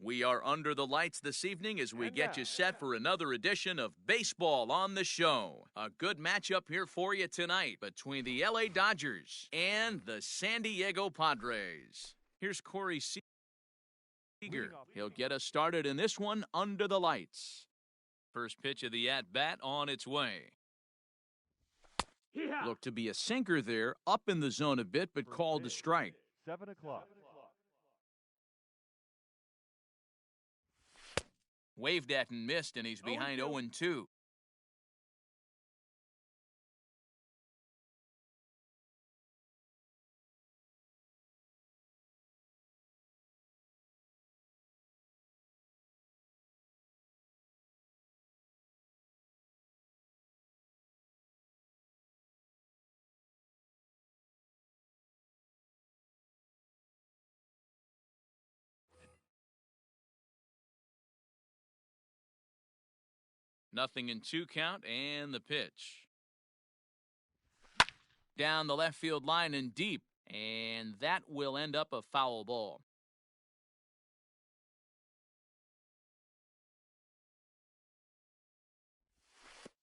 We are under the lights this evening as we get you set for another edition of Baseball on the Show. A good matchup here for you tonight between the LA Dodgers and the San Diego Padres. Here's Corey Seager. He'll get us started in this one under the lights. First pitch of the at-bat on its way. Looked to be a sinker there, up in the zone a bit, but called a strike. 7 o'clock. Waved at and missed, and he's behind 0-2. Nothing in 2 count, and the pitch. Down the left field line and deep, and that will end up a foul ball.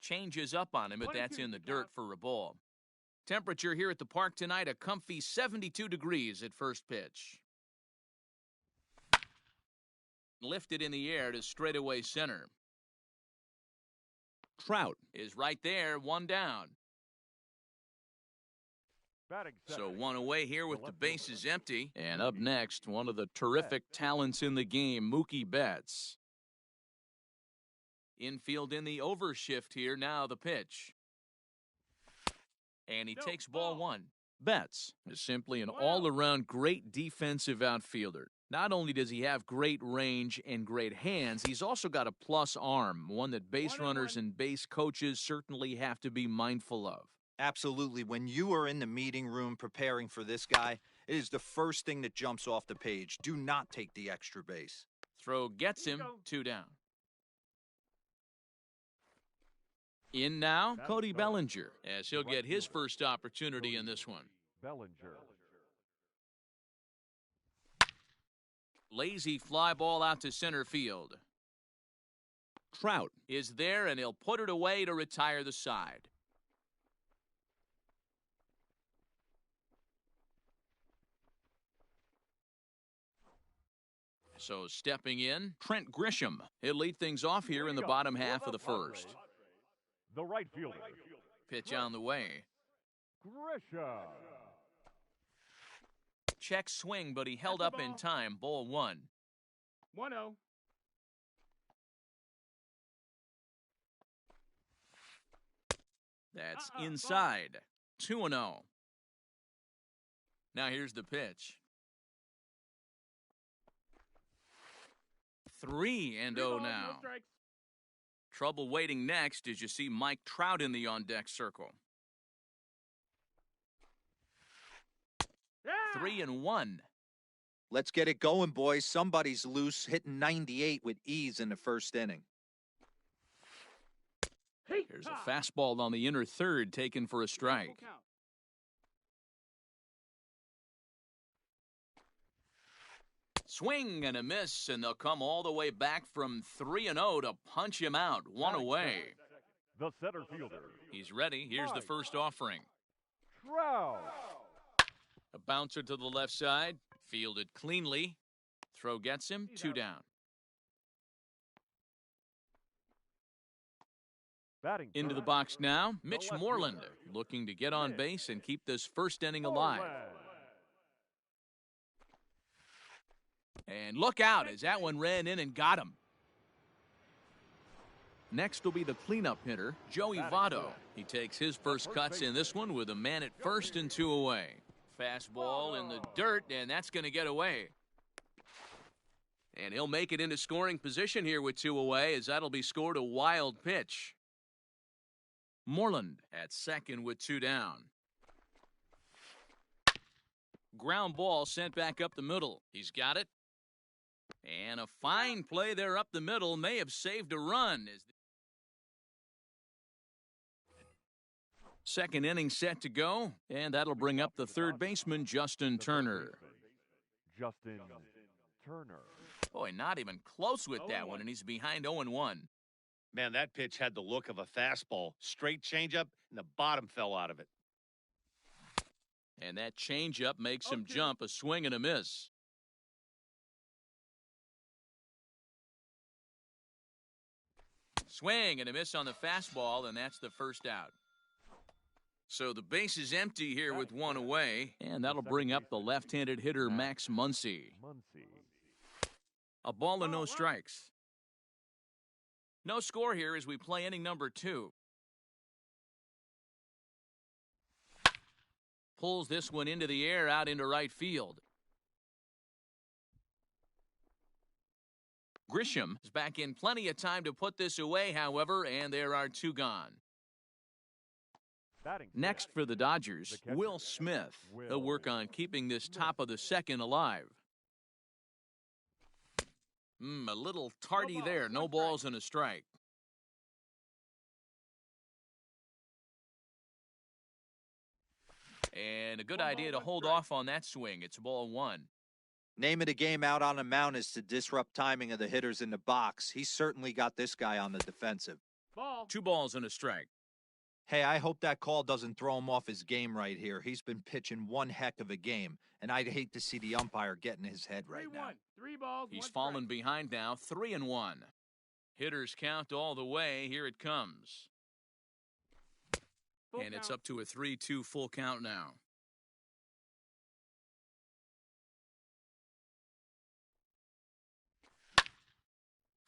Changes up on him, but that's in the dirt for a ball. Temperature here at the park tonight, a comfy 72 degrees at first pitch. Lifted in the air to straightaway center. Trout is right there, 1 down. So 1 away here with the bases empty. And up next, one of the terrific talents in the game, Mookie Betts. Infield in the overshift here, now the pitch. And he takes ball 1. Betts is simply an all-around great defensive outfielder. Not only does he have great range and great hands, he's also got a plus arm, one that base runners and base coaches certainly have to be mindful of. Absolutely. When you are in the meeting room preparing for this guy, it is the first thing that jumps off the page. Do not take the extra base. Throw gets him, 2 down. In now, Cody Bellinger, as he'll get his first opportunity in this one. Bellinger. Lazy fly ball out to center field. Trout is there, and he'll put it away to retire the side. So stepping in, Trent Grisham. He'll lead things off here in the bottom half of the first. The right fielder. Pitch on the way. Grisham. Check swing, but he held up in time. Ball 1. 1-0. That's inside. 2-0. Now here's the pitch. 3-0 now. Trouble waiting next as you see Mike Trout in the on-deck circle. 3-1. Let's get it going, boys. Somebody's loose, hitting 98 with ease in the first inning. Here's a fastball on the inner third taken for a strike. Swing and a miss, and they'll come all the way back from 3-0 to punch him out. 1 away. The center fielder. He's ready. Here's the first offering. Trout. A bouncer to the left side. Fielded cleanly. Throw gets him. 2 down. Batting Into the box now, Mitch Moreland, looking to get on base and keep this first inning alive. And look out as that one ran in and got him. Next will be the cleanup hitter, Joey Votto. He takes his first cuts in this one with a man at first and 2 away. Fastball in the dirt, and that's going to get away. And he'll make it into scoring position here with 2 away, as that'll be scored a wild pitch. Moreland at second with 2 down. Ground ball sent back up the middle. He's got it. And a fine play there up the middle may have saved a run. Second inning set to go, and that'll bring up the third baseman, Justin Turner. Justin Turner. Boy, not even close with that one, and he's behind 0-1. Man, that pitch had the look of a fastball. Straight changeup, and the bottom fell out of it. And that changeup makes him jump, a swing and a miss. Swing and a miss on the fastball, and that's the first out. So the base is empty here with one away, and that'll bring up the left-handed hitter Max Muncy. A ball and no strikes. No score here as we play inning number 2. Pulls this one into the air out into right field. Grisham is back in plenty of time to put this away, however, and there are 2 gone. Next for the Dodgers, Will Smith. He'll work on keeping this top of the second alive. A little tardy there. No balls and a strike. And a good idea to hold off on that swing. It's ball 1. Name of the game out on the mound is to disrupt timing of the hitters in the box. He's certainly got this guy on the defensive. 2 balls and a strike. Hey, I hope that call doesn't throw him off his game right here. He's been pitching one heck of a game, and I'd hate to see the umpire get in his head right now. 3 balls, He's 1 fallen strike. behind now, 3-1. Hitters count all the way. Here it comes. Full And it's count. up to a 3-2 full count now.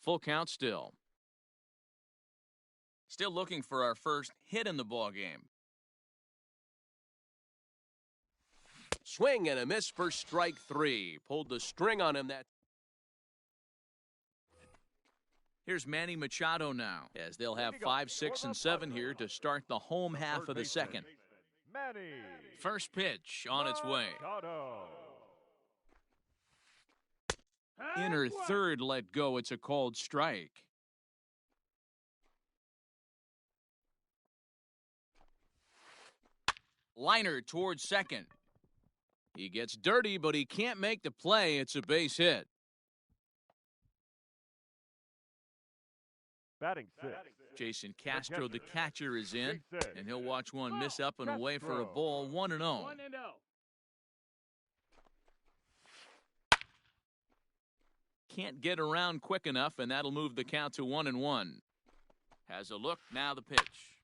Full count still. Still looking for our first hit in the ball game. Swing and a miss for strike 3. Pulled the string on him. Here's Manny Machado now, as they'll have 5, 6, and 7 here to start the home half of the second. Manny First pitch on its way. Machado. Inner third let go. It's a called strike. Liner towards second. He gets dirty, but he can't make the play. It's a base hit. Batting 6. Jason Castro, the catcher, is in, and he'll watch one miss up and away for a Castro. ball, 1-0. 1-0. Can't get around quick enough, and that'll move the count to 1-1. Has a look, now the pitch.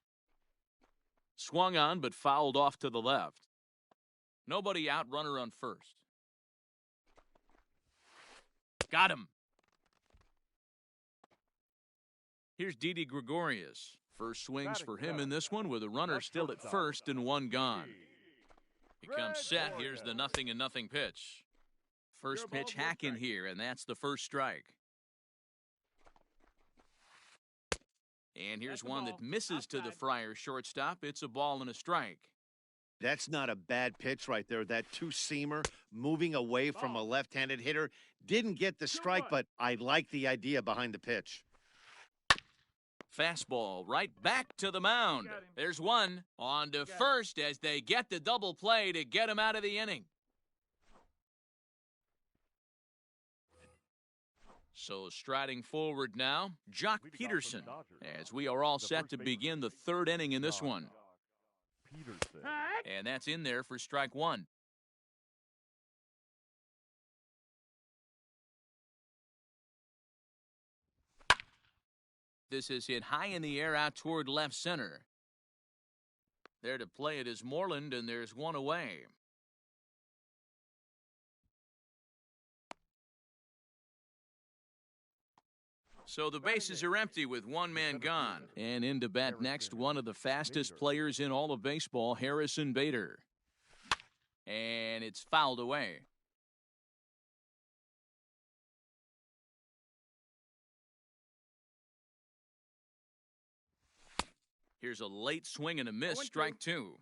Swung on, but fouled off to the left. Nobody out, runner on first. Got him. Here's Didi Gregorius. First swings for him in this one with a runner still at first and 1 gone. He comes set. Here's the 0-0 pitch. First pitch hack in here, and that's the first strike. And here's one that misses to the Friars shortstop. It's a ball and a strike. That's not a bad pitch right there. That 2-seamer moving away from a left-handed hitter. Didn't get the strike, but I like the idea behind the pitch. Fastball right back to the mound. There's one. On to first as they get the double play to get him out of the inning. So striding forward now, Jock Peterson, as we are all set to begin the 3rd inning in this one. Peterson. And that's in there for strike 1. This is hit high in the air out toward left center. There to play it is Moreland, and there's one away. So the bases are empty with 1 man gone. And in to bat next, one of the fastest players in all of baseball, Harrison Bader. And it's fouled away. Here's a late swing and a miss, strike 2.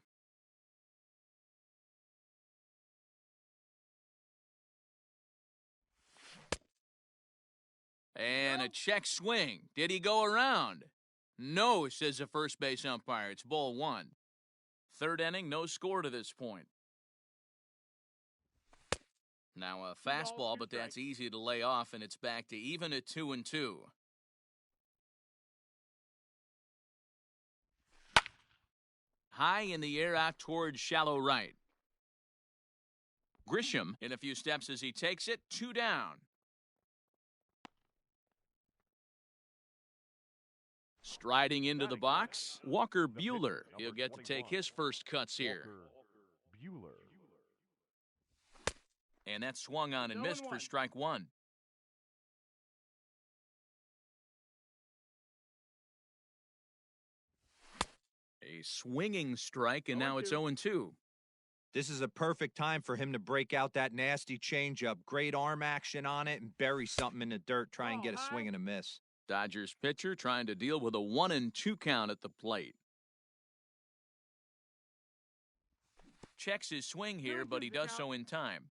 And a check swing. Did he go around? No, says the first base umpire. It's ball 1. 3rd inning, no score to this point. Now a fastball, but that's easy to lay off, and it's back to even at 2-2. High in the air out towards shallow right. Grisham in a few steps as he takes it, 2 down. Striding into the box, Walker Buehler. He'll get to take his first cuts here. Buehler. And that swung on and missed for strike 1. A swinging strike, and now it's 0-2. This is a perfect time for him to break out that nasty changeup. Great arm action on it and bury something in the dirt. Try and get a swing and a miss. Dodgers pitcher trying to deal with a 1-2 count at the plate. Checks his swing here, but he does so in time.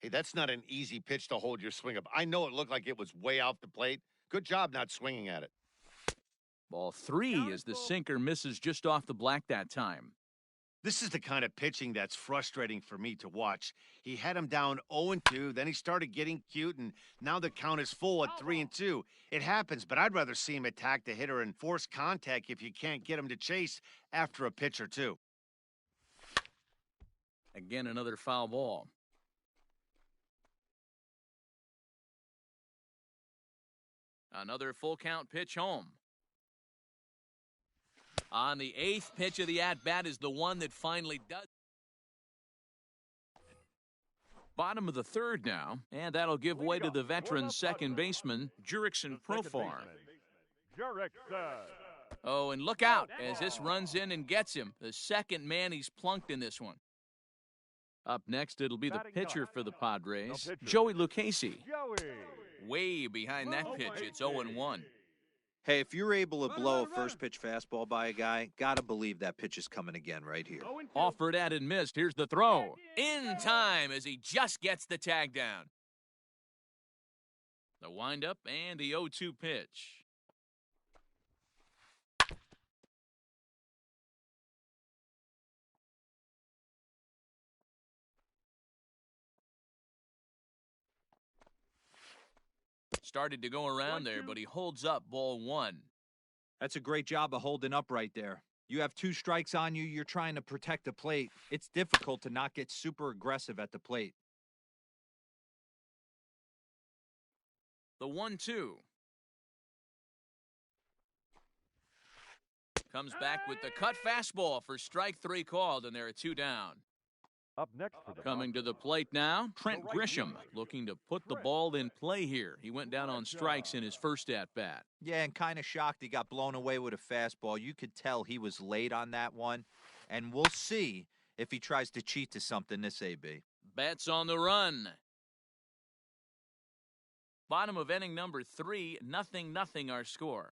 Hey, that's not an easy pitch to hold your swing up. I know it looked like it was way off the plate. Good job not swinging at it. Ball 3 as the sinker misses just off the black that time. This is the kind of pitching that's frustrating for me to watch. He had him down 0-2, then he started getting cute, and now the count is full at 3-2. It happens, but I'd rather see him attack the hitter and force contact if you can't get him to chase after a pitch or two. Again, another foul ball. Another full count pitch home. On the 8th pitch of the at-bat is the one that finally does. Bottom of the 3rd now, and that'll give way to the veteran second baseman, Jurickson Profar. Oh, and look out as this runs in and gets him. The second man he's plunked in this one. Up next, it'll be the pitcher for the Padres, Joey Lucchesi. Way behind that pitch, it's 0-1. Hey, if you're able to blow a first pitch fastball by a guy, gotta believe that pitch is coming again right here. Offered at and missed. Here's the throw. In time as he just gets the tag down. The windup and the 0-2 pitch. Started to go around there, but he holds up ball 1. That's a great job of holding up right there. You have 2 strikes on you. You're trying to protect the plate. It's difficult to not get super aggressive at the plate. The 1-2. Comes back with the cut fastball for strike 3 called, and there are 2 down. Up next for the Coming to the plate now, Trent Grisham looking to put the ball in play here. He went down on strikes in his first at-bat. Yeah, and kind of shocked he got blown away with a fastball. You could tell he was late on that one, and we'll see if he tries to cheat to something this AB. Bats on the run. Bottom of inning number 3, 0-0 our score.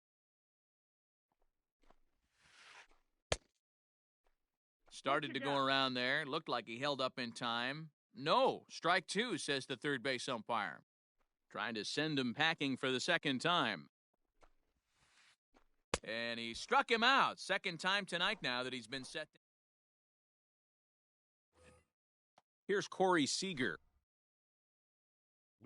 Started to go around there. Looked like he held up in time. No, strike 2, says the third base umpire. Trying to send him packing for the second time. And he struck him out. Second time tonight now that he's been set. Here's Corey Seager.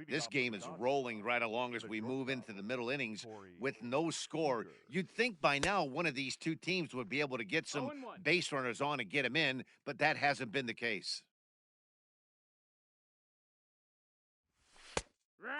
This game is rolling right along as we move into the middle innings with no score. You'd think by now one of these 2 teams would be able to get some base runners on and get them in, but that hasn't been the case.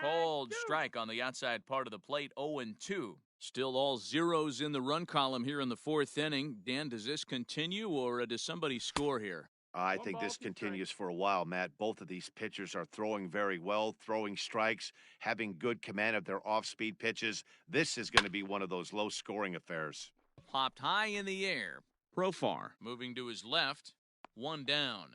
Cold strike on the outside part of the plate, 0-2. Still all zeros in the run column here in the 4th inning. Dan, does this continue or does somebody score here? I think this continues for a while, Matt. Both of these pitchers are throwing very well, throwing strikes, having good command of their off-speed pitches. This is going to be one of those low-scoring affairs. Popped high in the air. Profar moving to his left. 1 down.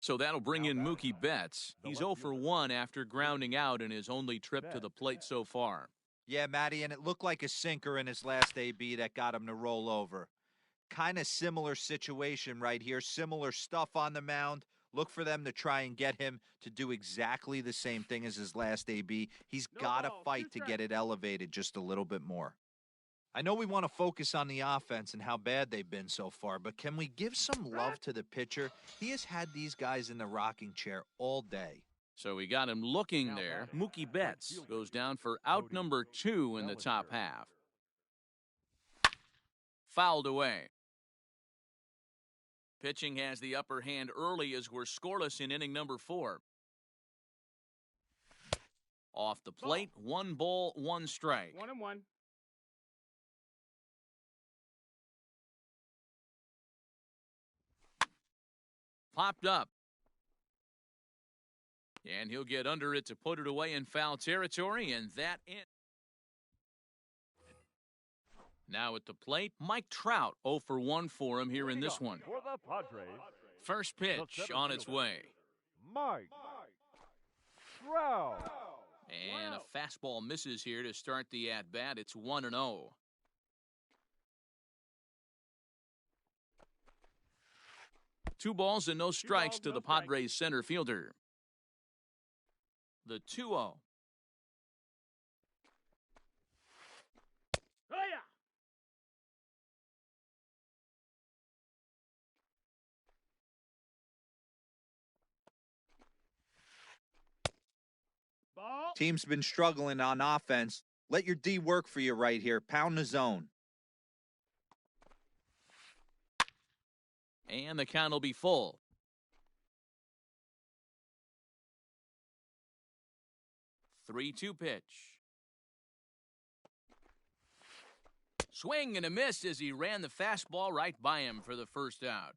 So that'll bring in Mookie Betts. He's 0 for 1 after grounding out in his only trip to the plate so far. Yeah, Matty, and it looked like a sinker in his last AB that got him to roll over. Kind of similar situation right here. Similar stuff on the mound. Look for them to try and get him to do exactly the same thing as his last AB. He's got to fight to get it elevated just a little bit more. I know we want to focus on the offense and how bad they've been so far, but can we give some love to the pitcher? He has had these guys in the rocking chair all day. So we got him looking there. Mookie Betts goes down for out number 2 in the top half. Fouled away. Pitching has the upper hand early as we're scoreless in inning number 4. Off the plate, 1 ball, 1 strike. 1-1. Popped up. And he'll get under it to put it away in foul territory, and that in. Now at the plate, Mike Trout 0 for 1 for him here in this one. For the Padres, First pitch on its way. Mike Trout. And a fastball misses here to start the at-bat. It's 1-0. Two balls and no strikes to the Padres center fielder. The 2-0. Team's been struggling on offense. Let your D work for you right here. Pound the zone. And the count will be full. Three-two pitch. Swing and a miss as he ran the fastball right by him for the first out.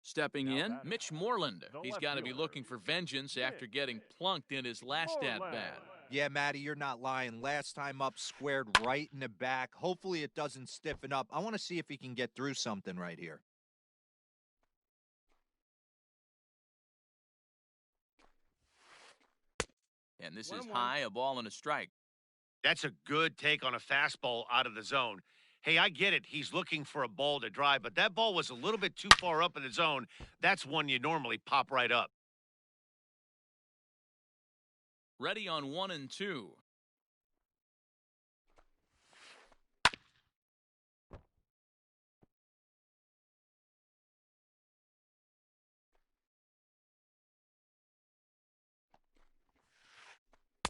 Stepping in, Mitch Moreland. He's got to be looking for vengeance after getting plunked in his last at-bat. Yeah, Matty, you're not lying. Last time up, squared right in the back. Hopefully it doesn't stiffen up. I want to see if he can get through something right here. And this is high, a ball and a strike. That's a good take on a fastball out of the zone. Hey, I get it. He's looking for a ball to drive, but that ball was a little bit too far up in the zone. That's one you normally pop right up. Ready on 1 and 2.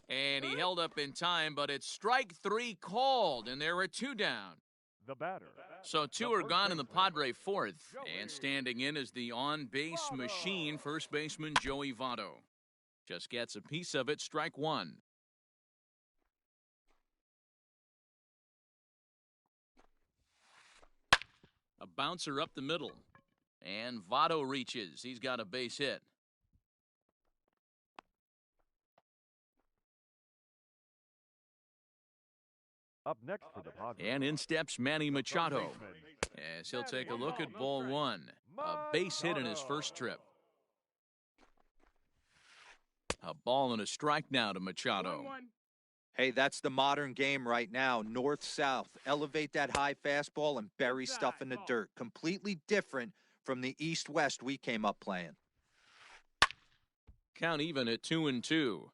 And he held up in time, but it's strike 3 called, and there are 2 down. The batter. So 2 are gone in the Padre fourth. And standing in is the on-base machine, first baseman Joey Votto. Just gets a piece of it, strike 1. A bouncer up the middle. And Votto reaches. He's got a base hit. Up next for the Padres. And in steps Manny Machado. As he'll take a look at ball 1. A base hit in his first trip. A ball and a strike now to Machado. 1-1. Hey, that's the modern game right now. North-south. Elevate that high fastball and bury stuff in the dirt. Completely different from the east-west we came up playing. Count even at 2 and 2.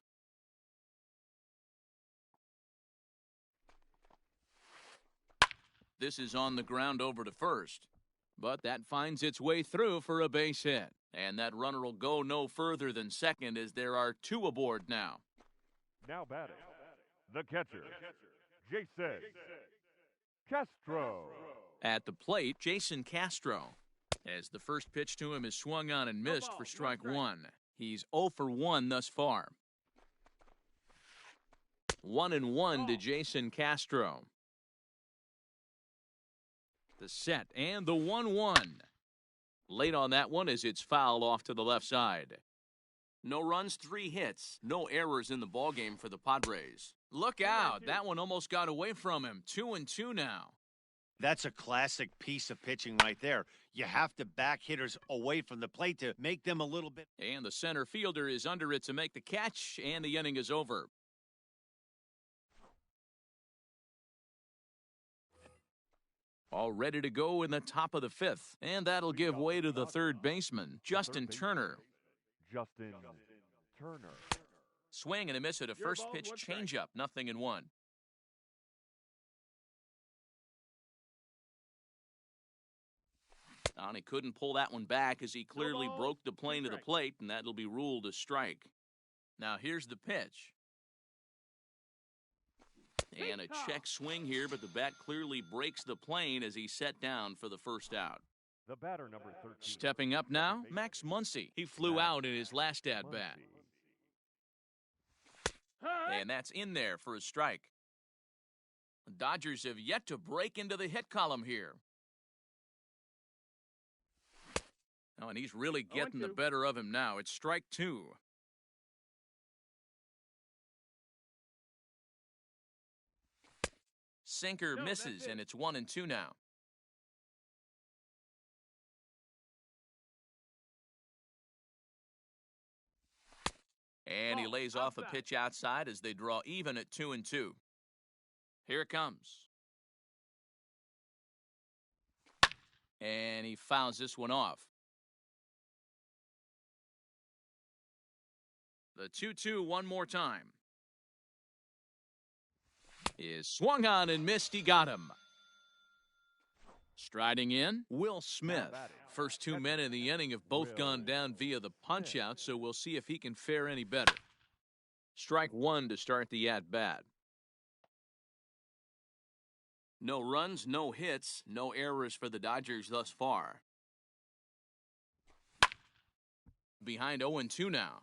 This is on the ground over to first. But that finds its way through for a base hit. And that runner will go no further than second as there are 2 aboard now. Now batting, the catcher, Jason Castro. At the plate, Jason Castro. As the first pitch to him is swung on and missed for strike 1. He's 0 for 1 thus far. 1-1 to Jason Castro. The set and the 1-1. Late on that one as it's fouled off to the left side. No runs, 3 hits. No errors in the ballgame for the Padres. Look out. That one almost got away from him. 2 and 2 now. That's a classic piece of pitching right there. You have to back hitters away from the plate to make them a little bit. And the center fielder is under it to make the catch, and the inning is over. All ready to go in the top of the 5th. And that'll give way to the third baseman, Justin Turner. Justin Turner. Swing and a miss at a first pitch changeup, 0-1. And he couldn't pull that one back as he clearly broke the plane to the plate, and that'll be ruled a strike. Now here's the pitch. And a check swing here, but the bat clearly breaks the plane as he's set down for the first out. The batter, number 13. Stepping up now, Max Muncy. He flew out in his last at-bat. And that's in there for a strike. The Dodgers have yet to break into the hit column here. Oh, and he's really getting the better of him now. It's strike 2. Sinker misses, and it's 1-2 now. And he lays off a pitch outside as they draw even at 2-2. Here it comes. And he fouls this one off. The 2-2 one more time. Is swung on and missed. He got him. Striding in, Will Smith. First 2 men in the inning have both gone down via the punch-out, so we'll see if he can fare any better. Strike 1 to start the at-bat. No runs, no hits, no errors for the Dodgers thus far. Behind 0-2 now.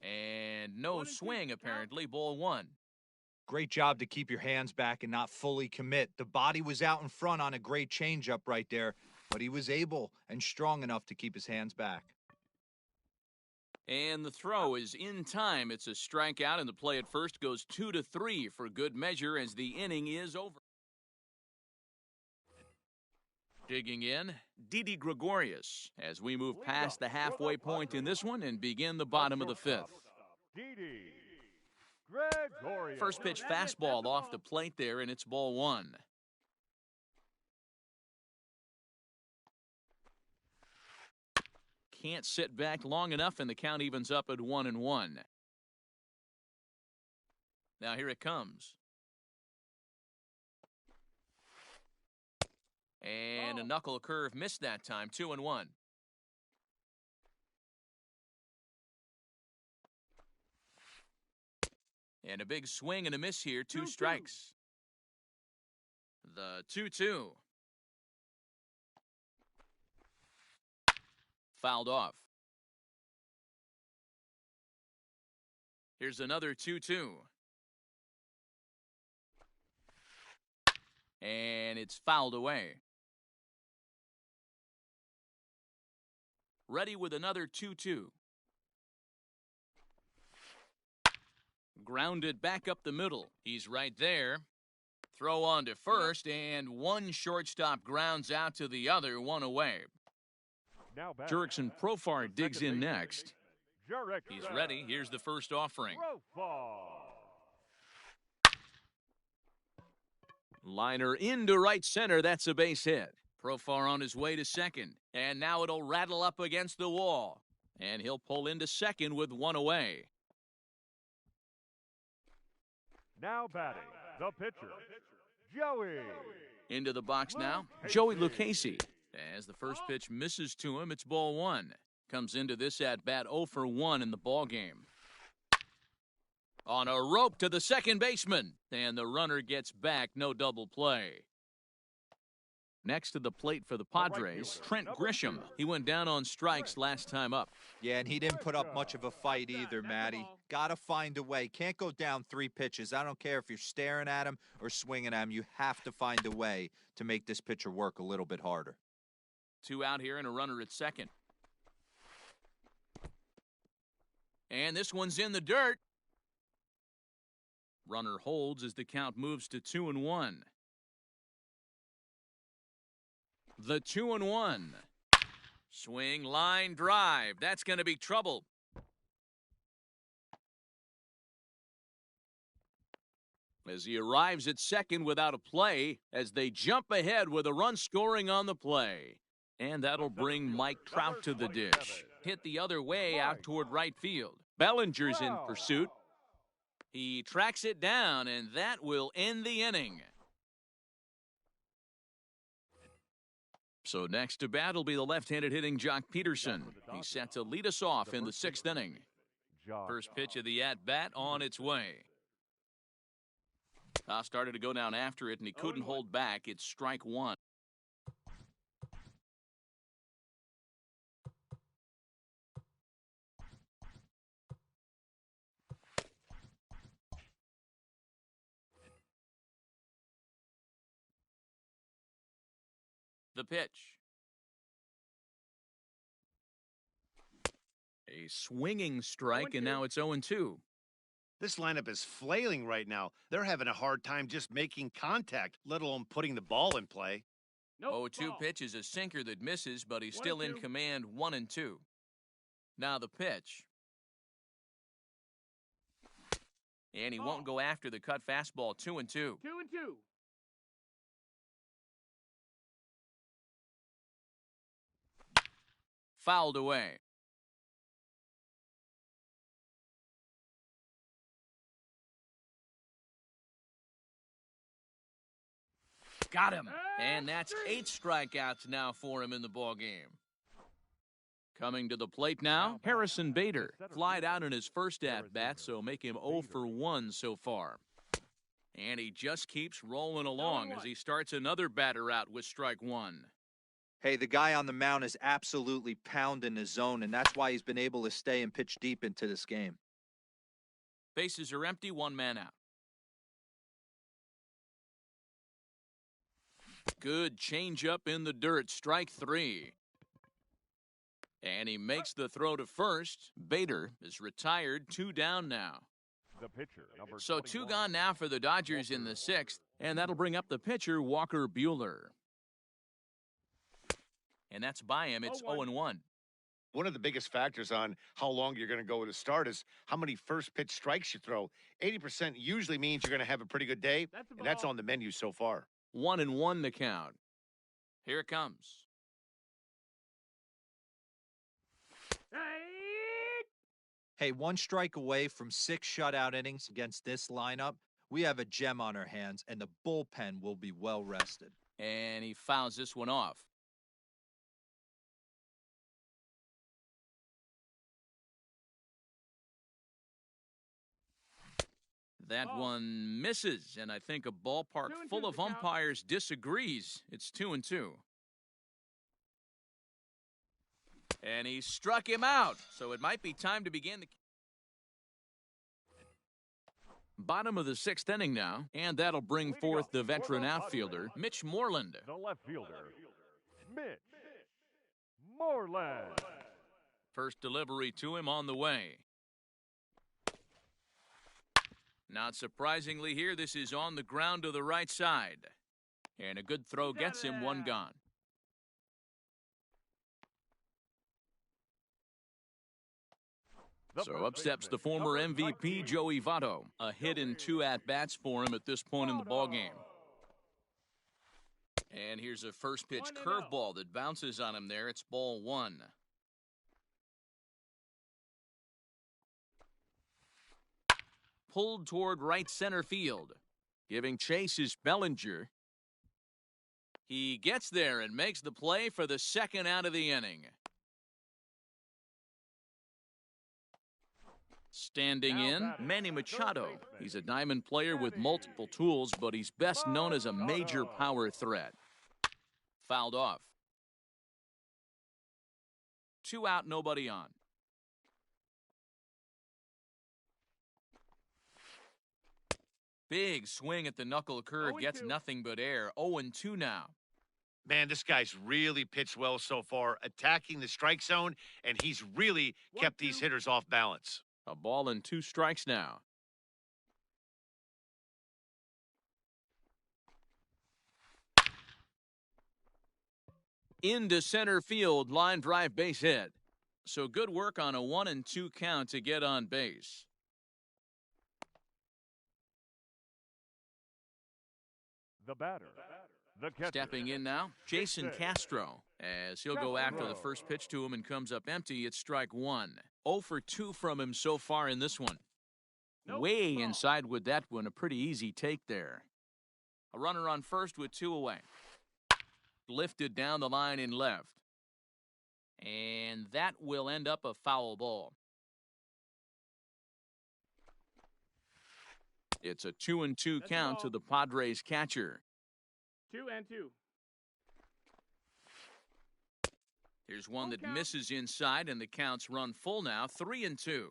And no swing, apparently. Ball 1. Great job to keep your hands back and not fully commit. The body was out in front on a great changeup right there, but he was able and strong enough to keep his hands back. And the throw is in time. It's a strikeout, and the play at first goes 2-3 for good measure as the inning is over. Digging in, Didi Gregorius, as we move past the halfway point in this one and begin the bottom of the 5th. First pitch fastball off the plate there, and it's ball 1. Can't sit back long enough, and the count evens up at 1-1. Now here it comes. And a knuckle curve missed that time, 2-1. And a big swing and a miss here, 2 strikes. The 2-2. Fouled off. Here's another 2-2. And it's fouled away. Ready with another 2-2. Grounded back up the middle. He's right there. Throw on to first, and one shortstop grounds out to the other, 1 away. Jurickson Profar digs in next. He's ready. Here's the first offering. Liner into right center. That's a base hit. Profar on his way to second. And now it'll rattle up against the wall. And he'll pull into second with 1 away. Now batting, the pitcher, Joey. Into the box now, Joey Lucchesi. As the first pitch misses to him, it's ball 1. Comes into this at-bat 0 for 1 in the ballgame. On a rope to the second baseman. And the runner gets back, no double play. Next to the plate for the Padres, Trent Grisham. He went down on strikes last time up. Yeah, and he didn't put up much of a fight either, Matty. Gotta find a way. Can't go down 3 pitches. I don't care if you're staring at him or swinging at him. You have to find a way to make this pitcher work a little bit harder. 2 out here and a runner at second. And this one's in the dirt. Runner holds as the count moves to 2-1. The 2-1. Swing, line, drive. That's going to be trouble. As he arrives at second without a play, as they jump ahead with a run scoring on the play. And that'll bring Mike Trout to the dish. Hit the other way out toward right field. Bellinger's in pursuit. He tracks it down, and that will end the inning. So next to bat will be the left-handed hitting Jock Peterson. He's set to lead us off in the 6th inning. First pitch of the at-bat on its way. Haas started to go down after it, and he couldn't hold back. It's strike one. The pitch. A swinging strike, and now it's 0-2. This lineup is flailing right now. They're having a hard time just making contact, let alone putting the ball in play. 0-2 pitch is a sinker that misses, but he's still in command, 1-2. Now the pitch. And he won't go after the cut fastball, 2-2. 2-2. Fouled away. Got him. And that's 8 strikeouts now for him in the ballgame. Coming to the plate now, Harrison Bader. Flied out in his first at-bat, so make him 0 for 1 so far. And he just keeps rolling along as he starts another batter out with strike one. Hey, the guy on the mound is absolutely pounding his zone, and that's why he's been able to stay and pitch deep into this game. Bases are empty, 1 man out. Good changeup in the dirt, strike 3. And he makes the throw to first. Bader is retired, 2 down now. The pitcher, number So 2 gone now for the Dodgers in the 6th, and that'll bring up the pitcher, Walker Buehler. And that's by him. It's 0-1. One of the biggest factors on how long you're going to go to start is how many first pitch strikes you throw. 80% usually means you're going to have a pretty good day, and that's on the menu so far. 1-1 the count. Here it comes. Hey, 1 strike away from 6 shutout innings against this lineup. We have a gem on our hands, and the bullpen will be well rested. And he fouls this one off. That one misses, and I think a ballpark full of umpires disagrees. It's 2-2. And he struck him out, so it might be time to begin the bottom of the 6th inning now, and that'll bring forth the veteran outfielder, Mitch Moreland. the left fielder, Mitch Moreland. First delivery to him on the way. Not surprisingly here, this is on the ground to the right side. And a good throw gets him 1 gone. So up steps the former MVP, Joey Votto. A hit in 2 at-bats for him at this point in the ballgame. And here's a first pitch curveball that bounces on him there. It's ball 1. Pulled toward right center field. Giving chase is Bellinger. He gets there and makes the play for the 2nd out of the inning. Standing in, Manny Machado. He's a diamond player with multiple tools, but he's best known as a major power threat. Fouled off. 2 out, nobody on. Big swing at the knuckle curve, gets nothing but air. 0-2 now. Man, this guy's really pitched well so far, attacking the strike zone, and he's really kept these hitters off balance. A ball and 2 strikes now. Into center field, line drive base hit. So good work on a 1-2 count to get on base. The batter, the catcher. Stepping in now, Jason Castro, as he'll go after the first pitch to him and comes up empty. It's strike 1. 0 for 2 from him so far in this one. way inside with that one. A pretty easy take there. A runner on first with 2 away. Lifted down the line in left. And that will end up a foul ball. It's a 2-2 count to the Padres catcher. 2-2. Here's one that misses inside, and the count's run full now. 3-2.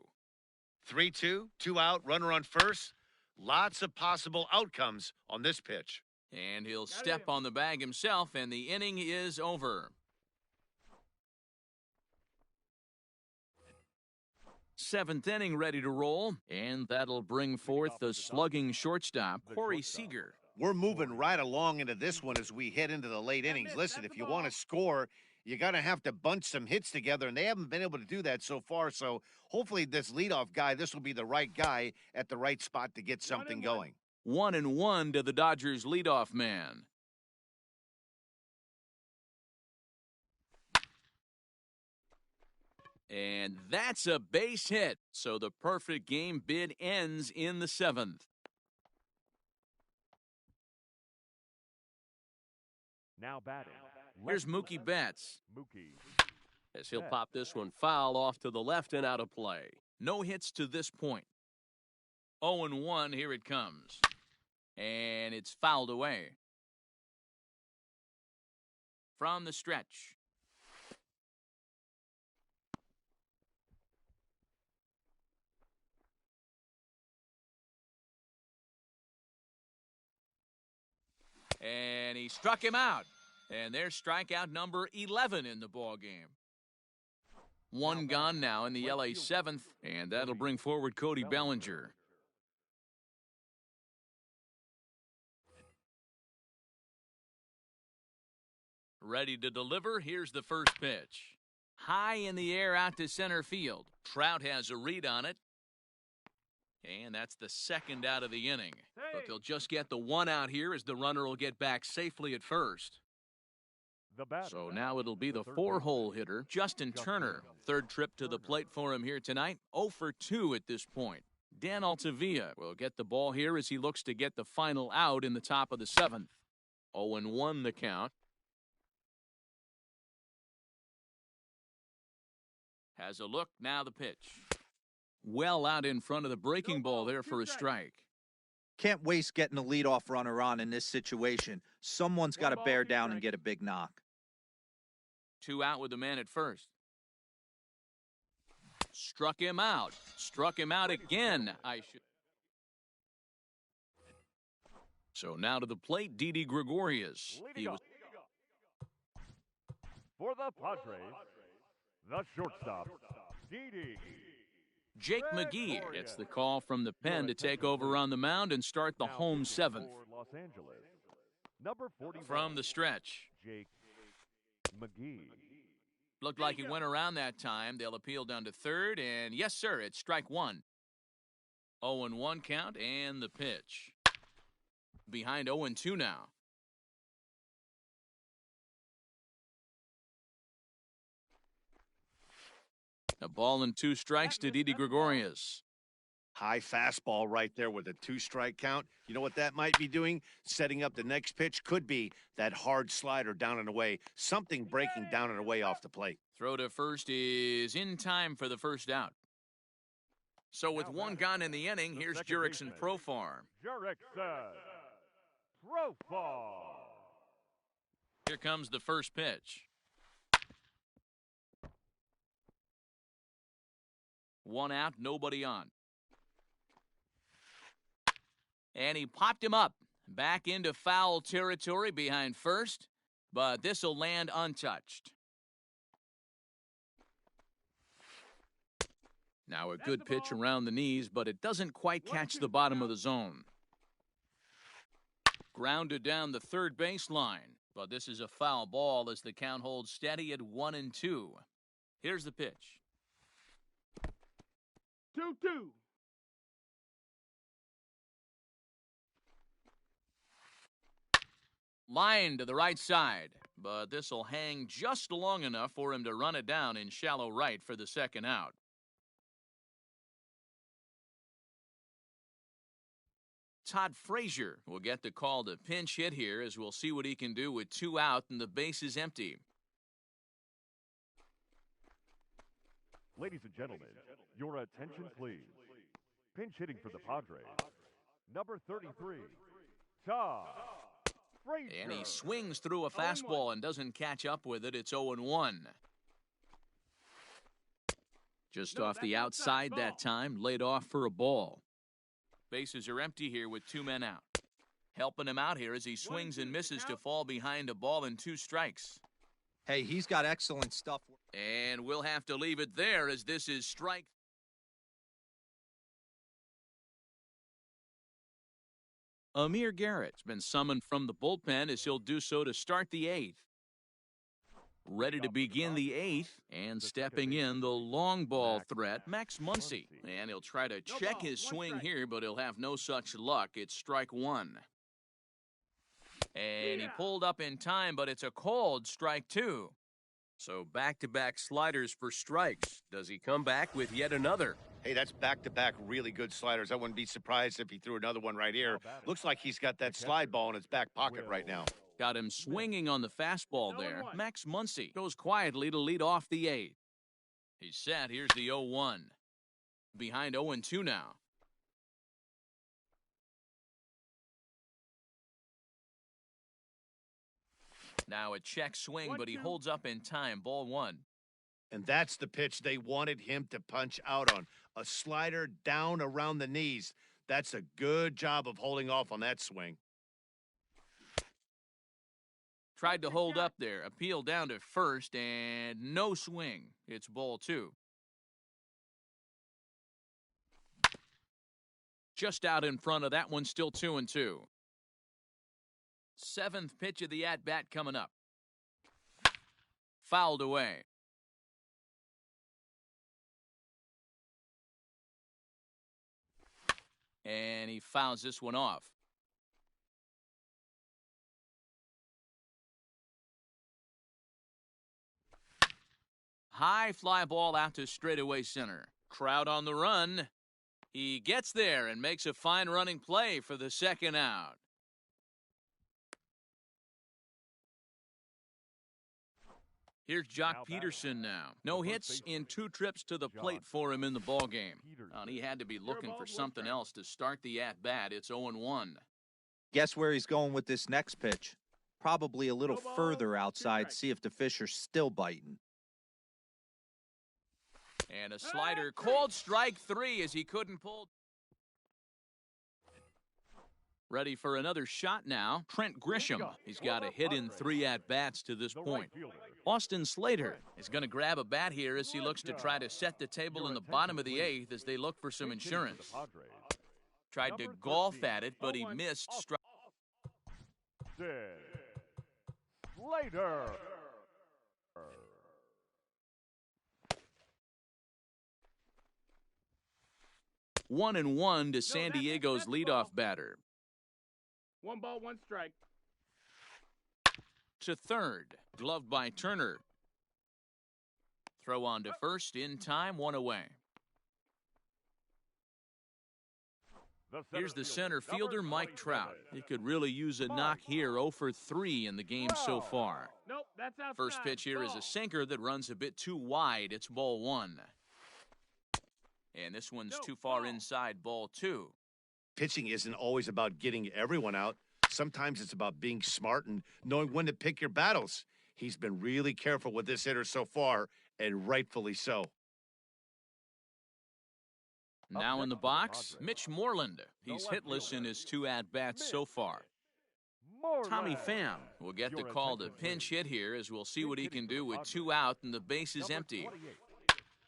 3-2, 2 out, runner on first. Lots of possible outcomes on this pitch. And he'll step on the bag himself, and the inning is over. 7th inning ready to roll, and that'll bring forth the slugging shortstop, Corey Seager. We're moving right along into this one as we head into the late innings. Listen, if you want to score, you're going to have to bunch some hits together, and they haven't been able to do that so far. So hopefully this leadoff guy, this will be the right guy at the right spot to get something going. 1-1 to the Dodgers leadoff man. And that's a base hit. So the perfect game bid ends in the 7th. Now batting. Here's Mookie Betts. Mookie. As he'll pop this one foul off to the left and out of play. No hits to this point. 0-1, here it comes. And it's fouled away. From the stretch. And he struck him out. And there's strikeout number 11 in the ball game. One gone now in the LA 7th, and that'll bring forward Cody Bellinger. Ready to deliver. Here's the first pitch. High in the air out to center field. Trout has a read on it. And that's the second out of the inning. But they'll just get the one out here as the runner will get back safely at first. So now it'll be the 4-hole hitter, Justin Turner. Third trip to the plate for him here tonight. 0 for 2 at this point. Dan Altavilla will get the ball here as he looks to get the final out in the top of the 7th. 0-1 the count. Has a look, now the pitch. Well out in front of the breaking ball there for a strike. Can't waste getting a leadoff runner on in this situation. Someone's got to bear down and get a big knock. 2 out with the man at first. Struck him out. Struck him out again. So now to the plate, Didi Gregorius. He was for the Padres, the shortstop, Didi. Jake McGee gets the call from the pen to take over on the mound and start the home 7th. Los Angeles, number 41. From the stretch. Jake McGee. Looked like he went around that time. They'll appeal down to third, and yes, sir, it's strike one. 0-1 count, and the pitch. Behind 0-2 now. A ball and 2 strikes to Didi Gregorius. High fastball right there with a 2-strike count. You know what that might be doing? Setting up the next pitch. Could be that hard slider down and away. Something breaking down and away off the plate. Throw to first is in time for the first out. So with one gone in the inning, here's Jurickson Profar. Jurickson Profar. Here comes the first pitch. 1 out, nobody on. And he popped him up back into foul territory behind first, but this will land untouched. Now a good pitch around the knees, but it doesn't quite catch the bottom of the zone. Grounded down the third baseline, but this is a foul ball as the count holds steady at 1-2. Here's the pitch. 2-2. Line to the right side, but this will hang just long enough for him to run it down in shallow right for the second out. Todd Frazier will get the call to pinch hit here, as we'll see what he can do with 2 out and the base is empty. Ladies and gentlemen, your attention please. Pinch hitting for the Padres, number 33, Todd Frazier. And he swings through a fastball and doesn't catch up with it. It's 0-1. Just off the outside that time, laid off for a ball. Bases are empty here with 2 men out. Helping him out here as he swings and misses to fall behind a ball and 2 strikes. Hey, he's got excellent stuff. And we'll have to leave it there, as this is strike. Amir Garrett's been summoned from the bullpen, as he'll do so to start the 8th. Ready to begin the 8th, and stepping in, the long ball threat, Max Muncy. And he'll try to check his swing here, but he'll have no such luck. It's strike 1. And he pulled up in time, but it's a called strike 2. So back-to-back sliders for strikes. Does he come back with yet another? Hey, that's back-to-back really good sliders. I wouldn't be surprised if he threw another one right here. Looks like he's got that slide ball in his back pocket right now. Got him swinging on the fastball there. Max Muncy goes quietly to lead off the 8th. He's set. Here's the 0-1. Behind 0-2 now. Now a check swing, but he holds up in time. Ball 1. And that's the pitch they wanted him to punch out on. A slider down around the knees. That's a good job of holding off on that swing. Tried to hold up there. Appeal down to first, and no swing. It's ball 2. Just out in front of that one, still 2-2. 7th pitch of the at-bat coming up. Fouled away. And he fouls this one off. High fly ball out to straightaway center. Crowd on the run. He gets there and makes a fine running play for the 2nd out. Here's Jock Peterson now. No hits in 2 trips to the plate for him in the ballgame. He had to be looking for something else to start the at-bat. It's 0-1. Guess where he's going with this next pitch? Probably a little further outside, see if the fish are still biting. And a slider, called strike 3 as he couldn't pull. Ready for another shot now, Trent Grisham. He's got a hit in 3 at-bats to this point. Austin Slater is going to grab a bat here as he looks to try to set the table in the bottom of the 8th as they look for some insurance. Tried to golf at it, but he missed. Slater. 1-1 to San Diego's leadoff batter. 1 ball, 1 strike. To third, gloved by Turner. Throw on to first in time, 1 away. Here's the center fielder, Mike Trout. He could really use a knock here, 0 for 3 in the game so far. Nope, that's outside. First pitch here is a sinker that runs a bit too wide. It's ball 1. And this one's too far inside, ball 2. Pitching isn't always about getting everyone out. Sometimes it's about being smart and knowing when to pick your battles. He's been really careful with this hitter so far, and rightfully so. Now in the box, Mitch Moreland. He's hitless in his 2 at-bats so far. Tommy Pham will get the call to pinch hit here, as we'll see what he can do with 2 out and the base is empty.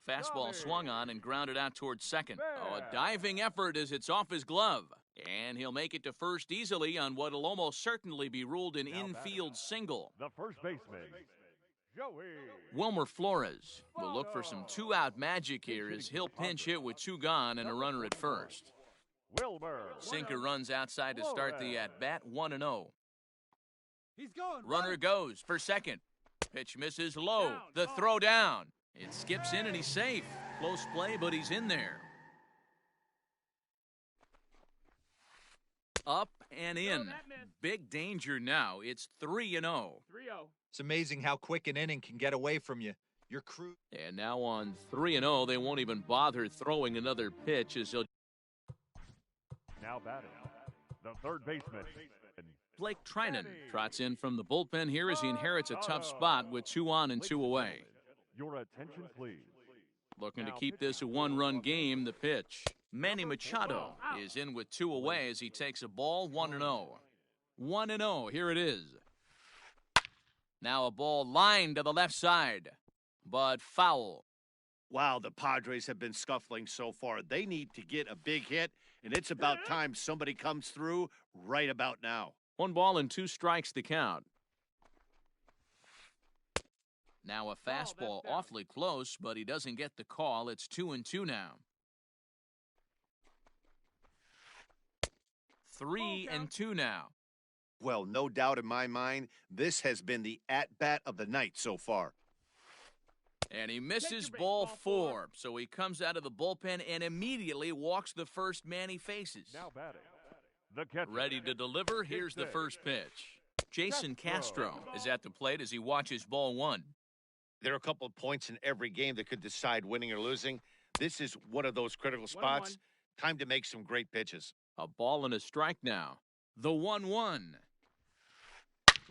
Fastball swung on and grounded out towards second. Oh, a diving effort as it's off his glove. And he'll make it to first easily on what will almost certainly be ruled an infield single. The first baseman, Joey Wilmer Flores will look for some 2-out magic here as he'll pinch hit with 2 gone and a runner at first. Wilmer. Sinker runs outside to start the at-bat, 1-0. He's going. Runner goes for second. Pitch misses low. The throw down. It skips in and he's safe. Close play, but he's in there. up and in. that missed. Big danger now. It's 3-0. 3-0. It's amazing how quick an inning can get away from you. Your crew. And now on 3-0, they won't even bother throwing another pitch as they'll. Now batting, the third baseman. Blake Trinan trots in from the bullpen here as he inherits a tough spot with 2 on and 2 away. Your attention, please. Looking to keep this a one-run game, the pitch. Manny Machado is in with 2 away as he takes a ball 1-0. 1-0, here it is. Now a ball lined to the left side, but foul. Wow, the Padres have been scuffling so far. They need to get a big hit, and it's about time somebody comes through right about now. 1 ball and 2 strikes to count. Now a fastball awfully close, but he doesn't get the call. It's 2-2 now. 3-2 now. Well, no doubt in my mind, this has been the at-bat of the night so far. And he misses ball 4, so he comes out of the bullpen and immediately walks the first man he faces. Now batting, the catcher. Ready to deliver, here's the first pitch. Jason Castro is at the plate as he watches ball 1. There are a couple of points in every game that could decide winning or losing. This is one of those critical spots. Time to make some great pitches. A ball and a strike now. The 1-1.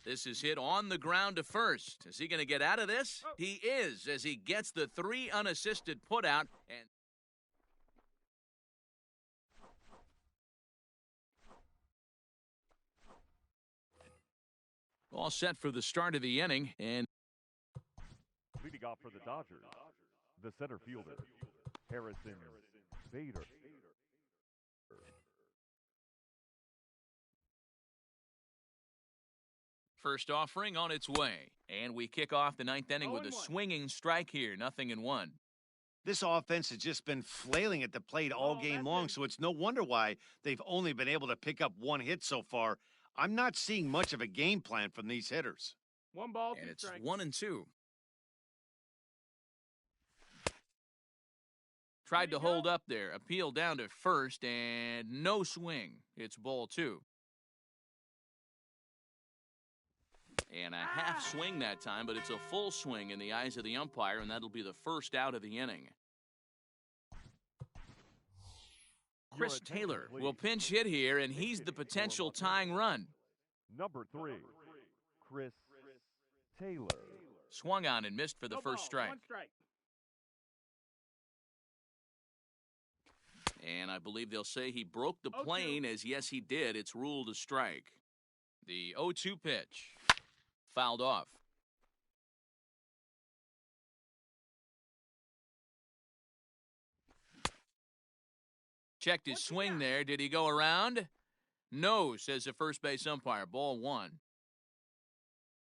This is hit on the ground to first. Is he going to get out of this? He is, as he gets the 3 unassisted putout and all set for the start of the inning. And Leading off for the Dodgers, the center fielder, Harrison Bader. first offering on its way. And we kick off the 9th inning with a swinging strike here. 0-1. This offense has just been flailing at the plate all game long, so it's no wonder why they've only been able to pick up 1 hit so far. I'm not seeing much of a game plan from these hitters. 1 ball, 2 And it's strikes. 1-2. Tried to hold up there. Appeal down to first, and no swing. It's ball 2. And a half swing that time, but it's a full swing in the eyes of the umpire, and that'll be the first out of the inning. Chris Taylor will pinch hit here, and he's the potential tying run. Number 3, Chris Taylor. Swung on and missed for the first strike. 1 strike. And I believe they'll say he broke the plane, as yes, he did. It's ruled a strike. The 0-2 pitch. Fouled off. Checked his swing there. Did he go around? No, says the first base umpire. Ball 1.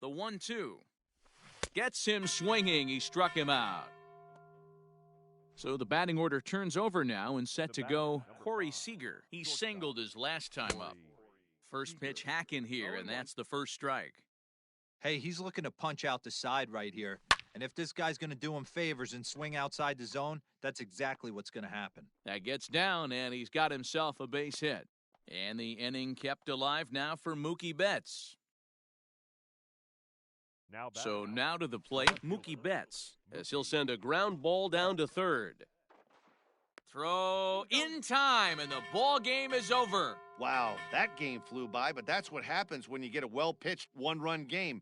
The 1-2. Gets him swinging. He struck him out. So the batting order turns over now and set to go Corey Seager. He singled his last time up. First pitch hack in here, and that's the first strike. Hey, he's looking to punch out the side right here. And if this guy's going to do him favors and swing outside the zone, that's exactly what's going to happen. That gets down, and he's got himself a base hit. And the inning kept alive now for Mookie Betts. So now to the plate, Mookie Betts, as he'll send a ground ball down to third. Throw in time, and the ball game is over. Wow, that game flew by, but that's what happens when you get a well-pitched 1-run game.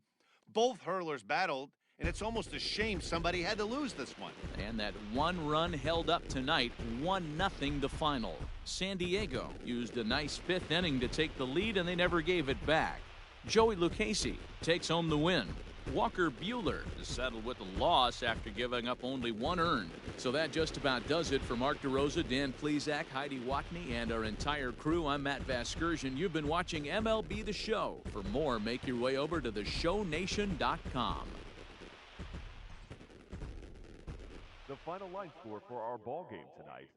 Both hurlers battled, and it's almost a shame somebody had to lose this one. And that 1 run held up tonight, 1-0 the final. San Diego used a nice 5th inning to take the lead, and they never gave it back. Joey Lucchesi takes home the win. Walker Buehler is settled with a loss after giving up only 1 earned. So that just about does it for Mark DeRosa, Dan Plesac, Heidi Watney, and our entire crew. I'm Matt Vasgersian. You've been watching MLB The Show. For more, make your way over to theshownation.com. The final line score for our ball game tonight.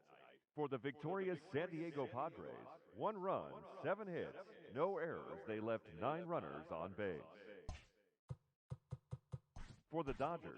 For the victorious San Diego Padres, 1 run, 7 hits, no errors. They left 9 runners on base. For the Dodgers,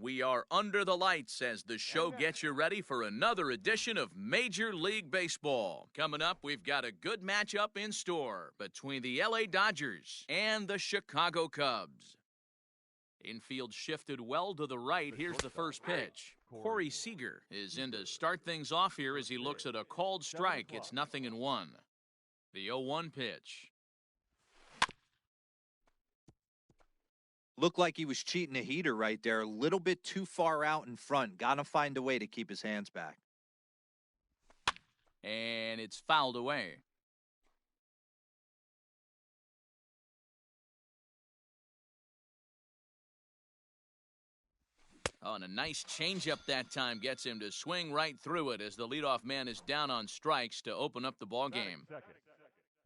We are under the lights as the show gets you ready for another edition of Major League Baseball. Coming up, we've got a good matchup in store between the LA Dodgers and the Chicago Cubs. Infield shifted well to the right. Here's the first pitch. Corey Seager is in to start things off here as he looks at a called strike. It's 0-1. The 0-1 pitch. Looked like he was cheating a heater right there. A little bit too far out in front. Got to find a way to keep his hands back. And it's fouled away. Oh, and a nice changeup that time gets him to swing right through it as the leadoff man is down on strikes to open up the ball game.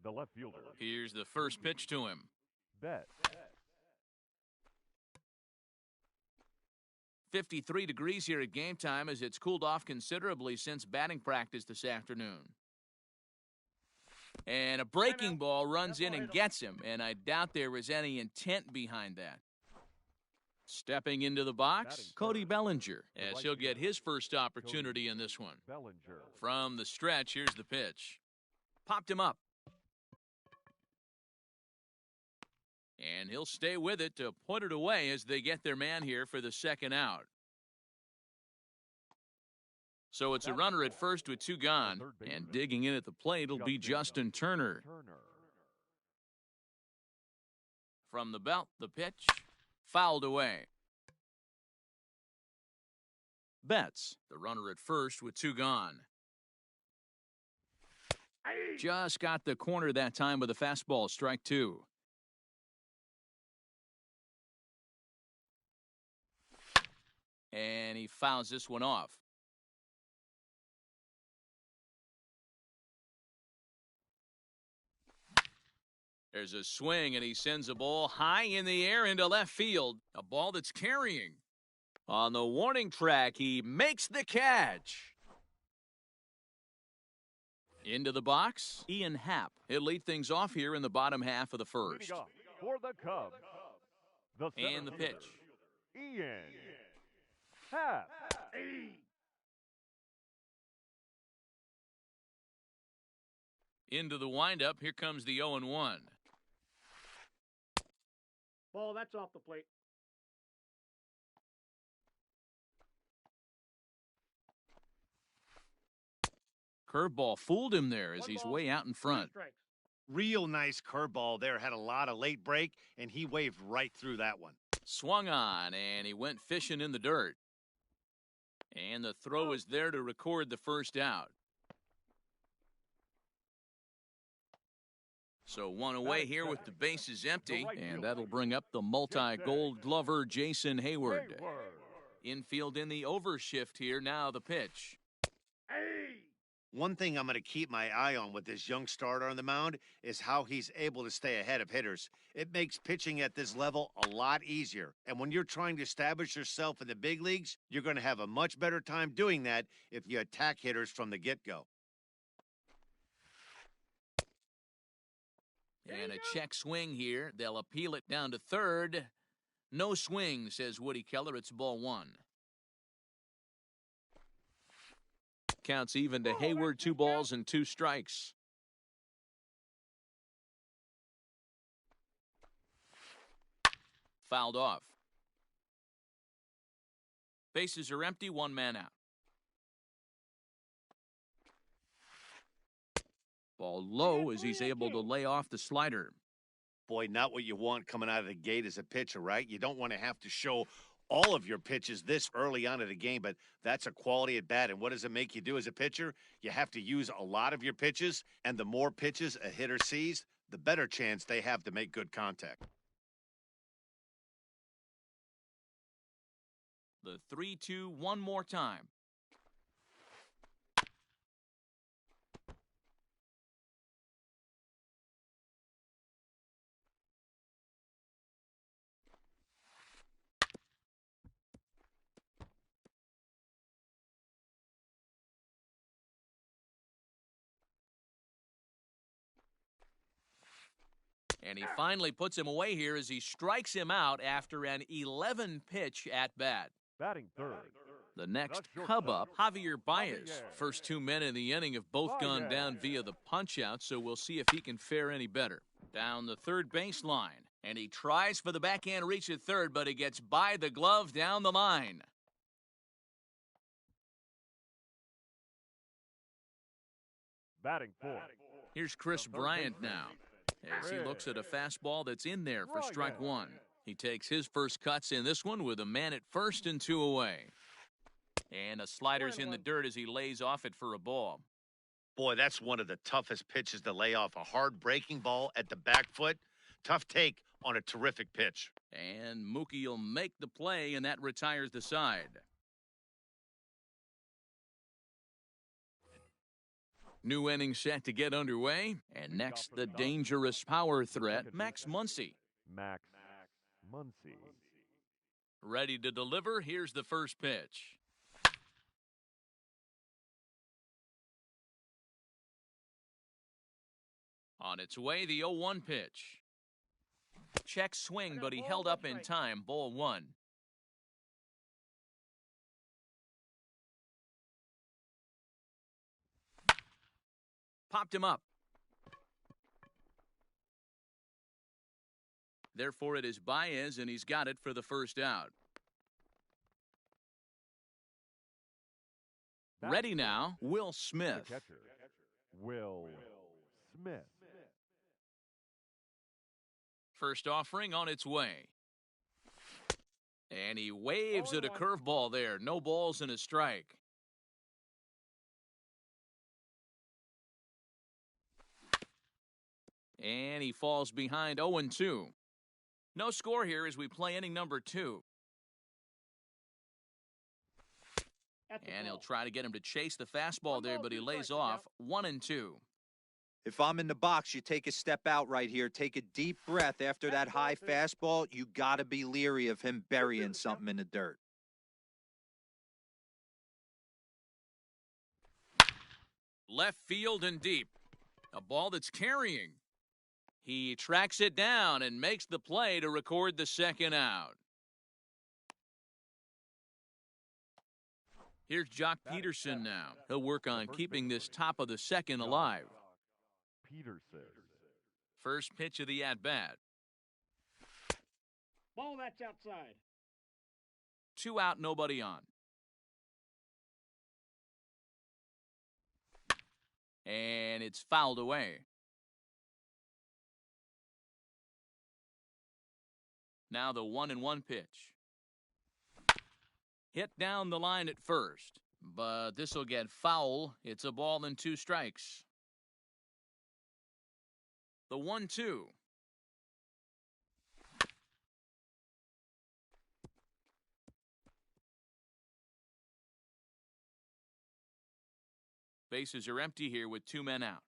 The left fielder. Here's the first pitch to him. Bet. 53 degrees here at game time as it's cooled off considerably since batting practice this afternoon. And a breaking ball runs in and gets him, and I doubt there was any intent behind that. Stepping into the box, Cody Bellinger, as he'll get his first opportunity in this one. From the stretch, here's the pitch. Popped him up. And he'll stay with it to put it away as they get their man here for the second out. So it's a runner at first with two gone, and digging in at the plate will be Justin Turner. From the belt, the pitch, fouled away. Betts, the runner at first with two gone. Just got the corner that time with a fastball, strike two. And he fouls this one off. There's a swing, and he sends a ball high in the air into left field. A ball that's carrying. On the warning track, he makes the catch. Into the box, Ian Happ. He'll lead things off here in the bottom half of the first. For the Cubs. And the pitch. Ian Happ. Into the windup, here comes the 0-1. Ball, that's off the plate. Curveball fooled him there as he's way out in front. Real nice curveball there. Had a lot of late break, and he waved right through that one. Swung on, and he went fishing in the dirt. And the throw is there to record the first out. So one away here with the bases empty, and that'll bring up the multi-gold glover Jason Hayward. Infield in the overshift here, now the pitch. One thing I'm going to keep my eye on with this young starter on the mound is how he's able to stay ahead of hitters. It makes pitching at this level a lot easier. And when you're trying to establish yourself in the big leagues, you're going to have a much better time doing that if you attack hitters from the get-go. And a check swing here. They'll appeal it down to third. No swing, says Woody Keller. It's ball one. Counts even to Hayward, 2 balls and 2 strikes. Fouled off. Bases are empty, 1 man out. Ball low as he's able to lay off the slider. Boy, not what you want coming out of the gate as a pitcher, right? You don't want to have to show all of your pitches this early on in the game, but that's a quality at bat. And what does it make you do as a pitcher? You have to use a lot of your pitches, and the more pitches a hitter sees, the better chance they have to make good contact. The 3-2 one more time. And he finally puts him away here as he strikes him out after an 11-pitch at-bat. Batting third. The next Cub up, Javier Baez. First 2 men in the inning have both gone down via the punch-out, so we'll see if he can fare any better. Down the third baseline, and he tries for the backhand reach at third, but he gets by the glove down the line. Batting fourth. Here's Chris Bryant now, as he looks at a fastball that's in there for strike one. He takes his first cuts in this one with a man at first and 2 away. And a slider's in the dirt as he lays off it for a ball. Boy, that's one of the toughest pitches to lay off. A hard breaking ball at the back foot. Tough take on a terrific pitch. And Mookie will make the play, and that retires the side. New inning set to get underway. And next, the dangerous power threat, Max Muncy. Max Muncy. Ready to deliver. Here's the first pitch. On its way, the 0-1 pitch. Check swing, but he held up in time. Ball one. Popped him up. Therefore, it is Baez, and he's got it for the first out. Ready now, Will Smith. Catcher. Will Smith. First offering on its way. And he waves at a curveball there. No balls and a strike. And he falls behind 0-2. No score here as we play inning number 2. And he'll try to get him to chase the fastball there, but he lays off 1-2. If I'm in the box, you take a step out right here. Take a deep breath after that high fastball. You got to be leery of him burying something in the dirt. Left field and deep. A ball that's carrying. He tracks it down and makes the play to record the second out. Here's Jock Peterson now. He'll work on keeping this top of the second alive. Peterson. First pitch of the at-bat. Ball that's outside. 2 out, nobody on. And it's fouled away. Now the 1-1 pitch. Hit down the line at first, but this will get foul. It's a ball and 2 strikes. The 1-2. Bases are empty here with 2 men out.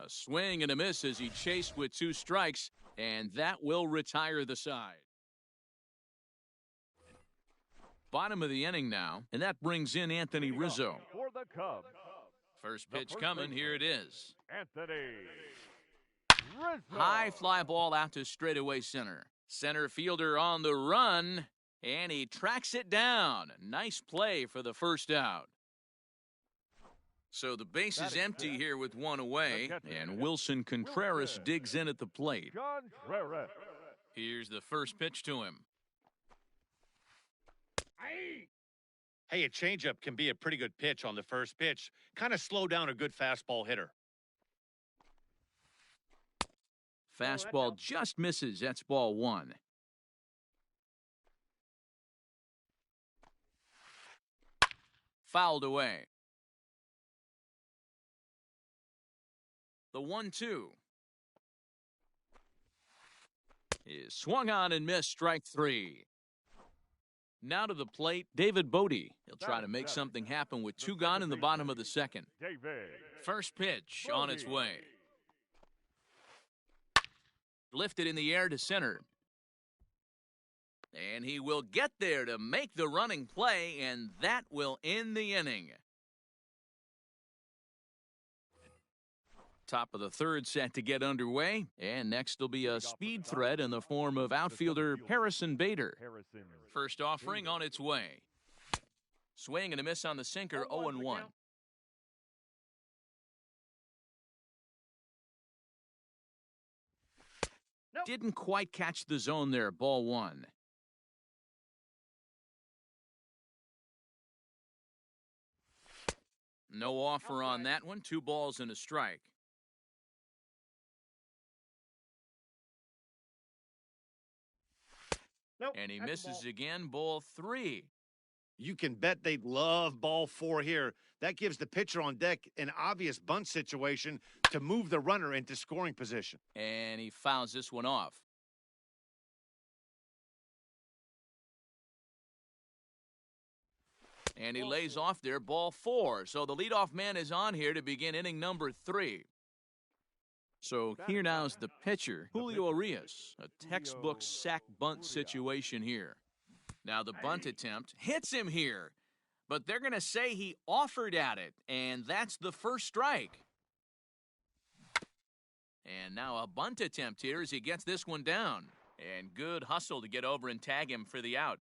A swing and a miss as he chased with 2 strikes, and that will retire the side. Bottom of the inning now, and that brings in Anthony Rizzo. For the Cubs. First pitch coming, here it is. Anthony Rizzo. High fly ball out to straightaway center. Center fielder on the run, and he tracks it down. Nice play for the first out. So the base is empty here with 1 away, and Wilson Contreras digs in at the plate. Contreras. Here's the first pitch to him. Hey, a changeup can be a pretty good pitch on the first pitch. Kind of slow down a good fastball hitter. Fastball just misses. That's ball 1. Fouled away. The 1-2 is swung on and missed. Strike 3. Now to the plate, David Bodie. He'll try to make something happen with 2 gone in the bottom of the second. First pitch on its way. Lifted in the air to center. And he will get there to make the running play, and that will end the inning. Top of the third set to get underway. And next will be a speed threat in the form of outfielder Harrison Bader. First offering on its way. Swing and a miss on the sinker, 0-1. Nope. Didn't quite catch the zone there, ball one. No offer on that one, 2 balls and a strike. Nope, And he that's a misses ball. again, ball 3. You can bet they'd love ball 4 here. That gives the pitcher on deck an obvious bunt situation to move the runner into scoring position. And he fouls this one off. And he lays off there, ball 4. So the leadoff man is on here to begin inning number 3. So here now is the pitcher, Julio Arias. A textbook sack bunt situation here. Now the bunt attempt hits him here. But they're going to say he offered at it. And that's the first strike. And now a bunt attempt here as he gets this one down. And good hustle to get over and tag him for the out.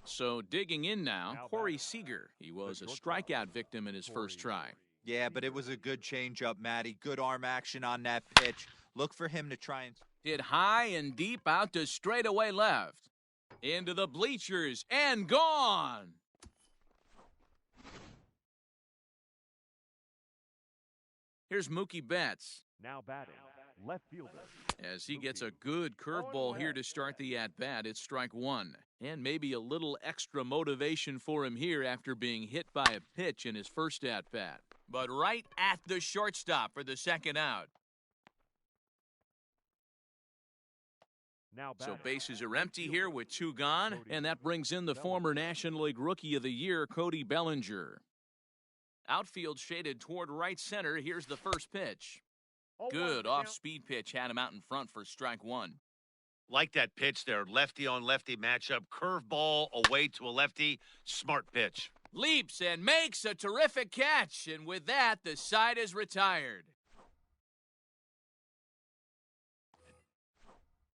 So digging in now, Corey Seager. He was a strikeout victim in his first try. Yeah, but it was a good changeup, Matty. Good arm action on that pitch. Look for him to try and... Hit high and deep out to straightaway left. Into the bleachers and gone. Here's Mookie Betts. Now batting, left fielder. As he gets a good curveball here to start the at-bat, it's strike 1. And maybe a little extra motivation for him here after being hit by a pitch in his first at-bat. But right at the shortstop for the second out. Now So bases are empty here with 2 gone, and that brings in the former National League Rookie of the Year, Cody Bellinger. Outfield shaded toward right center. Here's the first pitch. Good off-speed pitch had him out in front for strike 1. Like that pitch there, lefty on lefty matchup, curveball away to a lefty, smart pitch. Leaps and makes a terrific catch, and with that, the side is retired.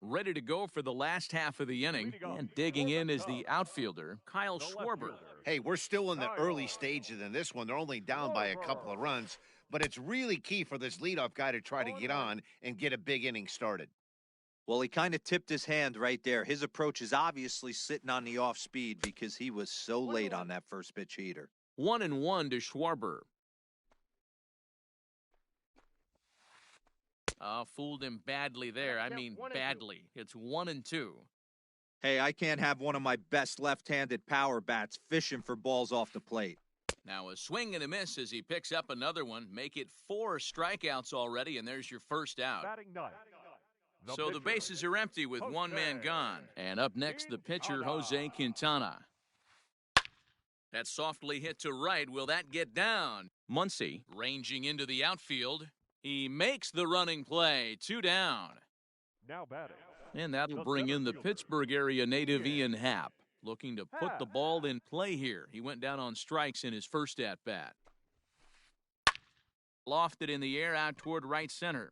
Ready to go for the last half of the inning, and digging in is the outfielder, Kyle Schwarber. Hey, we're still in the early stages in this one. They're only down by a couple of runs, but it's really key for this leadoff guy to try to get on and get a big inning started. Well, he kind of tipped his hand right there. His approach is obviously sitting on the off speed because he was so late on that first pitch heater. 1-1 to Schwarber. Fooled him badly there. I mean, badly. It's 1-2. Hey, I can't have one of my best left-handed power bats fishing for balls off the plate. Now a swing and a miss as he picks up another one. Make it 4 strikeouts already, and there's your first out. Batting ninth. So the bases are empty with 1 man gone. And up next, the pitcher, Jose Quintana. That softly hit to right. Will that get down? Muncy ranging into the outfield. He makes the running play. 2 down. Now batting. And that'll bring in the Pittsburgh area native Ian Happ, looking to put the ball in play here. He went down on strikes in his first at-bat. Lofted in the air out toward right center.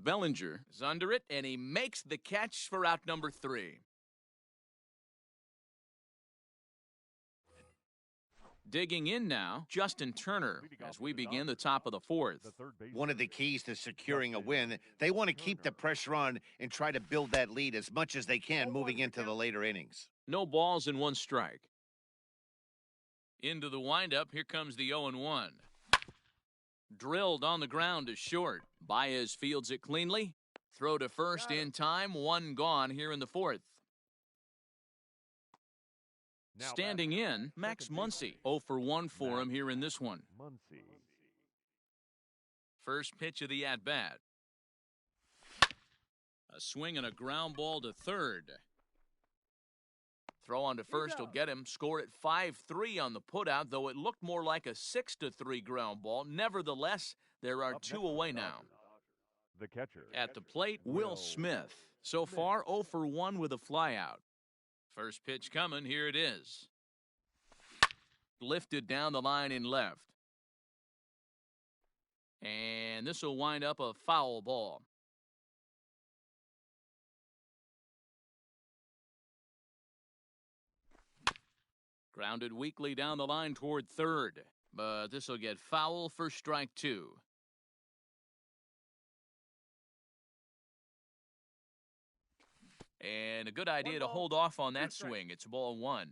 Bellinger is under it, and he makes the catch for out number 3. Digging in now, Justin Turner, as we begin the top of the 4th. One of the keys to securing a win, they want to keep the pressure on and try to build that lead as much as they can moving into the later innings. No balls and 1 strike. Into the windup, here comes the 0-1. Drilled on the ground to short. Baez fields it cleanly. Throw to first in time, 1 gone here in the 4th. Standing in, Max Muncy. 0 for 1 for him here in this one. First pitch of the at-bat. A swing and a ground ball to third. Throw on to first will get him. Score at 5-3 on the putout, though it looked more like a 6-3 ground ball. Nevertheless, there are 2 away now. The catcher. At the plate, Will Smith. So far, 0 for 1 with a flyout. First pitch coming, here it is. Lifted down the line in left. And this will wind up a foul ball. Grounded weakly down the line toward third, but this will get foul for strike two. And a good idea to hold off on that swing. It's ball one.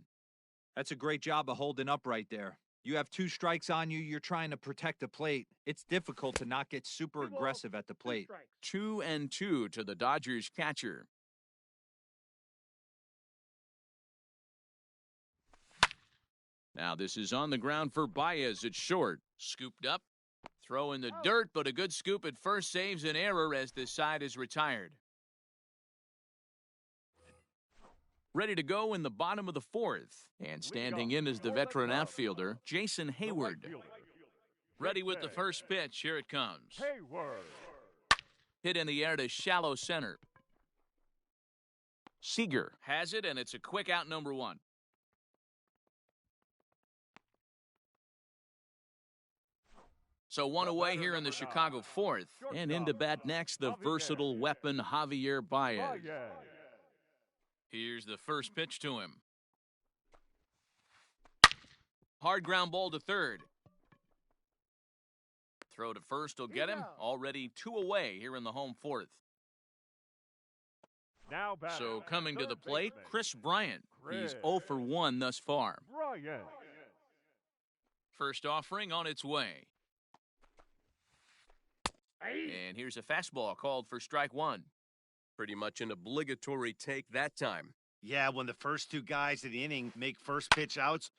That's a great job of holding up right there. You have 2 strikes on you. You're trying to protect the plate. It's difficult to not get super aggressive at the plate. 2-2 to the Dodgers catcher. Now this is on the ground for Baez at short. Scooped up. Throw in the dirt, but a good scoop at first saves an error as this side is retired. Ready to go in the bottom of the fourth. And standing in is the veteran outfielder, Jason Hayward. Ready with the first pitch. Here it comes. Hit in the air to shallow center. Seager has it, and it's a quick out, number one. So one away here in the Chicago fourth. And into bat next, the versatile weapon, Javier Baez. Here's the first pitch to him. Hard ground ball to third. Throw to first will get him. Already 2 away here in the home fourth. So coming to the plate, Chris Bryant. He's 0 for 1 thus far. First offering on its way. And here's a fastball called for strike one. Pretty much an obligatory take that time. Yeah, when the first 2 guys in the inning make first pitch outs.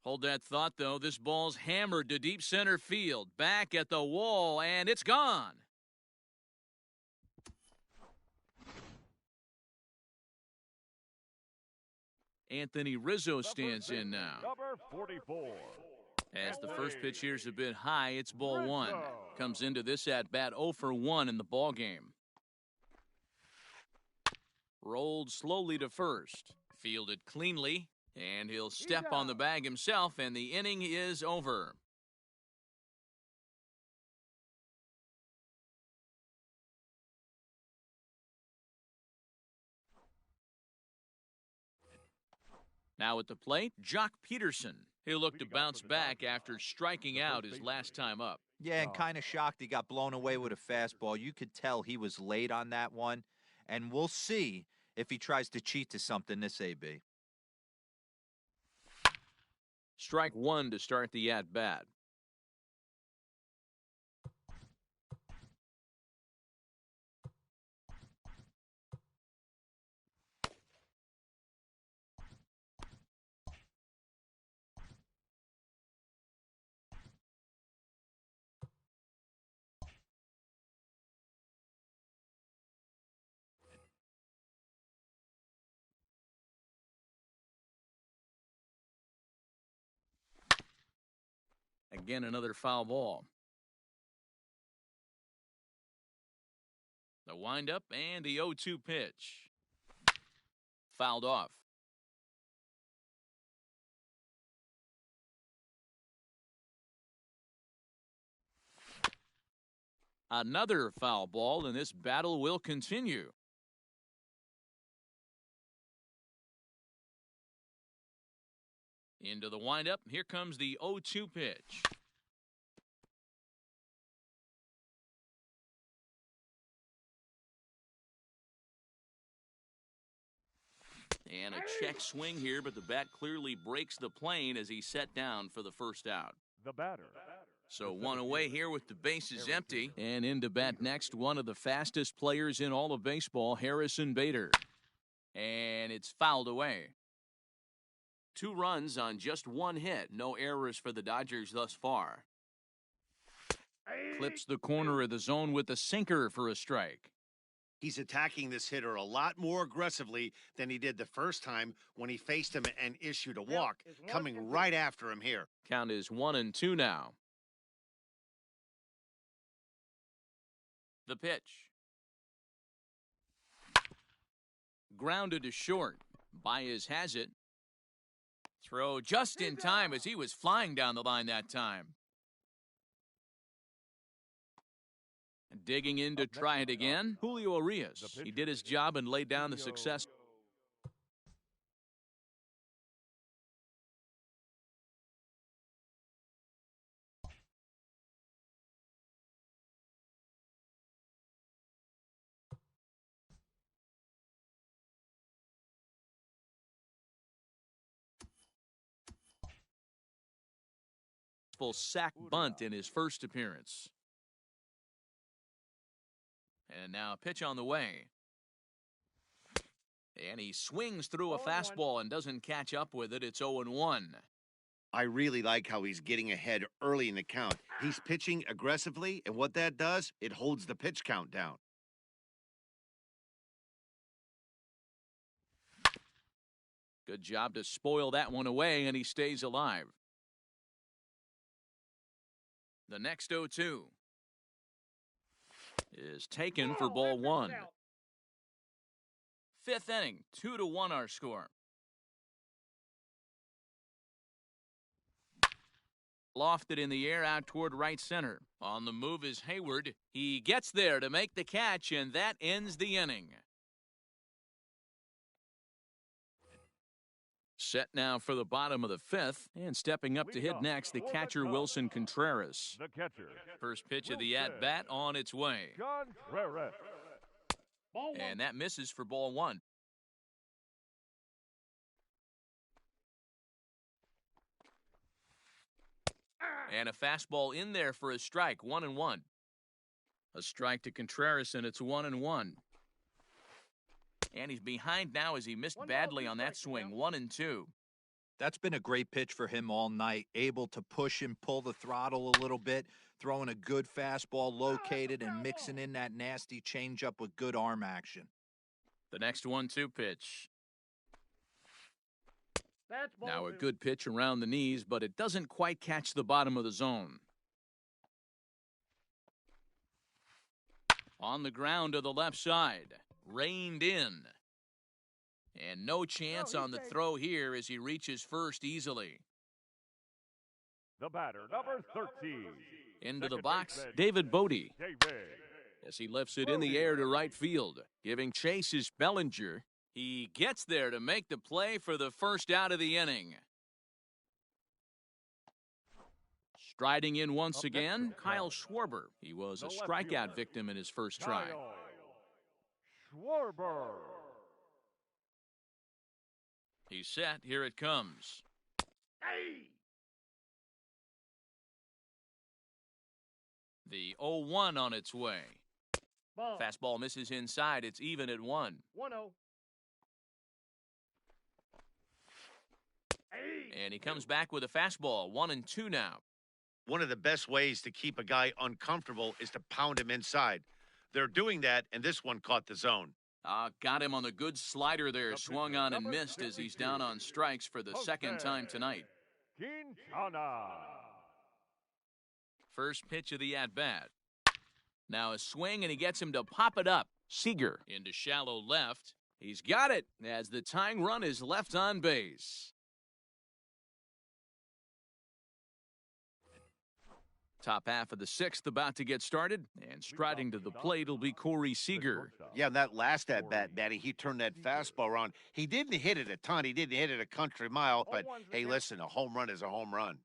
Hold that thought, though. This ball's hammered to deep center field. Back at the wall, and it's gone. Anthony Rizzo stands in now. Number 44. As the first pitch here's a bit high, it's ball one. Comes into this at-bat 0 for 1 in the ballgame. Rolled slowly to first. Fielded cleanly, and he'll step on the bag himself, and the inning is over. Now at the plate, Jock Peterson. He'll look to bounce back after striking out his last time up. Yeah, and kind of shocked he got blown away with a fastball. You could tell he was late on that one, and we'll see if he tries to cheat to something this AB. Strike one to start the at-bat. Again, another foul ball. The windup and the 0-2 pitch. Fouled off. Another foul ball, and this battle will continue. Into the windup. Here comes the 0-2 pitch. And a check swing here, but the bat clearly breaks the plane as he's set down for the first out. The batter. So one away here with the bases empty. And into bat next, one of the fastest players in all of baseball, Harrison Bader. And it's fouled away. 2 runs on just 1 hit. No errors for the Dodgers thus far. Clips the corner of the zone with a sinker for a strike. He's attacking this hitter a lot more aggressively than he did the first time when he faced him and issued a walk, coming right after him here. Count is 1-2 now. The pitch. Grounded to short. Baez has it. Throw just in time as he was flying down the line that time. Digging in to try it again, Julio Arias. He did his job and laid down the successful sack bunt in his first appearance. And now a pitch on the way. And he swings through a fastball and doesn't catch up with it. It's 0-1. I really like how he's getting ahead early in the count. He's pitching aggressively, and what that does, it holds the pitch count down. Good job to spoil that one away, and he stays alive. The next 0-2 is taken for ball one. Fifth inning, 2-1 our score. Lofted in the air out toward right center. On the move is Hayward. He gets there to make the catch, and that ends the inning. Set now for the bottom of the fifth, and stepping up to hit next, the catcher Wilson Contreras. The catcher. First pitch of the at-bat on its way. Contreras. And that misses for ball one. And a fastball in there for a strike, 1-1. A strike to Contreras, and it's 1-1. And he's behind now as he missed badly on that swing, 1-2. That's been a great pitch for him all night, able to push and pull the throttle a little bit, throwing a good fastball located and mixing in that nasty changeup with good arm action. The next 1-2 pitch. That's ball Now a two. good pitch around the knees, but it doesn't quite catch the bottom of the zone. On the ground to the left side. Reined in. And no chance on the throw here as he reaches first easily. The batter, number 13. Into the Second box, baseman, David Bodie. David. As he lifts it in the air to right field. Giving chase is Bellinger. He gets there to make the play for the first out of the inning. Striding in once again, Kyle Schwarber. He was a strikeout victim in his first try. Kyle Schwarber. He's set. Here it comes. The 0-1 on its way. Ball. Fastball misses inside. It's even at 1. 1-0. And he comes back with a fastball. 1-2 now. One of the best ways to keep a guy uncomfortable is to pound him inside. They're doing that, and this one caught the zone. Got him on the good slider there. Swung on and missed as he's down on strikes for the second time tonight. Quintana. First pitch of the at-bat. Now a swing, and he gets him to pop it up. Seager into shallow left. He's got it as the tying run is left on base. Top half of the sixth about to get started, and striding to the plate will be Corey Seager. Yeah, that last at-bat, Daddy, he turned that fastball around. He didn't hit it a ton. He didn't hit it a country mile. But, hey, listen, a home run is a home run.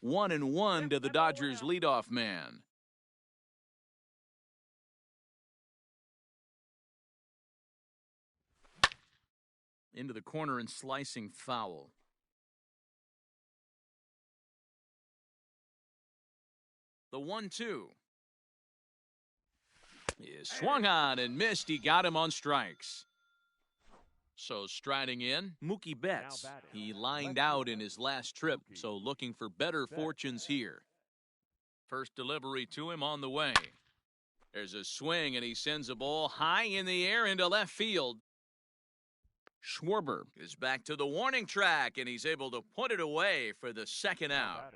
One and one to the Dodgers leadoff man. Into the corner and slicing foul. The 1-2 is swung on and missed. He got him on strikes. So striding in, Mookie Betts. He lined out in his last trip, so looking for better fortunes here. First delivery to him on the way. There's a swing, and he sends a ball high in the air into left field. Schwarber is back to the warning track, and he's able to put it away for the second out.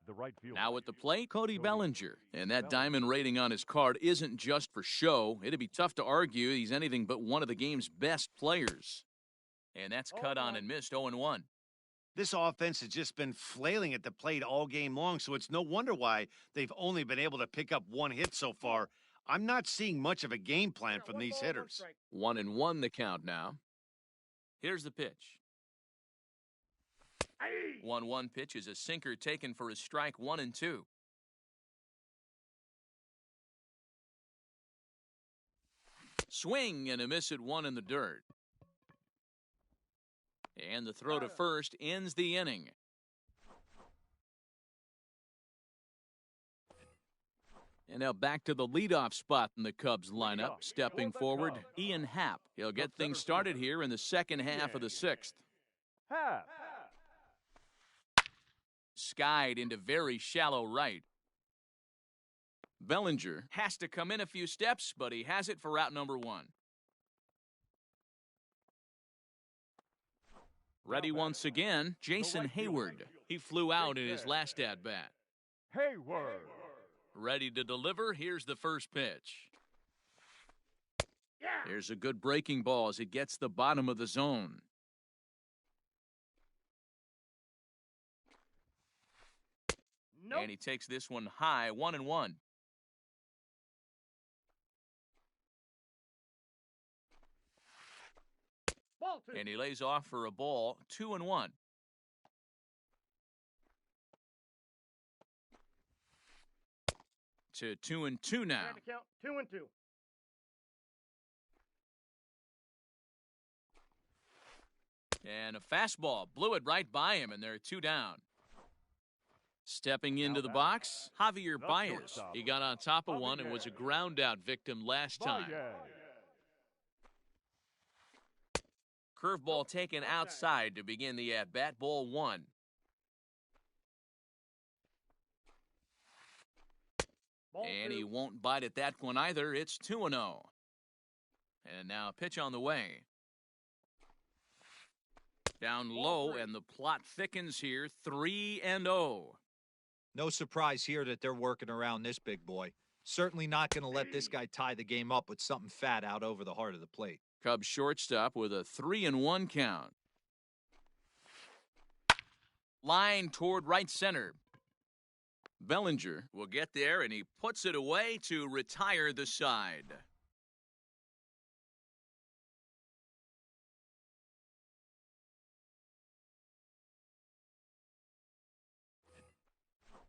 The right fielder. Now at the plate, Cody Bellinger. And that diamond rating on his card isn't just for show. It'd be tough to argue he's anything but one of the game's best players. And that's cut on and missed 0-1. This offense has just been flailing at the plate all game long, so it's no wonder why they've only been able to pick up one hit so far. I'm not seeing much of a game plan from these hitters. 1-1 the count now. Here's the pitch. 1-1 pitch is a sinker taken for a strike 1-2. Swing and a miss at one in the dirt. And the throw to first ends the inning. And now back to the leadoff spot in the Cubs lineup. Stepping forward, Ian Happ. He'll get things started here in the second half of the sixth. Half. Skied into very shallow right. Bellinger has to come in a few steps, but he has it for out number one. Ready once again, Jason Hayward. He flew out in his last at-bat. Hayward. Ready to deliver, here's the first pitch. Here's a good breaking ball as it gets the bottom of the zone. And he takes this one high, 1-1. And he lays off for a ball, 2-1. To 2-2 now. 2-2. And a fastball blew it right by him, and they're two down. Stepping into the box, Javier Baez. He got on top of one and was a ground-out victim last time. Curveball taken outside to begin the at-bat, ball one. And he won't bite at that one either. It's 2-0. And now a pitch on the way. Down low, and the plot thickens here, 3-0. No surprise here that they're working around this big boy. Certainly not going to let this guy tie the game up with something fat out over the heart of the plate. Cubs shortstop with a 3-1 count. Line toward right center. Bellinger will get there, and he puts it away to retire the side.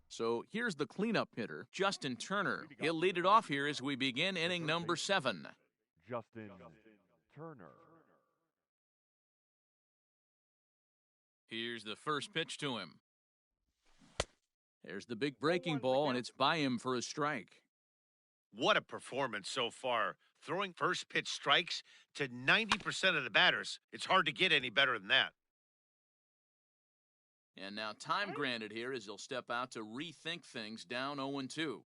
So here's the cleanup hitter, Justin Turner. He'll lead it off here as we begin inning number 7. Justin Turner. Here's the first pitch to him. There's the big breaking ball, and it's by him for a strike. What a performance so far. Throwing first pitch strikes to 90% of the batters. It's hard to get any better than that. And now time granted here as he'll step out to rethink things down 0-2.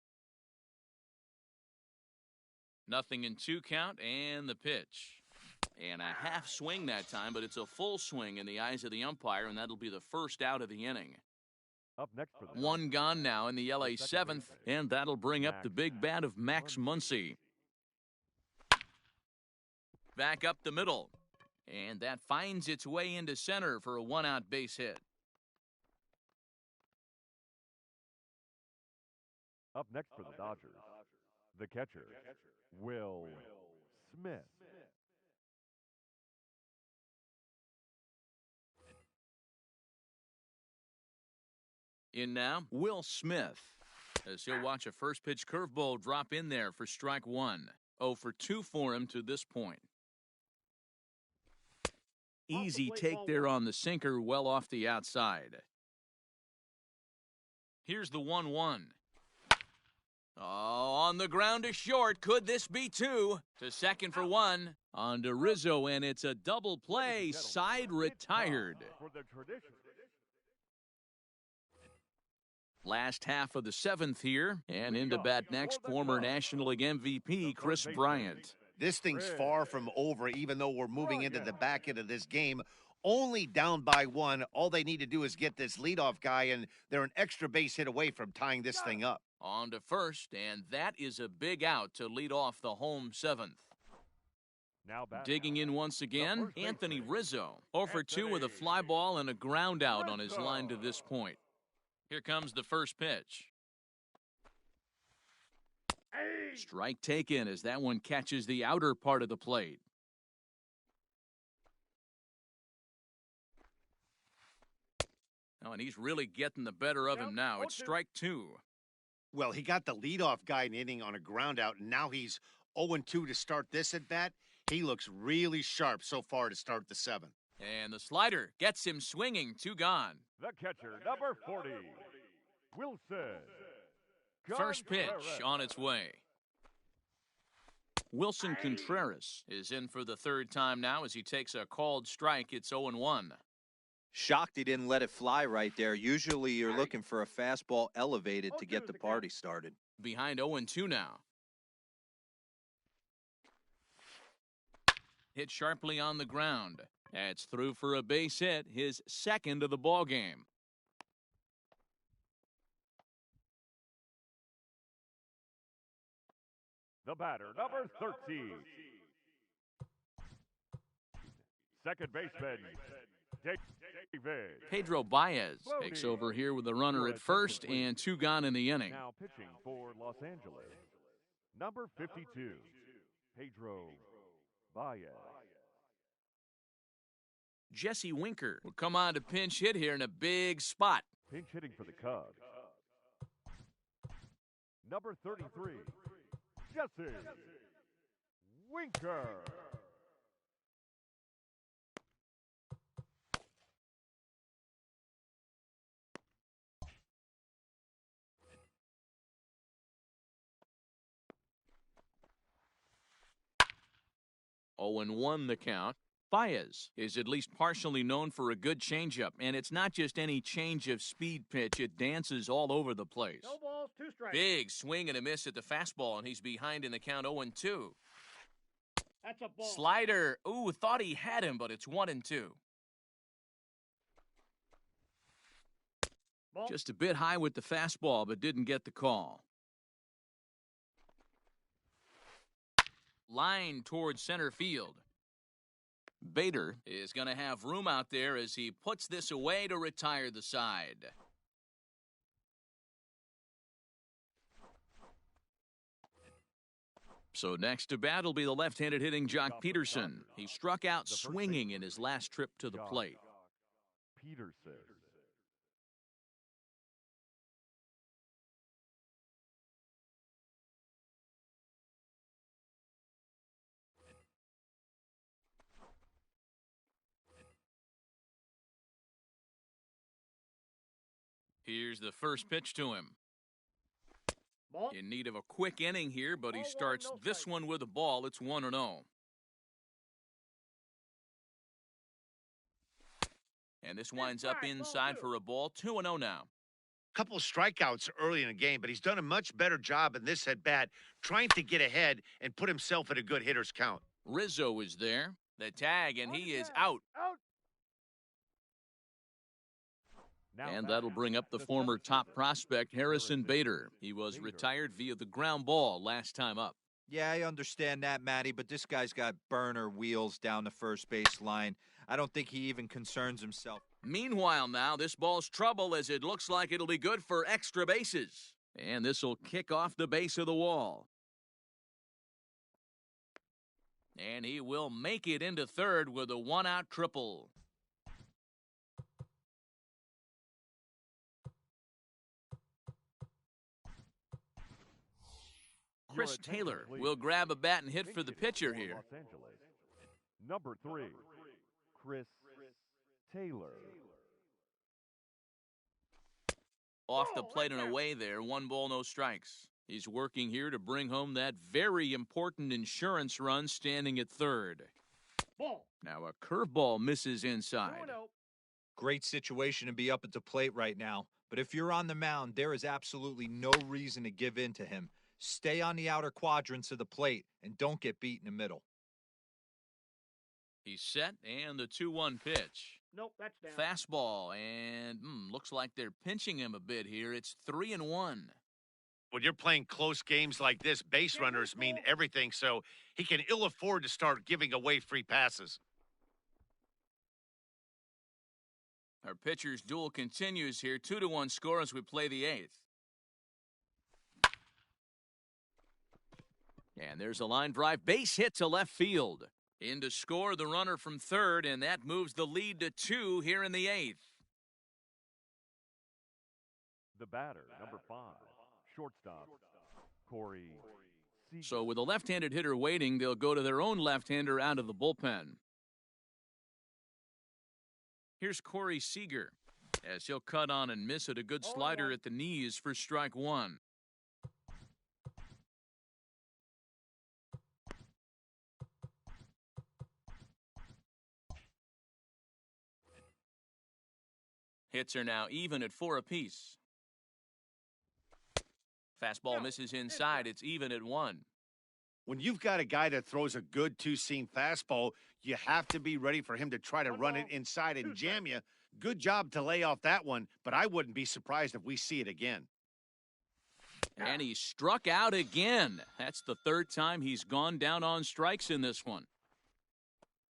Nothing in 2 count, and the pitch. And a half swing that time, but it's a full swing in the eyes of the umpire, and that'll be the first out of the inning. Up next for the One gone now in the LA 7th, and that'll bring up the big bat of Max Muncy. Back up the middle, and that finds its way into center for a 1-out base hit. Up next for the Dodgers, the catcher, Will Smith. In now, Will Smith, as he'll watch a first pitch curveball drop in there for strike 1. 0 for 2 for him to this point. Easy take there on the sinker, well off the outside. Here's the 1-1. Oh, on the ground to short. Could this be 2? To second for 1. On to Rizzo, and it's a double play. Side retired. Last half of the 7th here, and into bat next, former National League MVP Chris Bryant. This thing's far from over, even though we're moving into the back end of this game. Only down by 1. All they need to do is get this leadoff guy, and they're an extra base hit away from tying this thing up. On to first, and that is a big out to lead off the home 7th. Now batting. Digging in once again, first Anthony baseman, Rizzo. 0 for 2 with a fly ball and a ground out on his line to this point. Here comes the first pitch. Strike taken as that one catches the outer part of the plate. Oh, and he's really getting the better of him now. It's strike 2. Well, he got the leadoff guy in inning on a ground out, and now he's 0-2 to start this at bat. He looks really sharp so far to start the 7th. And the slider gets him swinging. 2 gone. The catcher, number 40, Wilson. First pitch Contreras. on its way. Wilson Contreras is in for the 3rd time now as he takes a called strike. It's 0-1. Shocked he didn't let it fly right there. Usually you're looking for a fastball elevated to get the party started. Behind 0-2 now. Hit sharply on the ground. That's through for a base hit, his 2nd of the ball game. The batter, number 13, second baseman, David. Pedro Baez takes over here with a runner at first and 2 gone in the inning. Now pitching for Los Angeles, number 52, Pedro Baez. Jesse Winker will come on to pinch hit here in a big spot. Pinch hitting for the Cubs, number 33, Jesse Winker. Oh, and 1 the count. Baez is at least partially known for a good changeup, and it's not just any change of speed pitch. It dances all over the place. No balls, 2 strikes. Big swing and a miss at the fastball, and he's behind in the count 0-2. That's a ball. Slider. Ooh, thought he had him, but it's 1-2. Ball. Just a bit high with the fastball, but didn't get the call. Line towards center field. Bader is going to have room out there as he puts this away to retire the side. So next to bat will be the left-handed hitting Jock Peterson. He struck out swinging in his last trip to the plate. Peterson. Here's the first pitch to him. Ball. In need of a quick inning here, but he Ball, starts no this strike. one with a ball. It's 1-0. And this winds up strike, ball inside 2. for a ball. 2-0 now. Couple strikeouts early in the game, but he's done a much better job in this at bat, trying to get ahead and put himself at a good hitter's count. Rizzo is there. The tag, and he is out. Out. And that'll bring up the former top prospect, Harrison Bader. He was retired via the ground ball last time up. Yeah, I understand that, Matty, but this guy's got burner wheels down the first base line. I don't think he even concerns himself. Meanwhile now, this ball's trouble as it looks like it'll be good for extra bases. And this will kick off the base of the wall. And he will make it into third with a 1-out triple. Chris Taylor will grab a bat and hit for the pitcher here. Los Angeles, number 3, Chris Taylor. Off the plate and away there, 1 ball, no strikes. He's working here to bring home that very important insurance run, standing at third. Ball. Now a curveball misses inside. 2-0. Great situation to be up at the plate right now, but if you're on the mound, there is absolutely no reason to give in to him. Stay on the outer quadrants of the plate and don't get beat in the middle. He's set, and the 2-1 pitch. Nope, that's down. Fastball, and looks like they're pinching him a bit here. It's 3-1. When you're playing close games like this, base runners mean everything, so he can ill afford to start giving away free passes. Our pitcher's duel continues here. 2-1 score as we play the 8th. And there's a line drive base hit to left field. In to score the runner from third, and that moves the lead to 2 here in the 8th. The batter, number 5, shortstop, Corey. So with a left-handed hitter waiting, they'll go to their own left-hander out of the bullpen. Here's Corey Seager, as he'll cut on and miss at a good slider at the knees for strike 1. Hits are now even at 4 apiece. Fastball misses inside. It's even at 1. When you've got a guy that throws a good two-seam fastball, you have to be ready for him to try to run it inside and jam you. Good job to lay off that one, but I wouldn't be surprised if we see it again. And he struck out again. That's the 3rd time he's gone down on strikes in this one.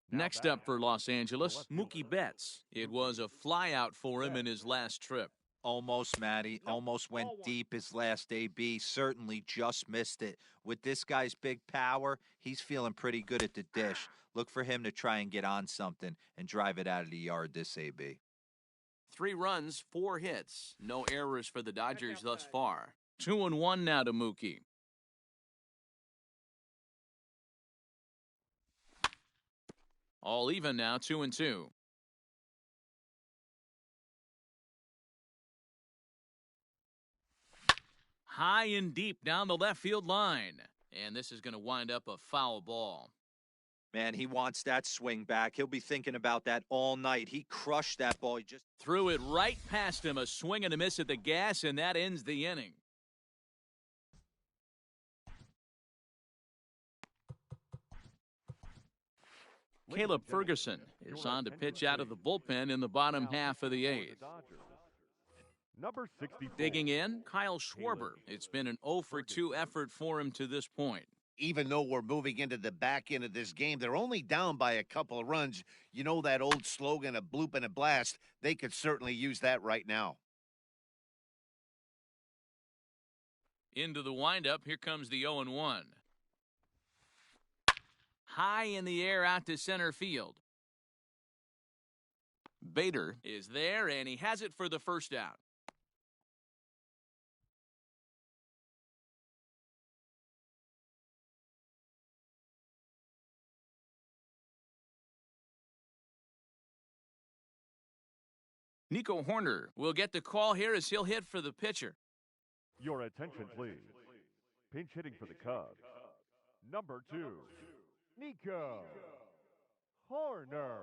Next up for Los Angeles, Mookie Betts. It was a flyout for him in his last trip. Almost, Matty. Almost went deep his last AB. Certainly just missed it. With this guy's big power, he's feeling pretty good at the dish. Look for him to try and get on something and drive it out of the yard this AB. 3 runs, 4 hits. No errors for the Dodgers thus far. 2-1 now to Mookie. All even now, 2-2. High and deep down the left field line. And this is going to wind up a foul ball. Man, he wants that swing back. He'll be thinking about that all night. He crushed that ball. He just threw it right past him. A swing and a miss at the gas, and that ends the inning. Caleb Ferguson is on to pitch out of the bullpen in the bottom half of the 8th. Number 64. Digging in, Kyle Schwarber. It's been an 0-for-2 effort for him to this point. Even though we're moving into the back end of this game, they're only down by a couple of runs. You know that old slogan, a bloop and a blast? They could certainly use that right now. Into the windup, here comes the 0-1. High in the air out to center field. Bader is there, and he has it for the first out. Nico Horner will get the call here as he'll hit for the pitcher. Your attention, please. Pinch hitting for the Cubs. Number 2, Nico Horner.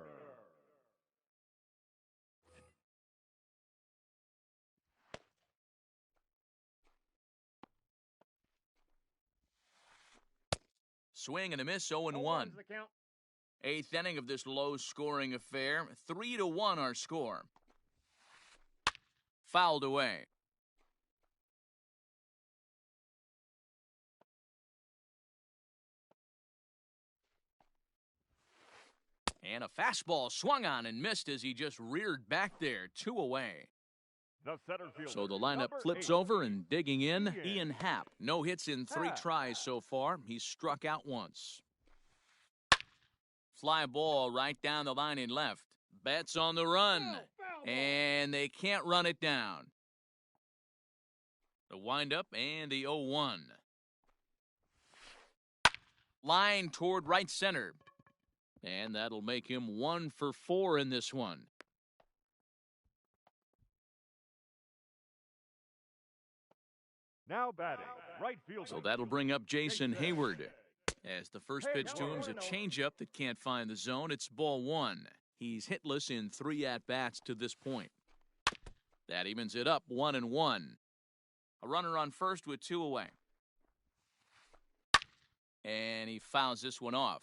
Swing and a miss, 0-1. 8th inning of this low-scoring affair. 3-1 our score. Fouled away. And a fastball swung on and missed as he just reared back there. 2 away. The center fielder, So the lineup number flips 8, over, and digging in, Ian Happ. No hits in 3 tries so far. He's struck out once. Fly ball right down the line in left. Betts on the run. And they can't run it down. The windup and the 0-1. Line toward right center. And that'll make him 1 for 4 in this one. Now batting, right fielder. So that'll bring up Jason Hayward. As the first pitch to him is a changeup that can't find the zone. It's ball 1. He's hitless in 3 at-bats to this point. That evens it up, 1-1. A runner on first with 2 away. And he fouls this one off.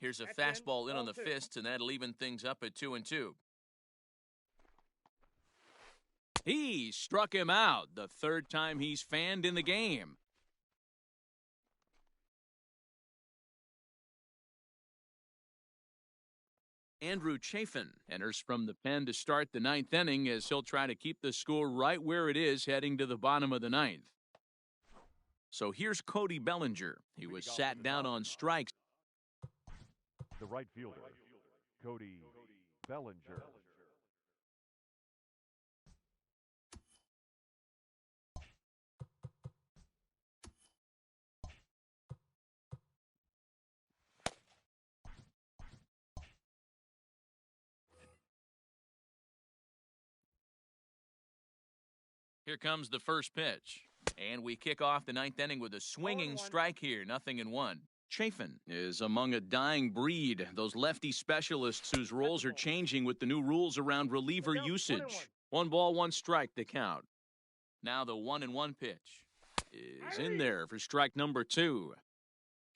Here's a fastball in on the fist, and that'll even things up at 2-2. He struck him out, the third time he's fanned in the game. Andrew Chafin enters from the pen to start the ninth inning as he'll try to keep the score right where it is heading to the bottom of the ninth. So here's Cody Bellinger. He was sat down on strikes. The right fielder, Cody Bellinger. Here comes the first pitch. And we kick off the ninth inning with a swinging strike here, 0-1. Chafin is among a dying breed, those lefty specialists whose roles are changing with the new rules around reliever usage. 1 ball, 1 strike to count. Now the 1-1 pitch is in there for strike number 2.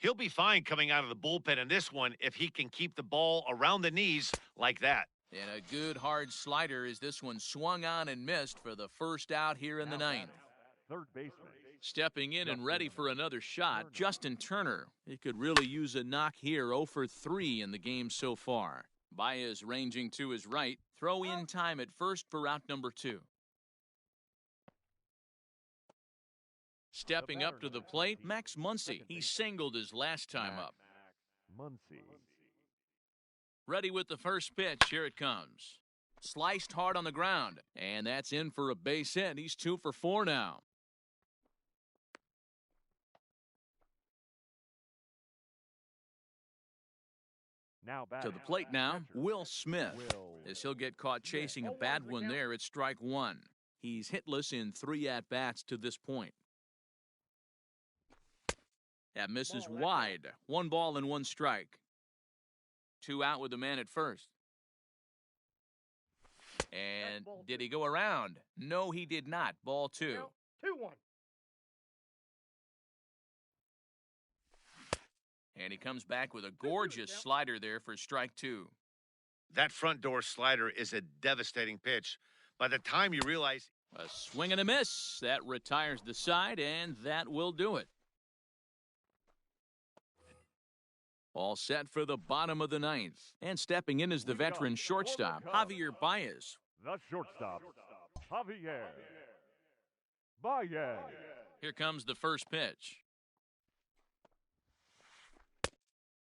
He'll be fine coming out of the bullpen in this one if he can keep the ball around the knees like that. And a good hard slider as this one swung on and missed for the first out here in the ninth. Third baseman. Stepping in and ready for another shot, Justin Turner. He could really use a knock here, 0 for 3 in the game so far. Baez ranging to his right. Throw in time at first for out number 2. Stepping up to the plate, Max Muncy. He singled his last time up. Muncy. Ready with the first pitch. Here it comes. Sliced hard on the ground. And that's in for a base hit. He's 2 for 4 now. Now back To the plate now, Will Smith. As he'll get caught chasing a bad one there at strike 1. He's hitless in 3 at-bats to this point. That misses wide. 1 ball and 1 strike. 2 out with the man at first. And did he go around? No, he did not. Ball 2. 2-1. And he comes back with a gorgeous slider there for strike 2. That front door slider is a devastating pitch. By the time you realize... A swing and a miss. That retires the side, and that will do it. All set for the bottom of the ninth. And stepping in is the veteran shortstop, Javier Baez. The shortstop, Javier Baez. Here comes the first pitch.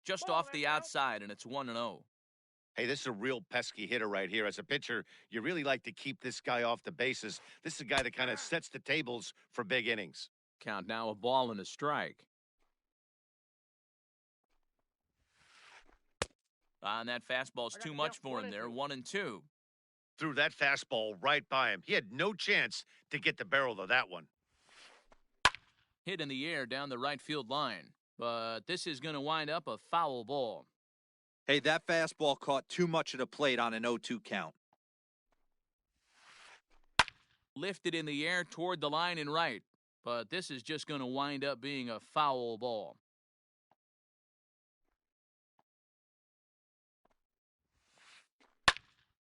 Just off the outside, and it's 1-0. Hey, this is a real pesky hitter right here. As a pitcher, you really like to keep this guy off the bases. This is a guy that kind of sets the tables for big innings. Count now, a ball and a strike. And that fastball's too much for him there, 1-2. Threw that fastball right by him. He had no chance to get the barrel of that one. Hit in the air down the right field line. But this is going to wind up a foul ball. Hey, that fastball caught too much of the plate on an 0-2 count. Lifted in the air toward the line and right. But this is just going to wind up being a foul ball.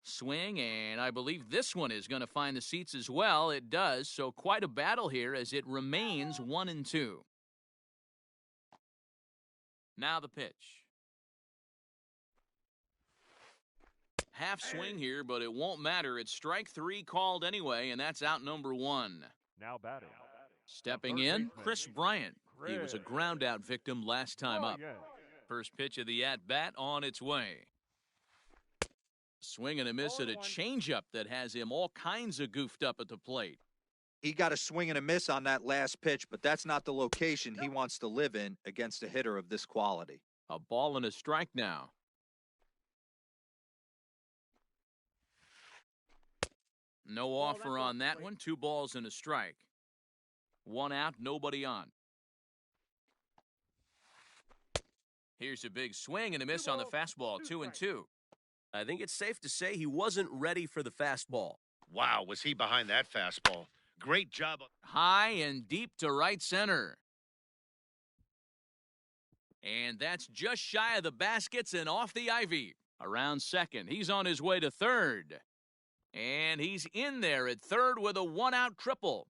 Swing, and I believe this one is going to find the seats as well. It does, so quite a battle here as it remains 1-2. Now the pitch. Half swing here, but it won't matter. It's strike 3 called anyway, and that's out number 1. Now batting. Stepping in, Chris Bryant. He was a ground-out victim last time up. First pitch of the at-bat on its way. Swing and a miss at a changeup that has him all kinds of goofed up at the plate. He got a swing and a miss on that last pitch, but that's not the location he wants to live in against a hitter of this quality. A ball and a strike now. No offer on that one. 2 balls and a strike. 1 out, nobody on. Here's a big swing and a miss on the fastball, 2-2. I think it's safe to say he wasn't ready for the fastball. Wow, was he behind that fastball. Great job. High and deep to right center. And that's just shy of the baskets and off the ivy. Around second, he's on his way to third. And he's in there at third with a one-out triple.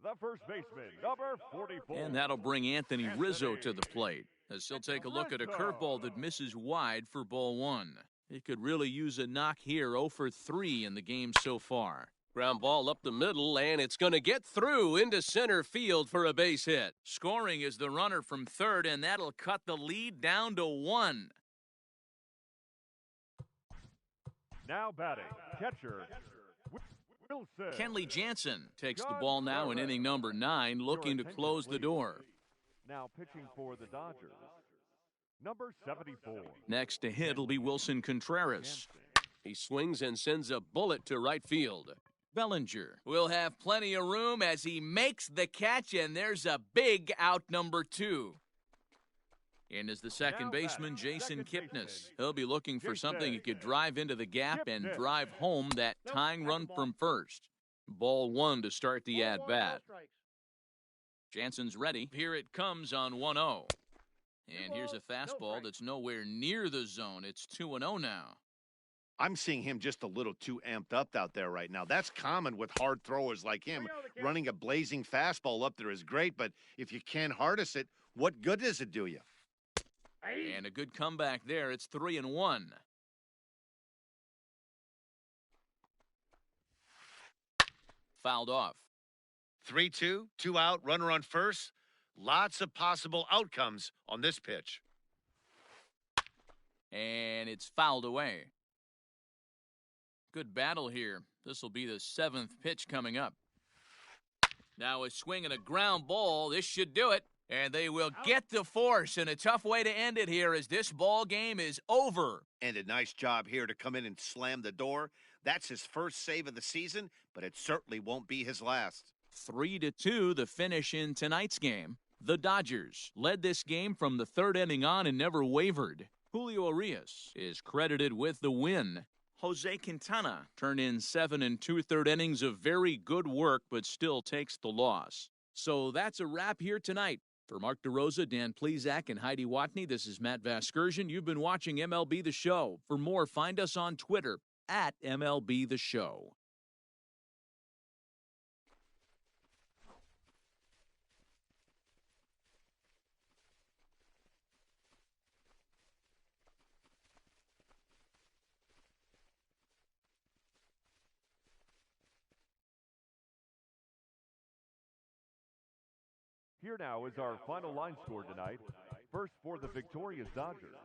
The first baseman, number 44. And that'll bring Anthony Rizzo to the plate, as he'll take a look at a curveball that misses wide for ball one. He could really use a knock here, 0 for 3 in the game so far. Ground ball up the middle, and it's going to get through into center field for a base hit. Scoring is the runner from third, and that'll cut the lead down to 1. Now batting, catcher, Wilson. Kenley Jansen takes the ball now in inning number 9, looking to close the door. Now pitching for the Dodgers, number 74. Next to hit will be Wilson Contreras. He swings and sends a bullet to right field. Bellinger will have plenty of room as he makes the catch, and there's a big out number 2. In is the second baseman, Jason Kipnis. He'll be looking for something he could drive into the gap and drive home that tying run from first. Ball 1 to start the at-bat. Jansen's ready. Here it comes on 1-0. And here's a fastball that's nowhere near the zone. It's 2-0 now. I'm seeing him just a little too amped up out there right now. That's common with hard throwers like him. Running a blazing fastball up there is great, but if you can't harness it, what good does it do you? And a good comeback there. It's 3-1. Fouled off. 3-2, 2 out, runner on first. Lots of possible outcomes on this pitch. And it's fouled away. Good battle here. This will be the 7th pitch coming up. Now a swing and a ground ball. This should do it. And they will get the force, and a tough way to end it here as this ball game is over. And a nice job here to come in and slam the door. That's his first save of the season, but it certainly won't be his last. 3-2 the finish in tonight's game. The Dodgers led this game from the 3rd inning on and never wavered. Julio Urias is credited with the win. Jose Quintana turned in 7 2/3 innings of very good work, but still takes the loss. So that's a wrap here tonight. For Mark DeRosa, Dan Plezak, and Heidi Watney, this is Matt Vasgersian. You've been watching MLB The Show. For more, find us on Twitter at MLB The Show. Here now is our final line score tonight. First for the victorious Dodgers,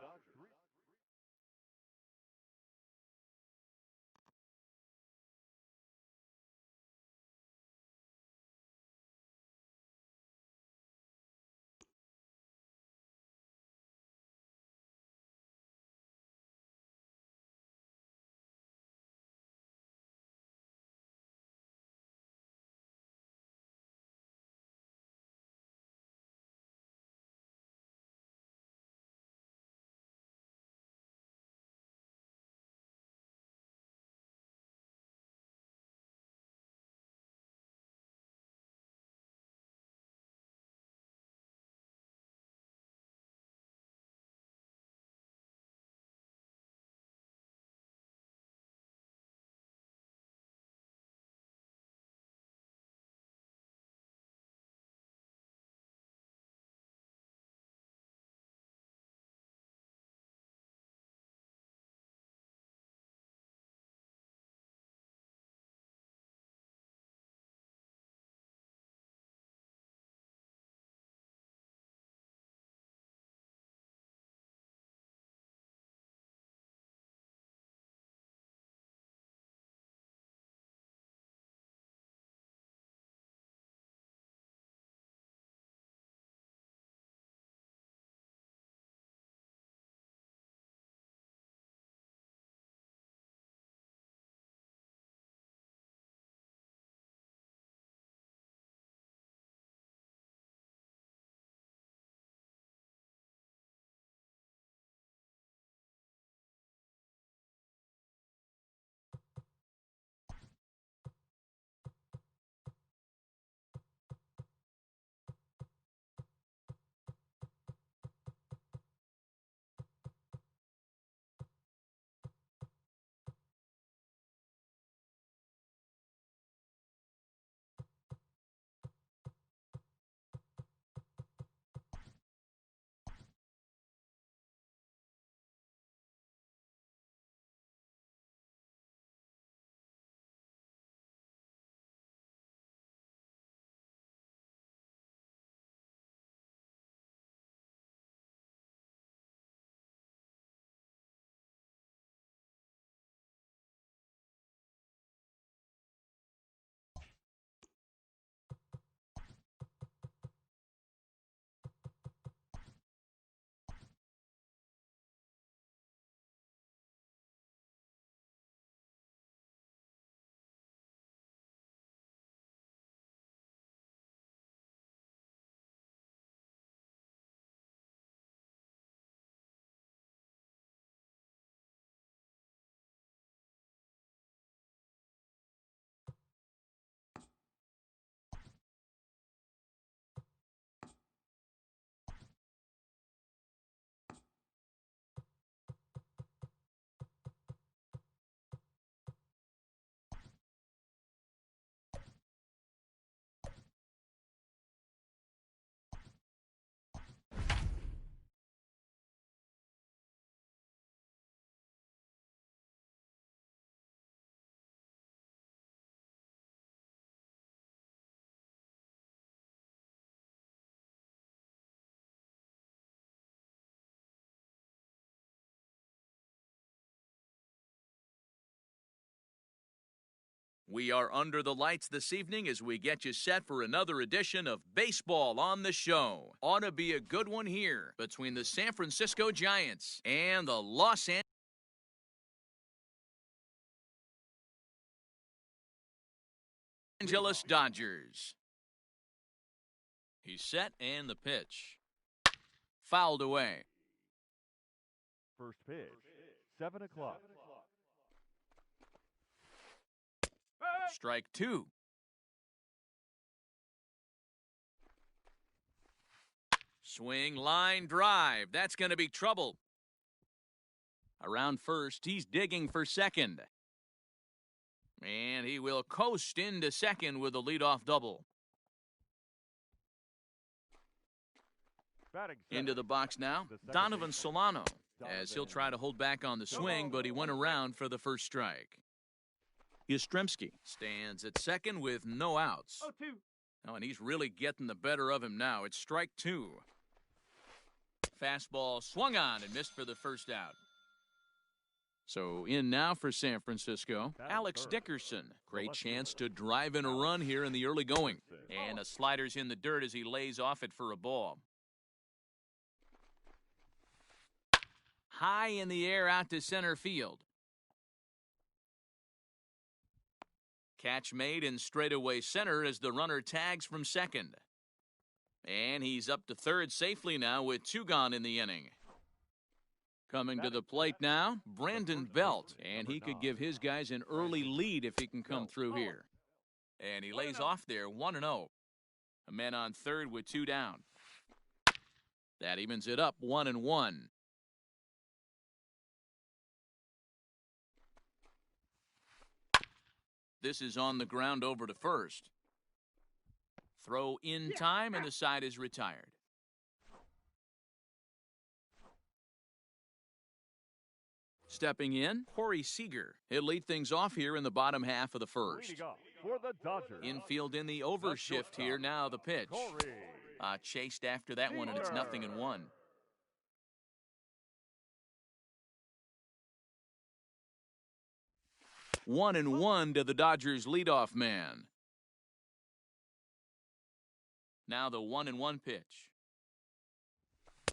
We are under the lights this evening as we get you set for another edition of Baseball on the Show. Ought to be a good one here between the San Francisco Giants and the Los Angeles Dodgers. He's set and the pitch. Fouled away. First pitch, 7 o'clock. Strike two. Swing, line, drive. That's going to be trouble. Around first, he's digging for second. And he will coast into second with a leadoff double. Into the box now, Donovan Solano, as he'll try to hold back on the swing, but he went around for the first strike. Yastrzemski stands at second with no outs. Oh, and he's really getting the better of him now. It's strike two. Fastball swung on and missed for the first out. So in now for San Francisco, Alex Dickerson. Great chance to drive in a run here in the early going. And a slider's in the dirt as he lays off it for a ball. High in the air out to center field. Catch made in straightaway center as the runner tags from second. And he's up to third safely now with two gone in the inning. Coming to the plate now, Brandon Belt. And he could give his guys an early lead if he can come through here. And he lays off there 1-0. A man on third with two down. That evens it up 1-1. This is on the ground over to first. Throw in time, and the side is retired. Stepping in, Corey Seager. He'll lead things off here in the bottom half of the first. Infield in the overshift here. Now the pitch. Chased after that one, and it's 0-1. 1-1 to the Dodgers leadoff man. Now the 1-1 pitch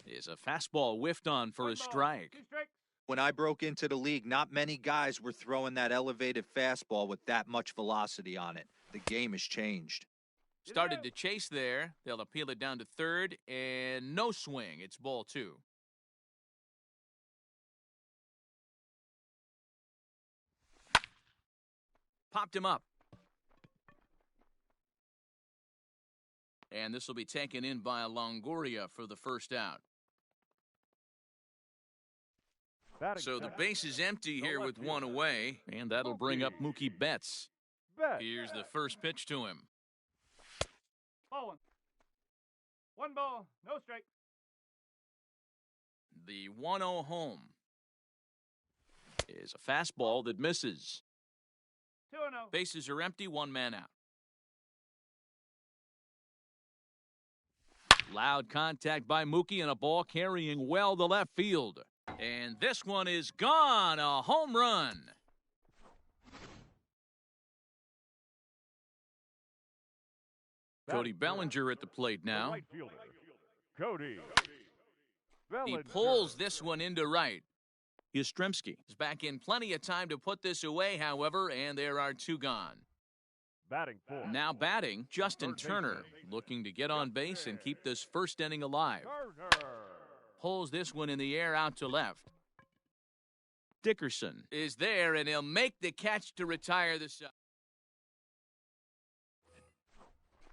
is a fastball whiffed on for a strike. When I broke into the league, not many guys were throwing that elevated fastball with that much velocity on it. The game has changed. Started to chase there. They'll appeal it down to third, and no swing. It's ball two. Popped him up. And this will be taken in by Longoria for the first out. So the base is empty here with one away, and that'll bring up Mookie Betts. Here's the first pitch to him. Ball one. One ball, no strike. The 1-0 home is a fastball that misses. 2-0. Bases are empty, one man out. Loud contact by Mookie and a ball carrying well to left field. And this one is gone, a home run. Cody Bellinger at the plate now. Cody. He pulls this one into right. Yastrzemski is back in plenty of time to put this away, however, and there are two gone. Batting fourth. Now batting, Justin Turner, looking to get on base and keep this first inning alive. Pulls this one in the air out to left. Dickerson is there, and he'll make the catch to retire the side.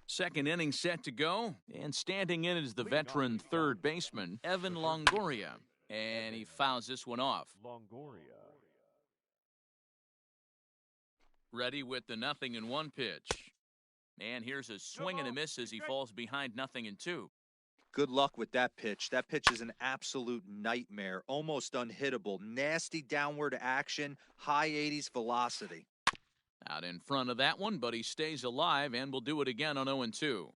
Second inning set to go, and standing in is the veteran third baseman, Evan Longoria, and he fouls this one off. Longoria. Ready with the 0-1 pitch. And here's a swing and a miss as he falls behind 0-2. Good luck with that pitch. That pitch is an absolute nightmare, almost unhittable. Nasty downward action, high 80s velocity. Out in front of that one, but he stays alive and will do it again on 0-2.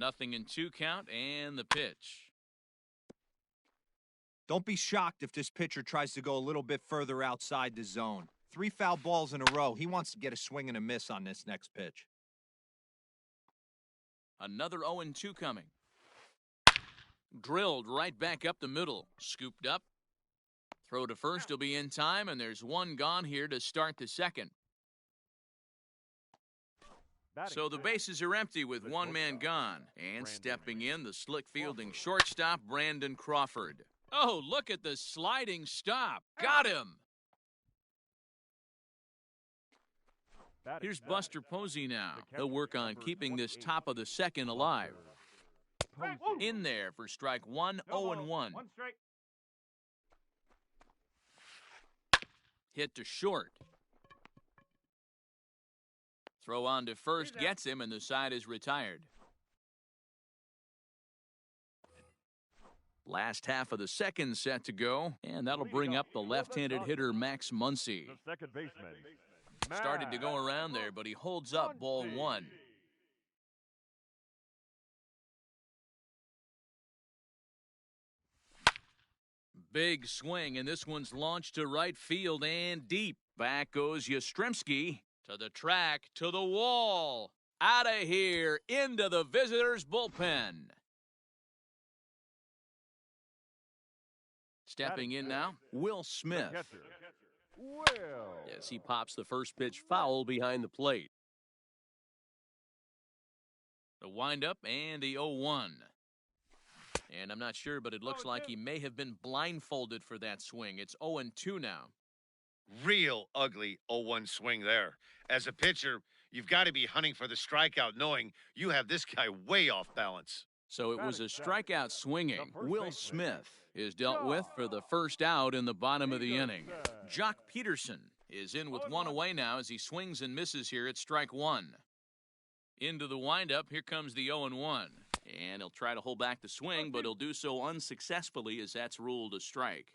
0-2 count and the pitch. Don't be shocked if this pitcher tries to go a little bit further outside the zone. 3 foul balls in a row. He wants to get a swing and a miss on this next pitch. Another 0-2 coming. Drilled right back up the middle. Scooped up. Throw to first will be in time, and there's one gone here to start the second. So the bases are empty with one man gone. And stepping in, the slick fielding shortstop, Brandon Crawford. Oh, look at the sliding stop. Got him. Here's Buster Posey now. He'll work on keeping this top of the second alive. In there for strike 1, 0-1. One strike. Hit to short. Throw on to first gets him, and the side is retired. Last half of the second set to go, and that'll bring up the left-handed hitter Max Muncy. The second baseman. Started to go around there, but he holds up ball 1. Big swing, and this one's launched to right field and deep. Back goes Yastrzemski. To the track, to the wall. Out of here, into the visitors' bullpen. Stepping in now, Will Smith. Yes, he pops the first pitch foul behind the plate. The windup and the 0-1. And I'm not sure, but it looks like he may have been blindfolded for that swing. It's 0-2 now. Real ugly 0-1 swing there. As a pitcher, you've got to be hunting for the strikeout, knowing you have this guy way off balance. So it was a strikeout swinging. Will Smith is dealt with for the first out in the bottom of the inning. Jock Peterson is in with one away now as he swings and misses here at strike 1. Into the windup, here comes the 0-1. And he'll try to hold back the swing, but he'll do so unsuccessfully as that's ruled a strike.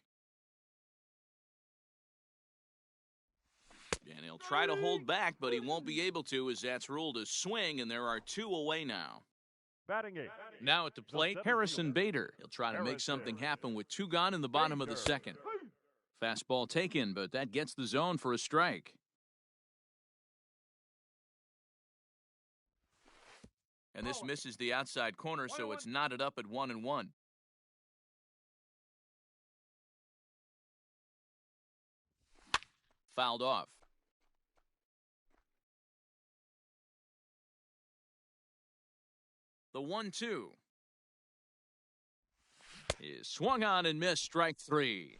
And he'll try to hold back, but he won't be able to as that's ruled a swing, and there are 2 away now. Batting 8. Now at the plate, Harrison Bader. He'll try to make something happen with 2 gone in the bottom of the second. Fastball taken, but that gets the zone for a strike. And this misses the outside corner, so it's knotted up at 1-1. Fouled off. The 1-2 is swung on and missed, strike 3.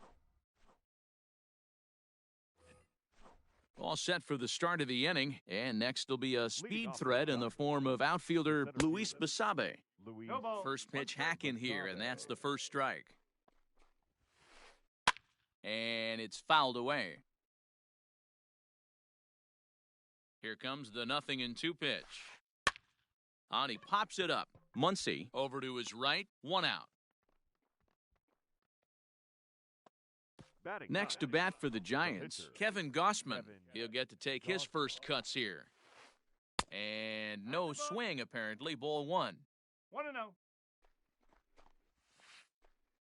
All set for the start of the inning, and next will be a speed threat in the form of outfielder Luis Basabe. First pitch hack in here, and that's the first strike. And it's fouled away. Here comes the 0-2 pitch. On, he pops it up. Muncy over to his right, 1 out. Next to bat for the Giants, Kevin Gossman. He'll get to take his first cuts here. And no swing, apparently, ball 1. 1-0.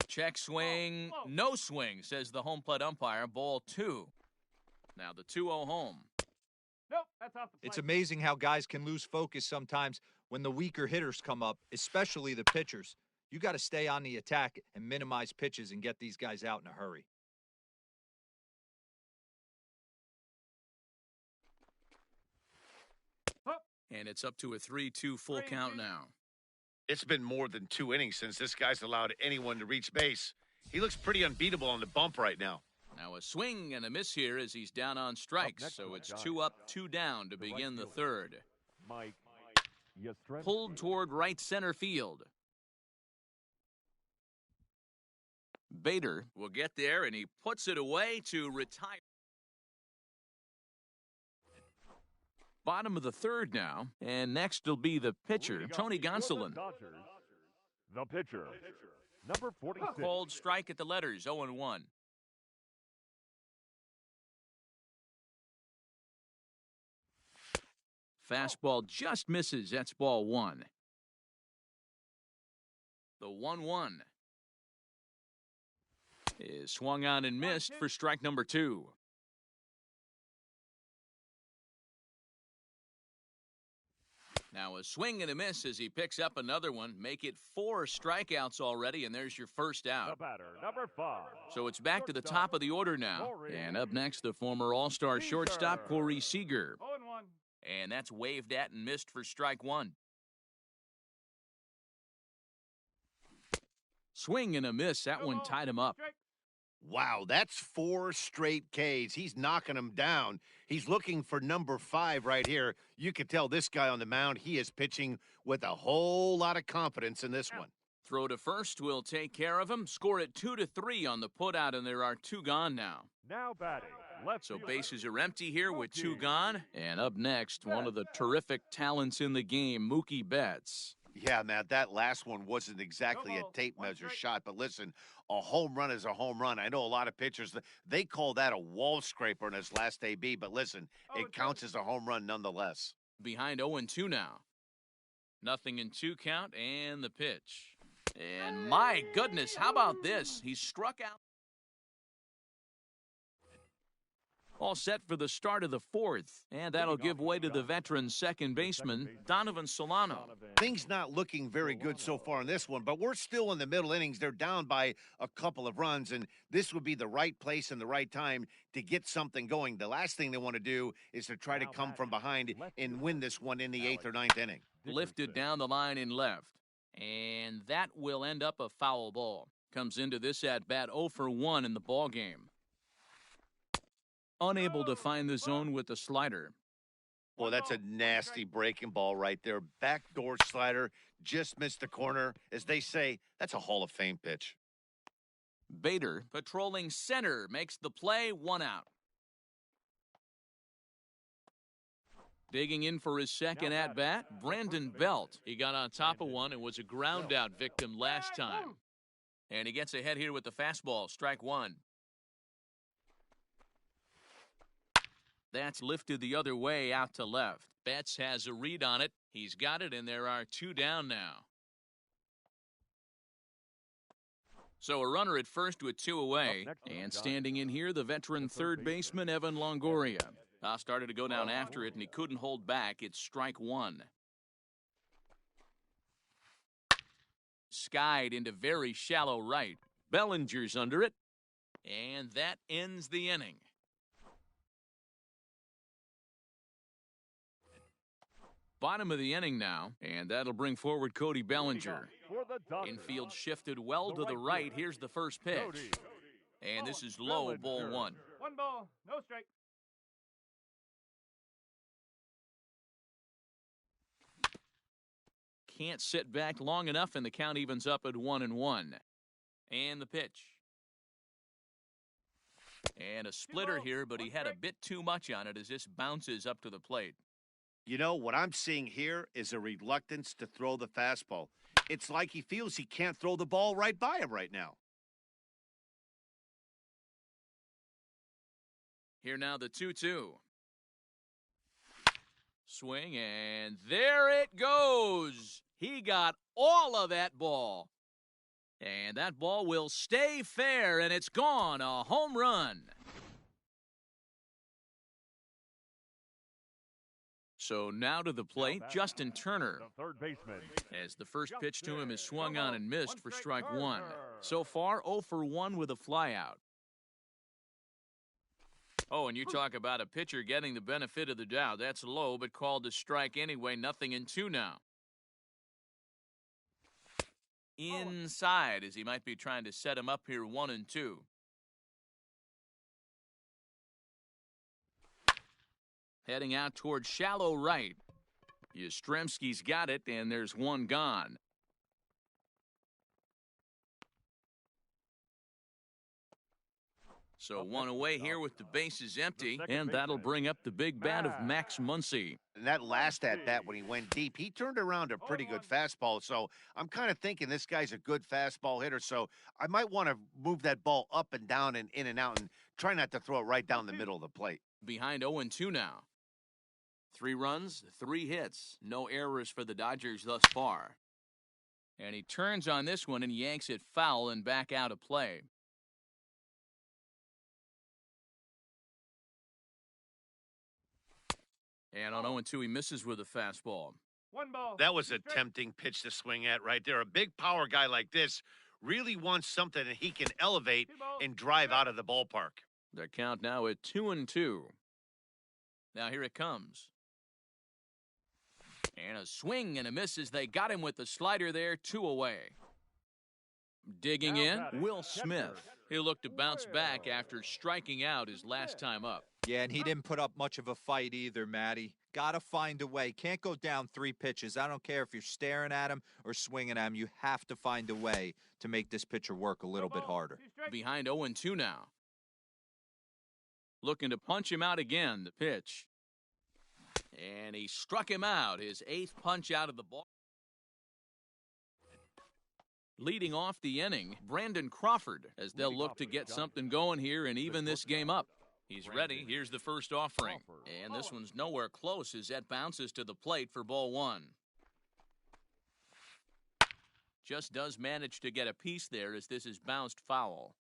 Check swing, no swing, says the home plate umpire, ball 2. Now the 2-0 home. Nope, that's off the plate. It's amazing how guys can lose focus sometimes when the weaker hitters come up, especially the pitchers. You got to stay on the attack and minimize pitches and get these guys out in a hurry. And it's up to a 3-2 full count now. It's been more than 2 innings since this guy's allowed anyone to reach base. He looks pretty unbeatable on the bump right now. Now a swing and a miss here as he's down on strikes, so it's 2 up, 2 down to begin the third. Pulled toward right center field. Bader will get there, and he puts it away to retire. Bottom of the third now, and next will be the pitcher, Tony Gonsolin. The pitcher, number 46. Called strike at the letters, 0-1. Fastball just misses, that's ball 1. The 1-1 is swung on and missed for strike number 2. Now a swing and a miss as he picks up another one. Make it 4 strikeouts already, and there's your first The out. batter, number 5. So it's back to the top of the order now. And up next, the former All-Star shortstop, Corey Seager. 0-1. And that's waved at and missed for strike 1. Swing and a miss. That one tied him up. Strike. Wow, that's 4 straight Ks. He's knocking them down. He's looking for number 5 right here. You can tell this guy on the mound, he is pitching with a whole lot of confidence in this one. Throw to first will take care of him. Score it 2-3 on the putout, and there are 2 gone now. Now batting, left So fielder. bases are empty here with 2 gone. And up next, one of the terrific talents in the game, Mookie Betts. Yeah, man, that last one wasn't exactly a tape measure shot, but listen, a home run is a home run. I know a lot of pitchers, they call that a wall scraper in his last AB, but listen, it counts as a home run nonetheless. Behind 0-2 now. 0-2 count, and the pitch. And my goodness, how about this? He struck out. All set for the start of the 4th, and that'll give way to the veteran second baseman, Donovan Solano. Things not looking very good so far in this one, but we're still in the middle innings. They're down by a couple of runs, and this would be the right place and the right time to get something going. The last thing they want to do is to try to come from behind and win this one in the 8th or 9th inning. Lifted down the line in left, and that will end up a foul ball. Comes into this at-bat 0 for 1 in the ball game. Unable to find the zone with the slider. Boy, that's a nasty breaking ball right there. Backdoor slider, just missed the corner. As they say, that's a Hall of Fame pitch. Bader, patrolling center, makes the play, 1 out. Digging in for his second at-bat, Brandon Belt. He got on top of one and was a ground-out victim last time. And he gets ahead here with the fastball, strike 1. That's lifted the other way out to left. Betts has a read on it. He's got it, and there are 2 down now. So a runner at first with 2 away. And standing in here, the veteran third baseman, Evan Longoria. Started to go down after it, and he couldn't hold back. It's strike 1. Skied into very shallow right. Bellinger's under it. And that ends the inning. Bottom of the inning now, and that'll bring forward Cody Bellinger. Infield shifted well to the right. Here's the first pitch. And this is low, ball 1. 1 ball, no strike. Can't sit back long enough, and the count evens up at 1-1. And the pitch. And a splitter here, but he had a bit too much on it as this bounces up to the plate. You know, what I'm seeing here is a reluctance to throw the fastball. It's like he feels he can't throw the ball right by him right now. Here now the 2-2. Swing, and there it goes. He got all of that ball. And that ball will stay fair, and it's gone. A home run. So now to the plate, Justin Turner. The third baseman. As the first pitch to him is swung on and missed for strike 1. So far, 0 for 1 with a flyout. Oh, and you talk about a pitcher getting the benefit of the doubt. That's low, but called a strike anyway. 0-2 now. Inside, as he might be trying to set him up here, 1-2. Heading out towards shallow right. Yastrzemski's got it, and there's 1 gone. So 1 away here with the bases empty, and that'll bring up the big bat of Max Muncy. And that last at-bat when he went deep, he turned around a pretty good fastball. So I'm kind of thinking this guy's a good fastball hitter. So I might want to move that ball up and down and in and out and try not to throw it right down the middle of the plate. Behind 0-2 now. 3 runs, 3 hits. No errors for the Dodgers thus far. And he turns on this one and yanks it foul and back out of play. And on 0-2, he misses with a fastball. 1 ball. That was a Strike. tempting pitch to swing at right there. A big power guy like this really wants something that he can elevate 2 balls. and drive out of the ballpark. The count now at 2-2. Now here it comes. And a swing and a miss as they got him with the slider there, 2 away. Digging Now in, batting, Will catcher, Smith. He'll look to bounce back after striking out his last time up. Yeah, and he didn't put up much of a fight either, Matty. Gotta find a way. Can't go down 3 pitches. I don't care if you're staring at him or swinging at him. You have to find a way to make this pitcher work a little bit harder. 2 strikes. Behind 0-2 now. Looking to punch him out again, the pitch. And he struck him out, his 8th punch out of the ball. Leading off the inning, Brandon Crawford, as they'll look to get something going here and even this game up. He's ready. Here's the first offering. And this one's nowhere close as that bounces to the plate for ball 1. Just does manage to get a piece there as this is bounced foul.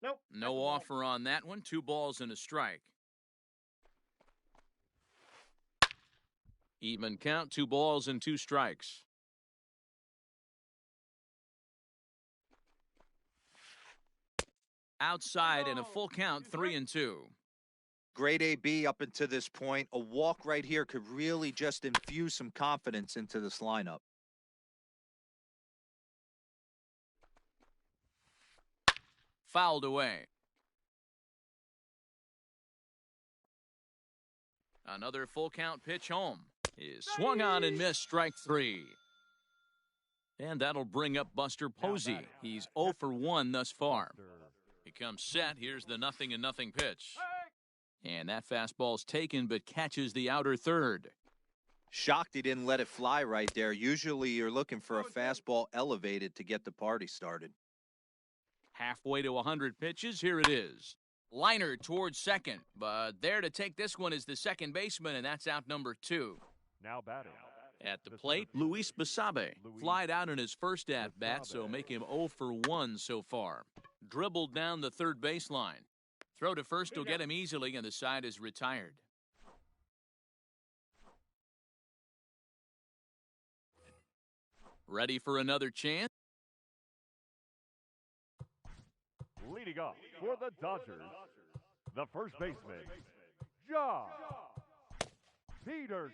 Nope. No offer on that one. 2 balls and a strike. Even count, 2 balls and 2 strikes. Outside and a full count, 3-2. Great AB up until this point. A walk right here could really just infuse some confidence into this lineup. Fouled away. Another full count pitch home. Is swung on and missed, strike 3. And that'll bring up Buster Posey. He's 0 for 1 thus far. He comes set. Here's the 0-0 pitch. And that fastball's taken but catches the outer third. Shocked he didn't let it fly right there. Usually you're looking for a fastball elevated to get the party started. Halfway to 100 pitches. Here it is. Liner towards second, but there to take this one is the second baseman, and that's out number 2. Now batting. At the plate, Luis Basabe. Flied out in his first at-bat, so make him 0 for 1 so far. Dribbled down the third baseline. Throw to first will get him easily, and the side is retired. Ready for another chance? Leading off for the Dodgers, the first baseman, Josh Peterson.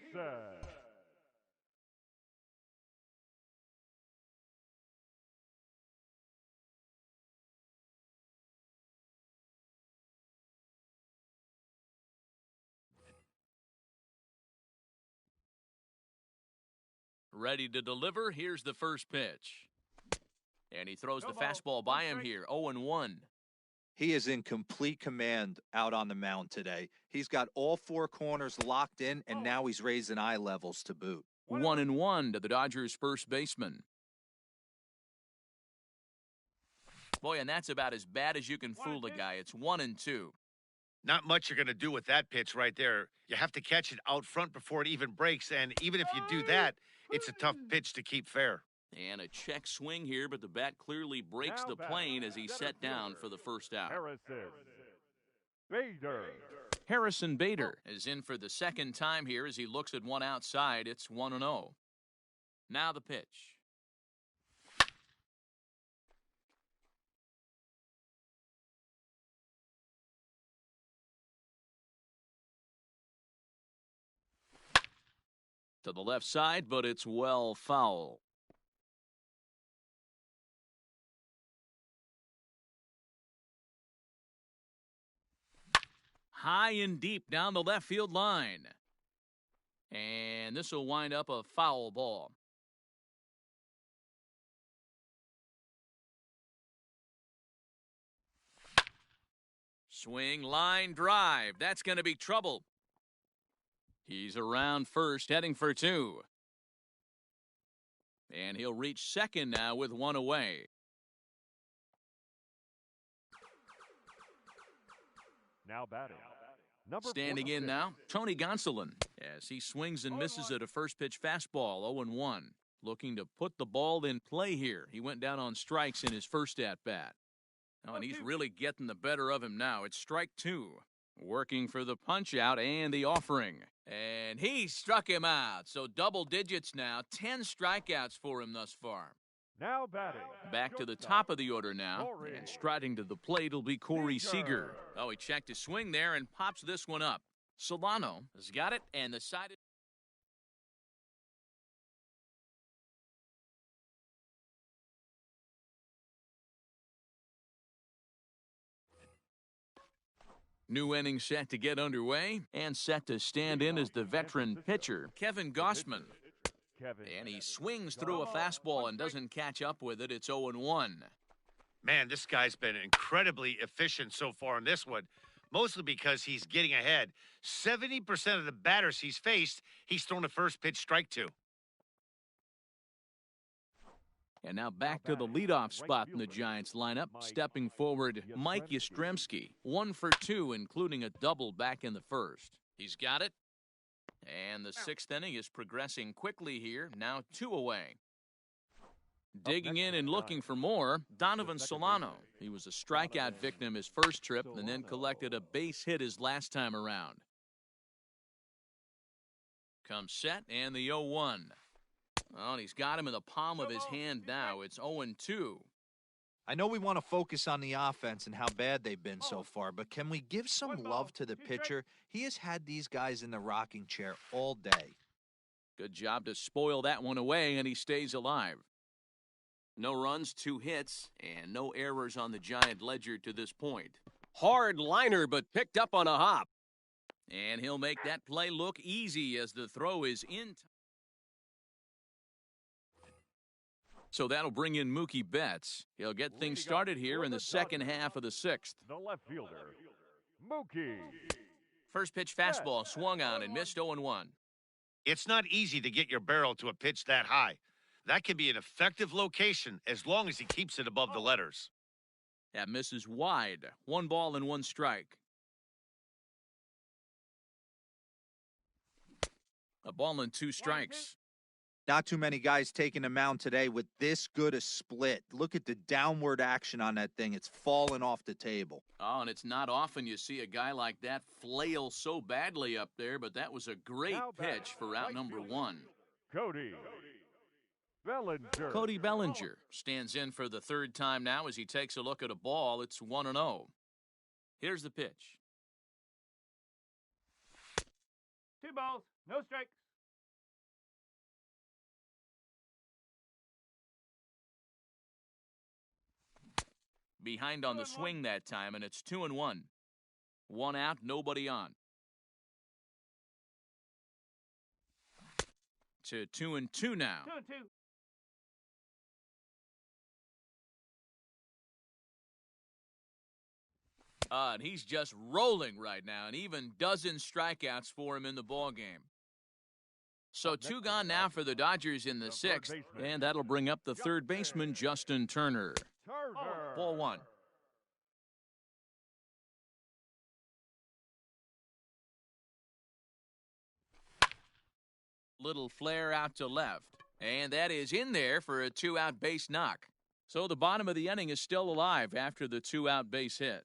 Ready to deliver. Here's the first pitch. And he throws the fastball by him here, 0-1. He is in complete command out on the mound today. He's got all 4 corners locked in, and now he's raising eye levels to boot. 1-1 to the Dodgers' first baseman. Boy, and that's about as bad as you can fool a guy. It's 1-2. Not much you're going to do with that pitch right there. You have to catch it out front before it even breaks, and even if you do that, it's a tough pitch to keep fair. And a check swing here, but the bat clearly breaks the plane as he's set down for the first out. Harrison Bader is in for the second time here as he looks at one outside. It's 1-0. Now the pitch. To the left side, but it's well foul. High and deep down the left field line. And this will wind up a foul ball. Swing, line, drive. That's going to be trouble. He's around first, heading for 2. And he'll reach second now with 1 away. Now batting. Standing in now, Tony Gonsolin, as he swings and misses at a first pitch fastball, 0-1. Looking to put the ball in play here. He went down on strikes in his first at-bat. Oh, and he's really getting the better of him now. It's strike 2. Working for the punch-out and the offering. And he struck him out. So double digits now. 10 strikeouts for him thus far. Now batting. Back to the top of the order now. And striding to the plate will be Corey Seager. Oh, he checked his swing there and pops this one up. Solano has got it, and the side is... New inning set to get underway, and set to stand in as the veteran pitcher, Kevin Gossman. And he swings through a fastball and doesn't catch up with it. It's 0-1. Man, this guy's been incredibly efficient so far in this one, mostly because he's getting ahead. 70% of the batters he's faced, he's thrown a first pitch strike to. And now back to the leadoff spot in the Giants lineup. Stepping forward, Mike Yastrzemski. 1 for 2, including a double back in the first. He's got it. And the 6th inning is progressing quickly here. Now 2 away. Digging in and looking for more, Donovan Solano. He was a strikeout victim his first trip and then collected a base hit his last time around. Comes set and the 0-1. Oh, and he's got him in the palm of his hand now. It's 0-2. I know we want to focus on the offense and how bad they've been so far, but can we give some love to the pitcher? He has had these guys in the rocking chair all day. Good job to spoil that one away, and he stays alive. No runs, 2 hits, and no errors on the Giant ledger to this point. Hard liner, but picked up on a hop. And he'll make that play look easy as the throw is in. So that'll bring in Mookie Betts. He'll get things started here in the second half of the 6th. The left fielder, Mookie. First pitch fastball swung on and missed 0-1. It's not easy to get your barrel to a pitch that high. That can be an effective location as long as he keeps it above the letters. That misses wide. 1 ball and 1 strike. A ball and 2 strikes. Not too many guys taking the mound today with this good a split. Look at the downward action on that thing. It's falling off the table. Oh, and it's not often you see a guy like that flail so badly up there, but that was a great pitch for out number 1. Cody Bellinger. Cody Bellinger stands in for the 3rd time now as he takes a look at a ball. It's 1-0. Here's the pitch. 2 balls, no strikes. Behind on the swing that time, and it's 2-1. 1 out, nobody on. To 2-2 now. 2-2. And he's just rolling right now, and even dozen strikeouts for him in the ballgame. So 2 gone now for the Dodgers in the 6th, and that'll bring up the 3rd baseman, Justin Turner. Ball 1. Little flare out to left, and that is in there for a 2-out base knock. So the bottom of the inning is still alive after the 2-out base hit.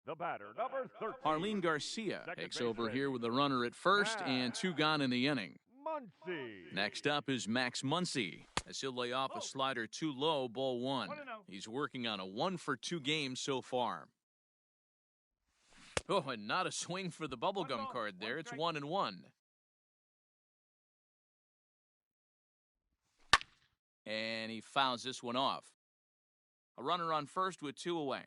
The batter, number 13. Arlene Garcia takes over here with a runner at first and 2 gone in the inning. Muncy. Next up is Max Muncy as he'll lay off a slider too low, ball 1. He's working on a 1 for 2 game so far. Oh, and not a swing for the bubblegum card there. It's 1-1. And he fouls this one off. A runner on first with 2 away.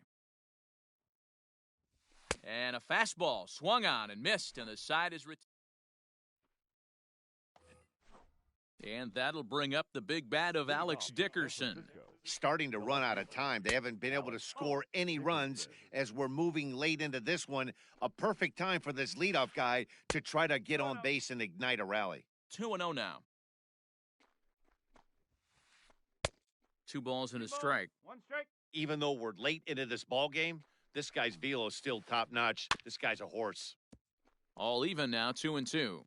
And a fastball swung on and missed, and the side is retired. And that'll bring up the big bat of Alex Dickerson. Starting to run out of time. They haven't been able to score any runs as we're moving late into this one. A perfect time for this leadoff guy to try to get on base and ignite a rally. 2-0 now. 2 balls and a strike. 1 strike. Even though we're late into this ball game, this guy's velo is still top-notch. This guy's a horse. All even now, 2-2.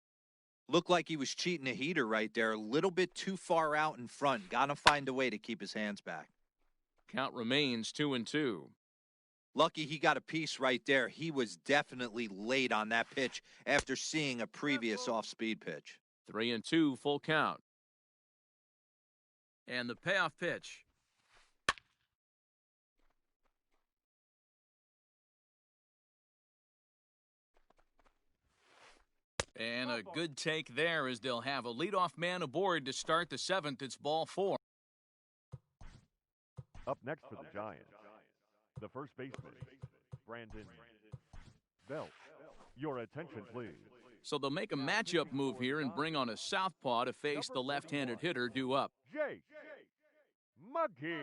Looked like he was cheating a heater right there. A little bit too far out in front. Got to find a way to keep his hands back. Count remains 2-2. Lucky he got a piece right there. He was definitely late on that pitch after seeing a previous off-speed pitch. 3-2, full count. And the payoff pitch. And a good take there as they'll have a leadoff man aboard to start the seventh. It's ball 4. Up next for the Giants, the first baseman, Brandon Belt. Your attention, please. So they'll make a matchup move here and bring on a southpaw to face the left-handed hitter due up. Jake Muggy.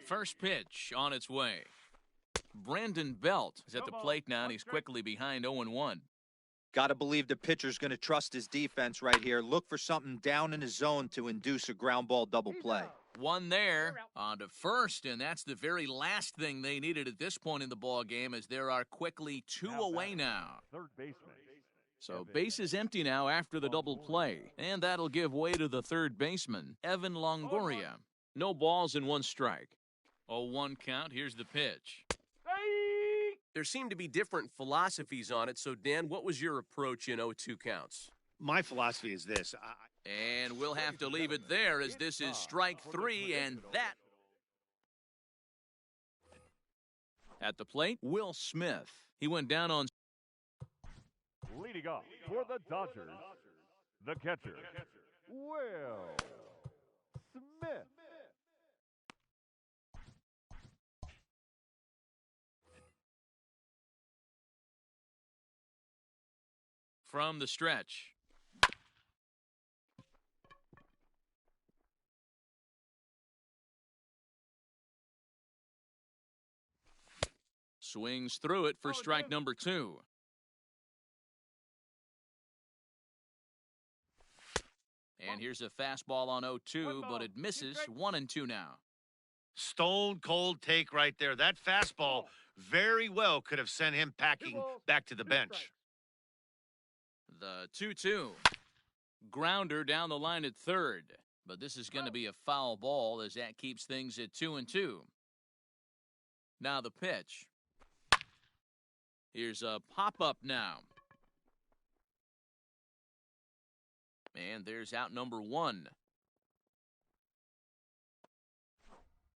First pitch on its way. Brandon Belt is at the plate now, and he's quickly behind 0-1. Got to believe the pitcher's going to trust his defense right here. Look for something down in his zone to induce a ground ball double play. One there on to first, and that's the very last thing they needed at this point in the ball game, as there are quickly 2 away now. Third baseman. So base is empty now after the double play, and that'll give way to the third baseman, Evan Longoria. No balls and 1 strike. 0-1 count. Here's the pitch. There seem to be different philosophies on it, so Dan, what was your approach in 0-2 counts? My philosophy is this. And we'll have to leave it there, as this is strike 3, and that. At the plate, Will Smith. He went down on. Leading off for the Dodgers, the catcher, Will Smith. From the stretch. Swings through it for strike number 2. And here's a fastball on 0-2, but it misses. 1-2 now. Stone cold take right there. That fastball very well could have sent him packing back to the bench. The 2-2. Grounder down the line at third. But this is going to be a foul ball, as that keeps things at 2-2. Now the pitch. Here's a pop-up now. And there's out number 1.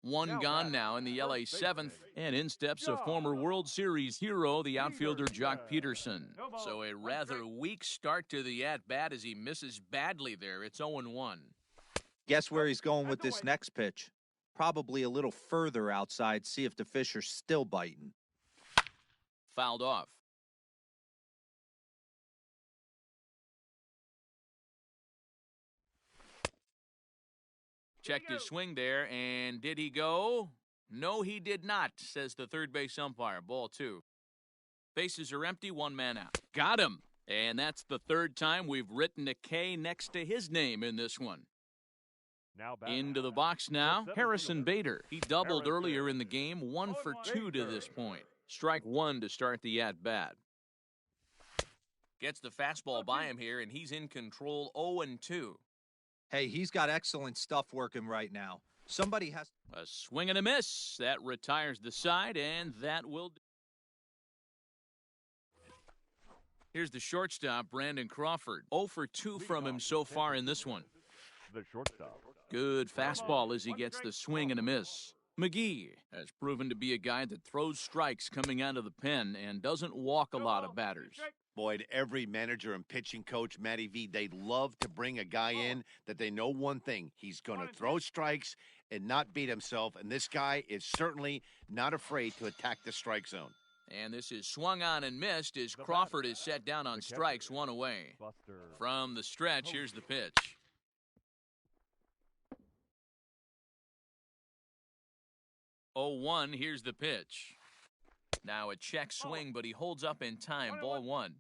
One gone now in the LA 7th, and in steps a former World Series hero, the outfielder Jock Peterson. So a rather weak start to the at-bat as he misses badly there. It's 0-1. Guess where he's going with this next pitch? Probably a little further outside, see if the fish are still biting. Fouled off. Checked his swing there, and did he go? No, he did not, says the third base umpire. Ball 2. Bases are empty, 1 man out. Got him. And that's the third time we've written a K next to his name in this one. Now back Into the box now, Harrison Bader. He doubled earlier in the game, 1 for 2 to this point. Strike 1 to start the at-bat. Gets the fastball by him here, and he's in control. 0-2. Hey, he's got excellent stuff working right now. Somebody has... A swing and a miss. That retires the side, and that will... Here's the shortstop, Brandon Crawford. 0 for 2 from him so far in this one. the shortstop. Good fastball as he gets the swing and a miss. McGee has proven to be a guy that throws strikes coming out of the pen and doesn't walk a lot of batters. Boyd, every manager and pitching coach, Matty V, they love to bring a guy in that they know one thing. He's going to throw strikes and not beat himself, and this guy is certainly not afraid to attack the strike zone. And this is swung on and missed as Crawford is set down on strikes, one away. From the stretch, here's the pitch. Oh, 1, here's the pitch. Now a check swing, but he holds up in time. Ball 1.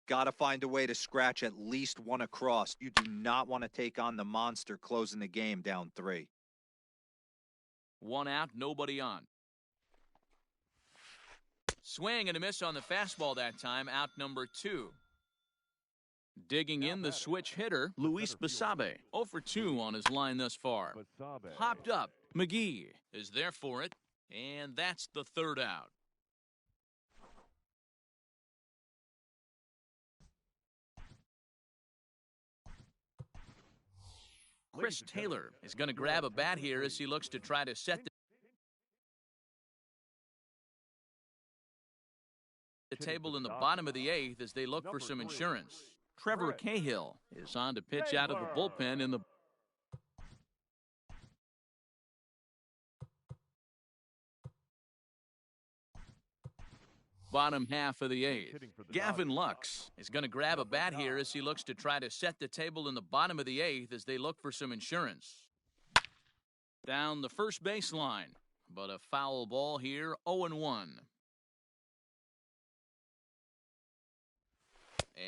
Got to find a way to scratch at least one across. You do not want to take on the monster closing the game down 3. 1 out, nobody on. Swing and a miss on the fastball that time, out number 2. Digging in the switch hitter, Luis Basabe. 0 for 2 on his line thus far. Popped up. McGee is there for it, and that's the third out. Chris Taylor is going to grab a bat here as he looks to try to set the table in the bottom of the 8th as they look for some insurance. Trevor Cahill is on to pitch out of the bullpen in the bottom half of the 8th. Gavin Lux is going to grab a bat here as he looks to try to set the table in the bottom of the 8th as they look for some insurance. Down the first baseline, but a foul ball here, 0-1.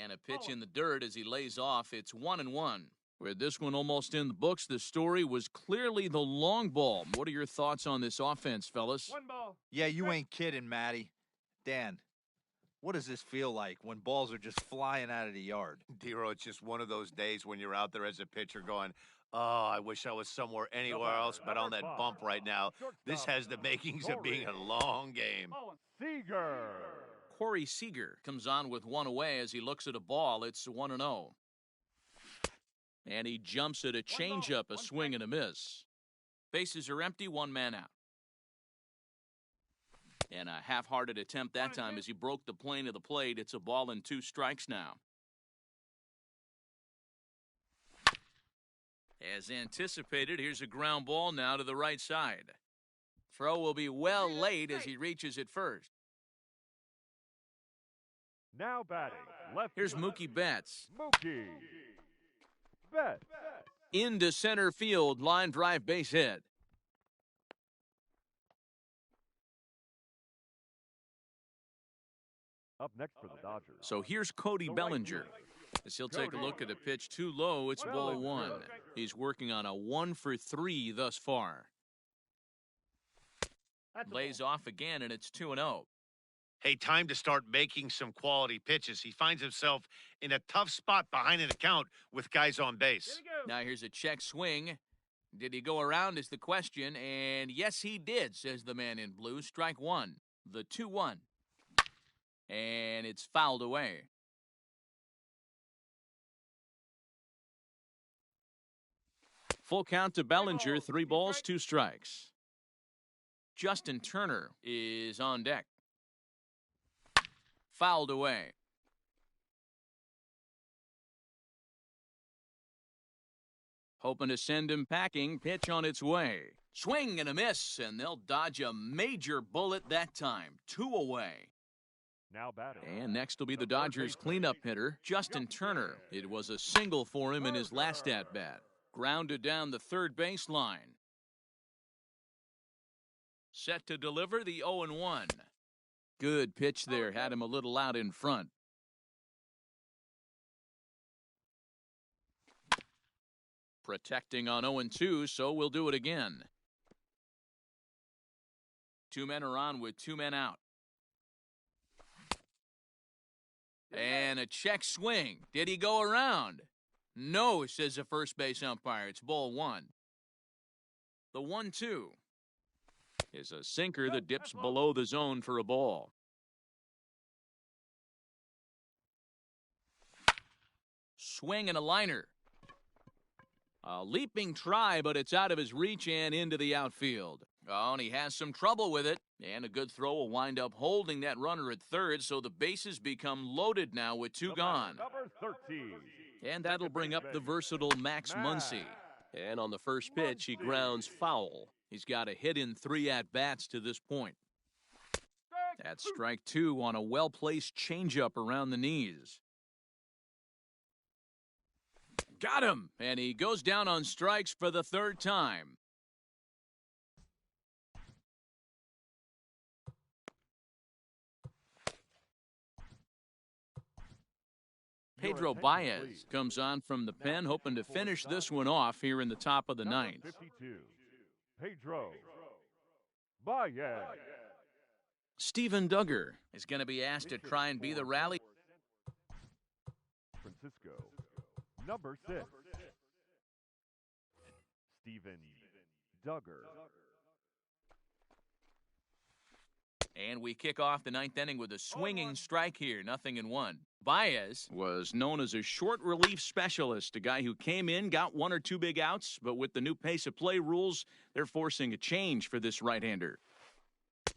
And a pitch in the dirt as he lays off. It's 1-1. With this one almost in the books, the story was clearly the long ball. What are your thoughts on this offense, fellas? 1 ball. Yeah, you ain't kidding, Matty. Dan, what does this feel like when balls are just flying out of the yard? Dero, it's just one of those days when you're out there as a pitcher going, oh, I wish I was somewhere anywhere else but on that bump right now. This has the makings of being a long game. Seager. Corey Seager comes on with one away as he looks at a ball. It's 1-0. And he jumps at a changeup, a swing and a miss. Bases are empty, one man out. And a half-hearted attempt that time as he broke the plane of the plate. It's a ball and 2 strikes now. As anticipated, here's a ground ball now to the right side. Throw will be well late as he reaches it first. Now batting. Left. Here's Mookie Betts. Mookie Betts. Into center field, line drive base hit. Up next for the Dodgers. So here's Cody Bellinger. As he'll take a look at a pitch too low, it's ball 1. He's working on a 1 for 3 thus far. Lays off again, and it's 2-0. Hey, time to start making some quality pitches. He finds himself in a tough spot behind an account with guys on base. Now here's a check swing. Did he go around is the question, and yes, he did, says the man in blue. Strike 1, the 2-1. And it's fouled away. Full count to Bellinger, 3 balls, 2 strikes. Justin Turner is on deck. Fouled away. Hoping to send him packing. Pitch on its way. Swing and a miss, and they'll dodge a major bullet that time. 2 away. Now batting. And next will be the Dodgers cleanup hitter, Justin Turner. It was a single for him in his last at-bat. Grounded down the third baseline. Set to deliver the 0-1. Good pitch there, had him a little out in front. Protecting on 0-2, so we'll do it again. 2 men are on with 2 men out. And a check swing. Did he go around? No, says the first base umpire. It's ball 1. The 1-2 is a sinker that dips below the zone for a ball. Swing and a liner. A leaping try, but it's out of his reach and into the outfield. Oh, and he has some trouble with it. And a good throw will wind up holding that runner at third, so the bases become loaded now with 2 gone. Number 13. And that'll bring up the versatile Max Muncy. And on the first pitch, he grounds foul. He's got a hit in 3 at-bats to this point. That's strike 2 on a well-placed changeup around the knees. Got him! And he goes down on strikes for the 3rd time. Pedro Baez comes on from the pen, hoping to finish this one off here in the top of the 9th. 52. Pedro Baez. Steven Duggar is going to be asked to try and be the rally. Francisco number 6, Steven Duggar. And we kick off the ninth inning with a swinging strike here, 0-1. Baez was known as a short relief specialist, a guy who came in, got 1 or 2 big outs, but with the new pace of play rules, they're forcing a change for this right-hander.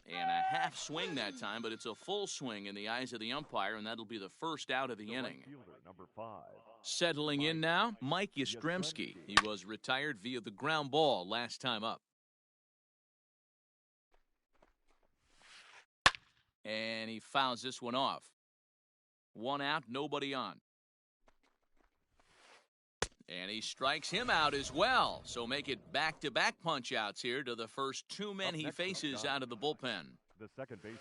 And a half swing that time, but it's a full swing in the eyes of the umpire, and that'll be the first out of the inning. Number 5. Settling in now, Mike Yastrzemski. He was retired via the ground ball last time up. And he fouls this one off. 1 out, nobody on. And he strikes him out as well. So make it back-to-back punch-outs here to the first 2 men he faces out of the bullpen. The second baseman,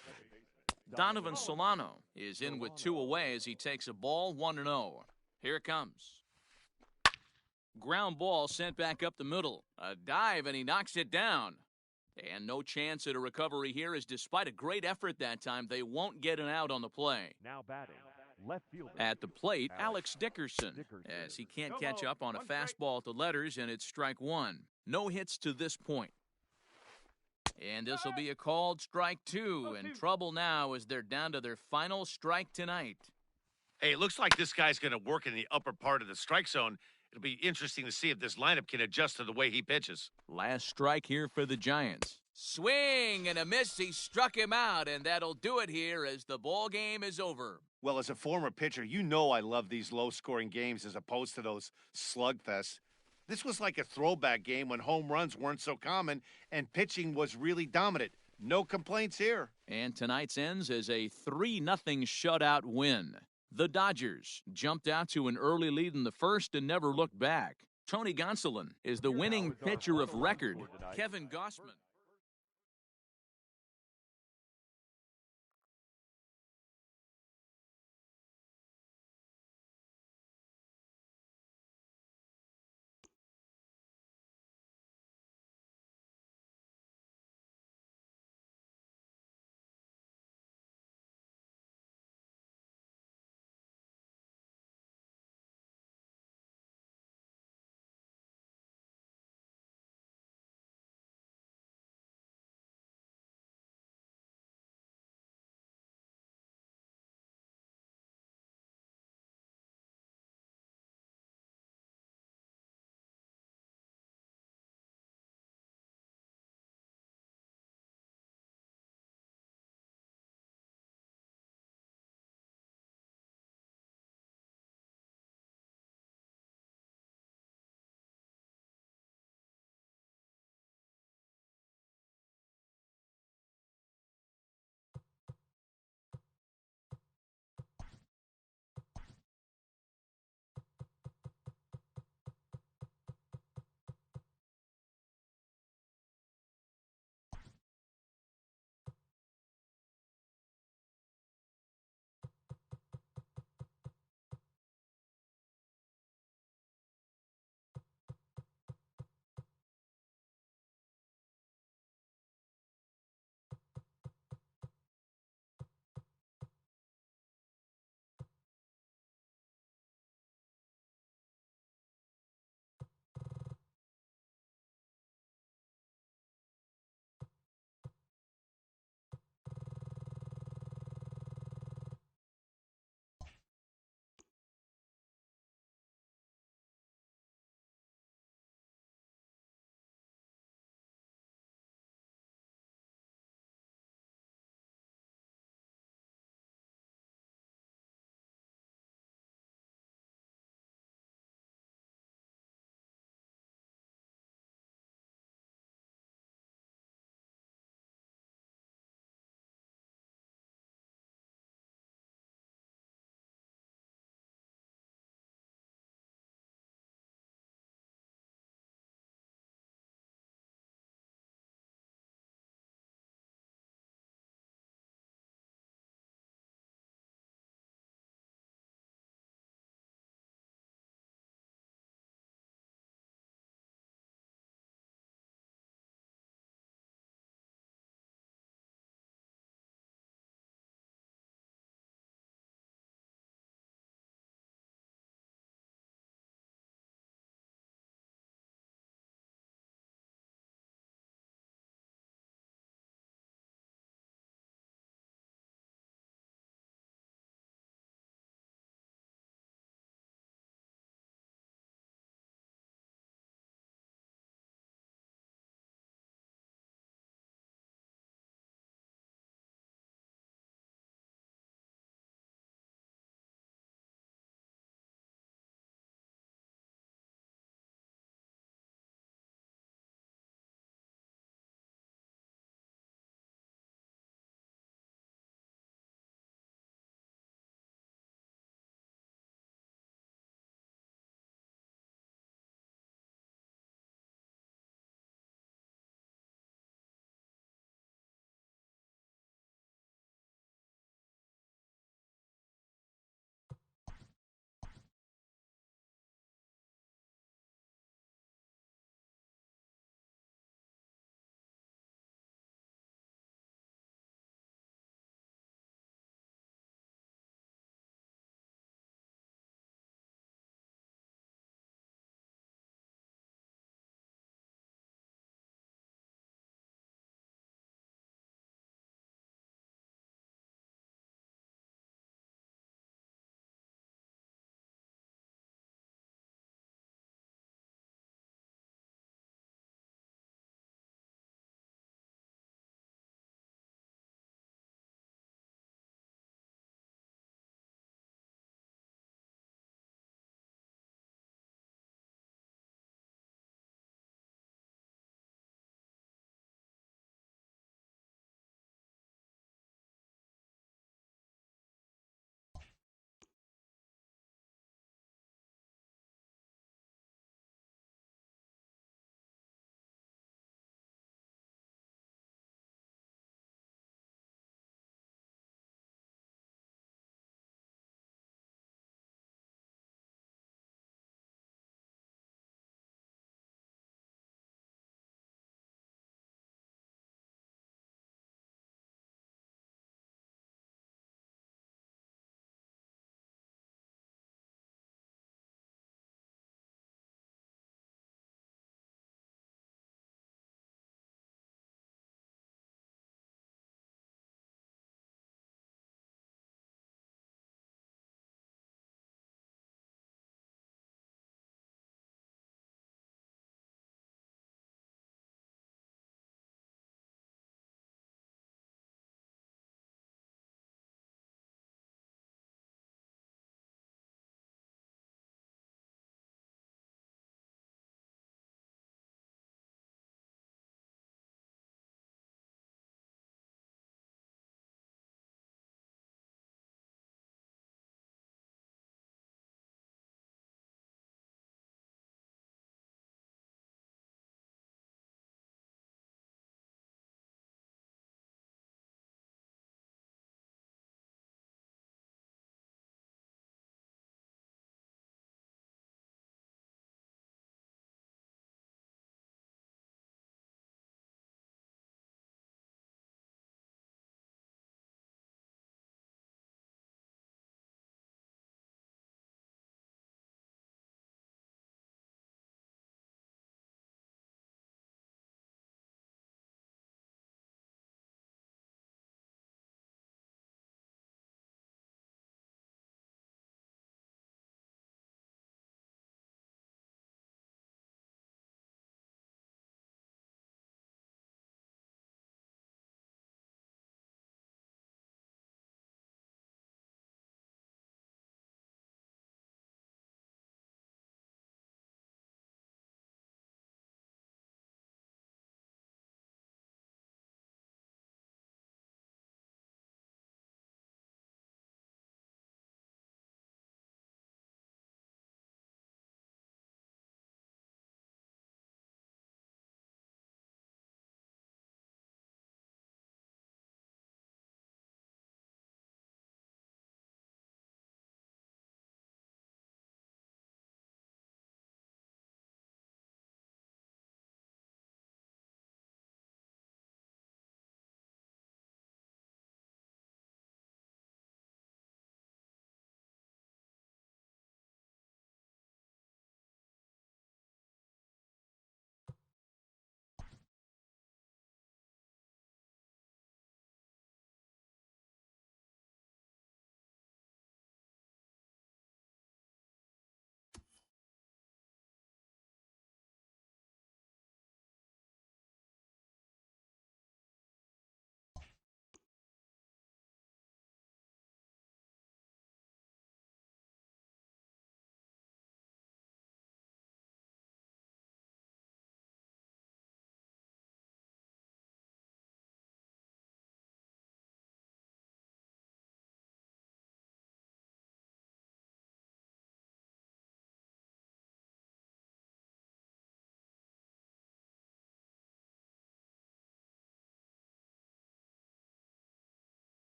Donovan Solano is in with 2 away as he takes a ball, 1-0. Here it comes. Ground ball sent back up the middle. A dive, and he knocks it down. And no chance at a recovery here, as despite a great effort that time, they won't get an out on the play. now batting, left fielder. At the plate, Alex Dickerson, as he can't catch up on a fastball at the letters, and it's strike 1. No hits to this point. And this will be a called strike 2, and trouble now as they're down to their final strike tonight. Hey, it looks like this guy's going to work in the upper part of the strike zone. It'll be interesting to see if this lineup can adjust to the way he pitches. Last strike here for the Giants. Swing and a miss. He struck him out, and that'll do it here as the ball game is over. Well, as a former pitcher, you know I love these low-scoring games as opposed to those slugfests. This was like a throwback game when home runs weren't so common and pitching was really dominant. No complaints here. And tonight's ends as a 3-0 shutout win. The Dodgers jumped out to an early lead in the first and never looked back. Tony Gonsolin is the winning pitcher of record. Kevin Gossman